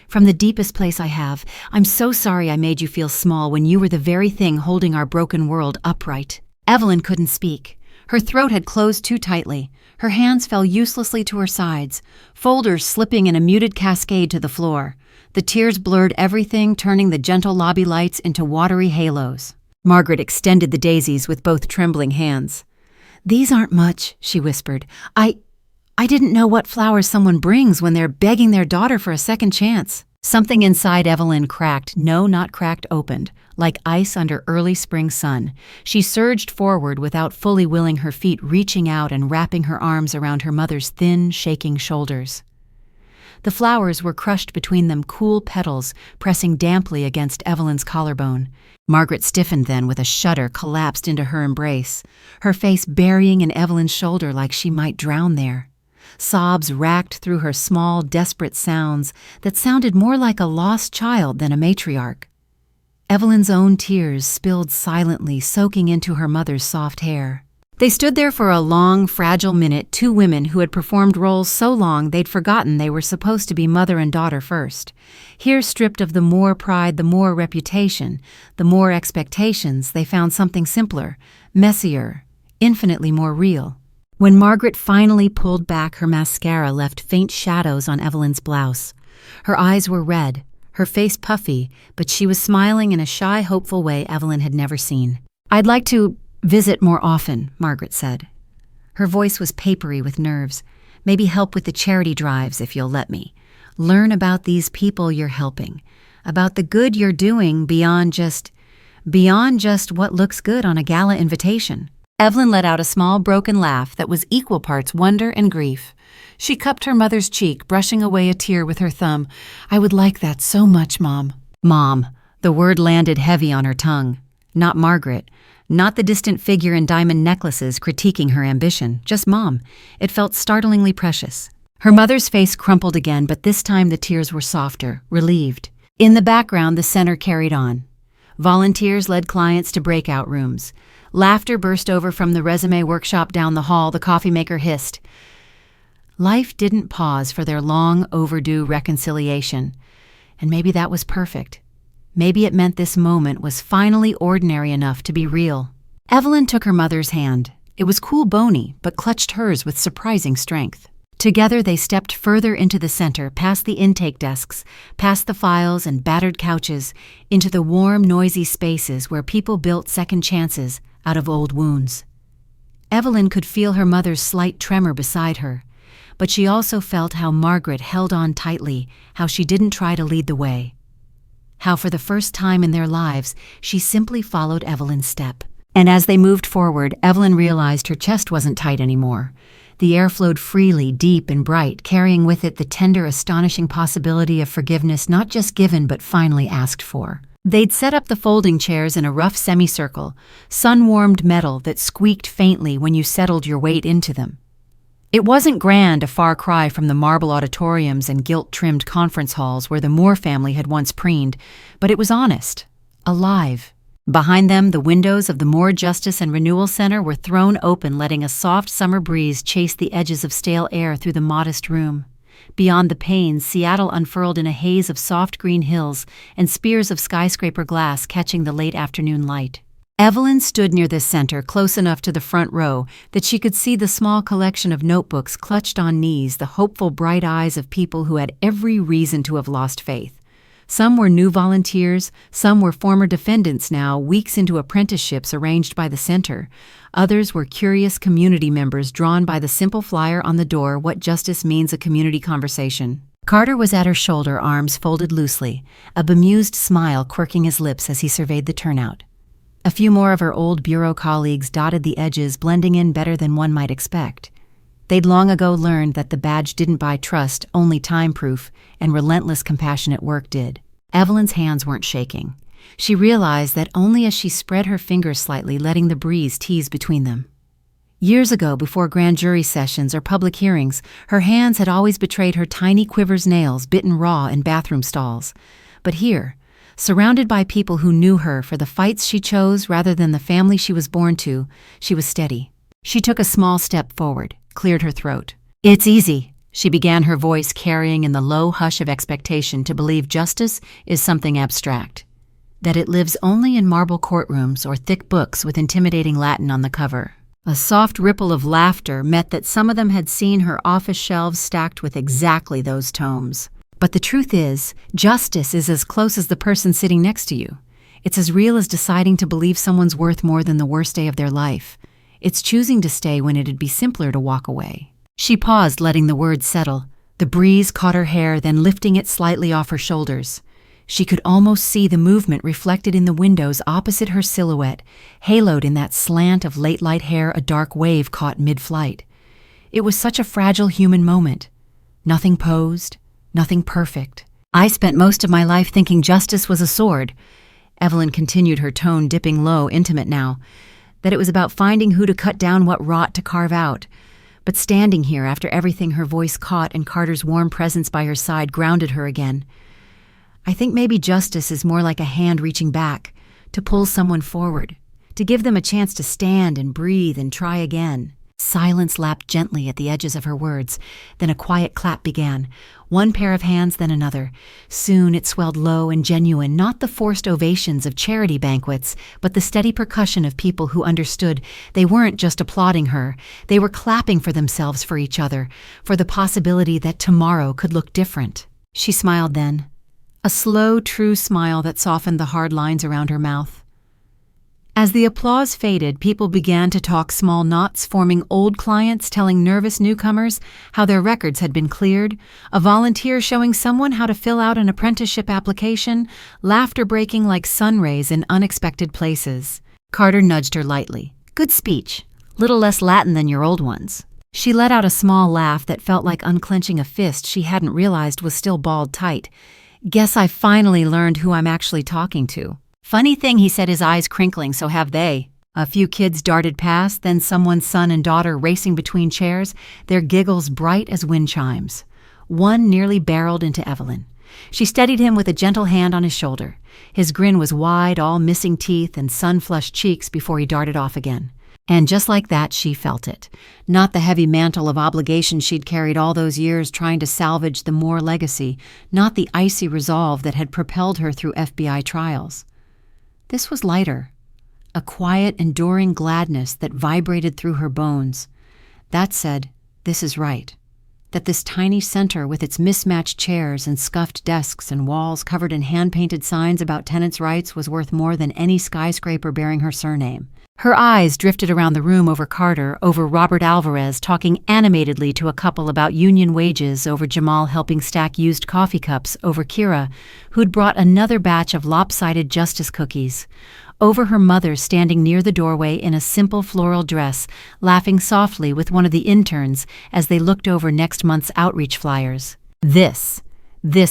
From the deepest place I have, I'm so sorry I made you feel small when you were the very thing holding our broken world upright." Evelyn couldn't speak. Her throat had closed too tightly. Her hands fell uselessly to her sides, folders slipping in a muted cascade to the floor. The tears blurred everything, turning the gentle lobby lights into watery halos. Margaret extended the daisies with both trembling hands. "These aren't much," she whispered. I didn't know what flowers someone brings when they're begging their daughter for a second chance." Something inside Evelyn cracked, no, not cracked, opened, like ice under early spring sun. She surged forward without fully willing, her feet reaching out and wrapping her arms around her mother's thin, shaking shoulders. The flowers were crushed between them, cool petals pressing damply against Evelyn's collarbone. Margaret stiffened then, with a shudder, collapsed into her embrace, her face burying in Evelyn's shoulder like she might drown there. Sobs racked through her small, desperate sounds that sounded more like a lost child than a matriarch. Evelyn's own tears spilled silently, soaking into her mother's soft hair. They stood there for a long, fragile minute, two women who had performed roles so long they'd forgotten they were supposed to be mother and daughter first. Here, stripped of the Moore pride, the Moore reputation, the Moore expectations, they found something simpler, messier, infinitely more real. When Margaret finally pulled back, her mascara left faint shadows on Evelyn's blouse. Her eyes were red, her face puffy, but she was smiling in a shy, hopeful way Evelyn had never seen. "I'd like to visit more often," Margaret said. Her voice was papery with nerves. "Maybe help with the charity drives, if you'll let me. Learn about these people you're helping, about the good you're doing beyond just what looks good on a gala invitation." Evelyn let out a small, broken laugh that was equal parts wonder and grief. She cupped her mother's cheek, brushing away a tear with her thumb. "I would like that so much, Mom." Mom. The word landed heavy on her tongue. Not Margaret. Not the distant figure in diamond necklaces critiquing her ambition. Just Mom. It felt startlingly precious. Her mother's face crumpled again, but this time the tears were softer, relieved. In the background, the center carried on. Volunteers led clients to breakout rooms. Laughter burst over from the resume workshop down the hall. The coffee maker hissed. Life didn't pause for their long overdue reconciliation. And maybe that was perfect. Maybe it meant this moment was finally ordinary enough to be real. Evelyn took her mother's hand. It was cool bony, but clutched hers with surprising strength. Together they stepped further into the center, past the intake desks, past the files and battered couches, into the warm, noisy spaces where people built second chances out of old wounds. Evelyn could feel her mother's slight tremor beside her, but she also felt how Margaret held on tightly, how she didn't try to lead the way. How for the first time in their lives, she simply followed Evelyn's step. And as they moved forward, Evelyn realized her chest wasn't tight anymore. The air flowed freely, deep and bright, carrying with it the tender, astonishing possibility of forgiveness not just given but finally asked for. They'd set up the folding chairs in a rough semicircle, sun-warmed metal that squeaked faintly when you settled your weight into them. It wasn't grand, a far cry from the marble auditoriums and gilt-trimmed conference halls where the Moore family had once preened, but it was honest, alive. Behind them, the windows of the Moore Justice and Renewal Center were thrown open, letting a soft summer breeze chase the edges of stale air through the modest room. Beyond the panes, Seattle unfurled in a haze of soft green hills and spears of skyscraper glass catching the late afternoon light. Evelyn stood near this center, close enough to the front row that she could see the small collection of notebooks clutched on knees, the hopeful, bright eyes of people who had every reason to have lost faith. Some were new volunteers, some were former defendants now, weeks into apprenticeships arranged by the center. Others were curious community members drawn by the simple flyer on the door, "What Justice Means, a Community Conversation." Carter was at her shoulder, arms folded loosely, a bemused smile quirking his lips as he surveyed the turnout. A few more of her old bureau colleagues dotted the edges, blending in better than one might expect. They'd long ago learned that the badge didn't buy trust, only time-proof, and relentless compassionate work did. Evelyn's hands weren't shaking. She realized that only as she spread her fingers slightly, letting the breeze tease between them. Years ago, before grand jury sessions or public hearings, her hands had always betrayed her tiny quiver's nails, bitten raw in bathroom stalls. But here, surrounded by people who knew her for the fights she chose rather than the family she was born to, she was steady. She took a small step forward, cleared her throat. "It's easy," she began, her voice carrying in the low hush of expectation, "to believe justice is something abstract, that it lives only in marble courtrooms or thick books with intimidating Latin on the cover." A soft ripple of laughter met that some of them had seen her office shelves stacked with exactly those tomes. "But the truth is, justice is as close as the person sitting next to you. It's as real as deciding to believe someone's worth more than the worst day of their life. It's choosing to stay when it'd be simpler to walk away." She paused, letting the words settle. The breeze caught her hair, then lifting it slightly off her shoulders. She could almost see the movement reflected in the windows opposite her silhouette, haloed in that slant of late light hair a dark wave caught mid-flight. It was such a fragile human moment. Nothing posed, nothing perfect. "I spent most of my life thinking justice was a sword," Evelyn continued, her tone dipping low, intimate now, "that it was about finding who to cut down, what rot to carve out. But standing here after everything her voice caught and Carter's warm presence by her side grounded her again. I think maybe justice is more like a hand reaching back, to pull someone forward, to give them a chance to stand and breathe and try again." Silence lapped gently at the edges of her words. Then a quiet clap began, one pair of hands, then another. Soon it swelled low and genuine, not the forced ovations of charity banquets, but the steady percussion of people who understood they weren't just applauding her, they were clapping for themselves, for each other, for the possibility that tomorrow could look different. She smiled then, a slow, true smile that softened the hard lines around her mouth. As the applause faded, people began to talk, small knots forming, old clients telling nervous newcomers how their records had been cleared, a volunteer showing someone how to fill out an apprenticeship application, laughter breaking like sun rays in unexpected places. Carter nudged her lightly. "Good speech. Little less Latin than your old ones." She let out a small laugh that felt like unclenching a fist she hadn't realized was still balled tight. "Guess I finally learned who I'm actually talking to." "Funny thing," he said, his eyes crinkling, "so have they." A few kids darted past, then someone's son and daughter racing between chairs, their giggles bright as wind chimes. One nearly barreled into Evelyn. She steadied him with a gentle hand on his shoulder. His grin was wide, all missing teeth and sun-flushed cheeks before he darted off again. And just like that, she felt it. Not the heavy mantle of obligation she'd carried all those years trying to salvage the Moore legacy, not the icy resolve that had propelled her through FBI trials. This was lighter, a quiet, enduring gladness that vibrated through her bones. That said, this is right. That this tiny center with its mismatched chairs and scuffed desks and walls covered in hand-painted signs about tenants' rights was worth more than any skyscraper bearing her surname. Her eyes drifted around the room over Carter, over Robert Alvarez talking animatedly to a couple about union wages, over Jamal helping stack used coffee cups, over Kira, who'd brought another batch of lopsided justice cookies, over her mother standing near the doorway in a simple floral dress, laughing softly with one of the interns as they looked over next month's outreach flyers. This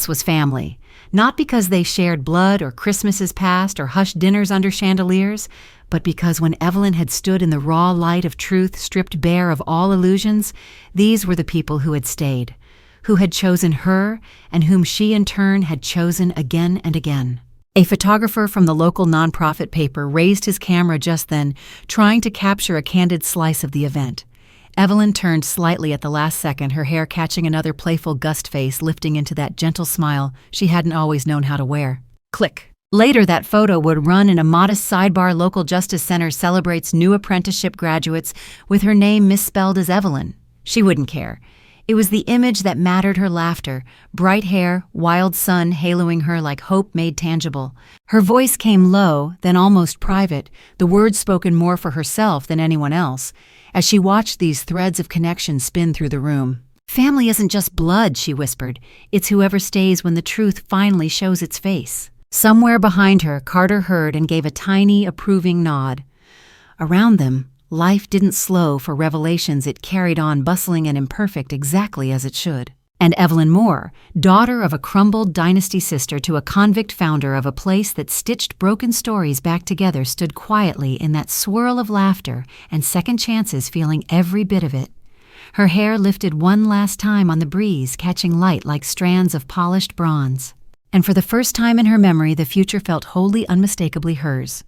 was family. Not because they shared blood or Christmases past or hushed dinners under chandeliers, but because when Evelyn had stood in the raw light of truth stripped bare of all illusions, these were the people who had stayed, who had chosen her and whom she in turn had chosen again and again. A photographer from the local nonprofit paper raised his camera just then, trying to capture a candid slice of the event. Evelyn turned slightly at the last second, her hair catching another playful gust face lifting into that gentle smile she hadn't always known how to wear. Click. Later, that photo would run in a modest sidebar. Local Justice Center celebrates new apprenticeship graduates with her name misspelled as Evelyn. She wouldn't care. It was the image that mattered, her laughter, bright hair, wild sun haloing her like hope made tangible. Her voice came low, then almost private, the words spoken more for herself than anyone else, as she watched these threads of connection spin through the room. "Family isn't just blood," she whispered. "It's whoever stays when the truth finally shows its face." Somewhere behind her, Carter heard and gave a tiny, approving nod. Around them, life didn't slow for revelations. It carried on, bustling and imperfect, exactly as it should. And Evelyn Moore, daughter of a crumbled dynasty sister to a convict founder of a place that stitched broken stories back together, stood quietly in that swirl of laughter and second chances, feeling every bit of it. Her hair lifted one last time on the breeze, catching light like strands of polished bronze. And for the first time in her memory, the future felt wholly unmistakably hers.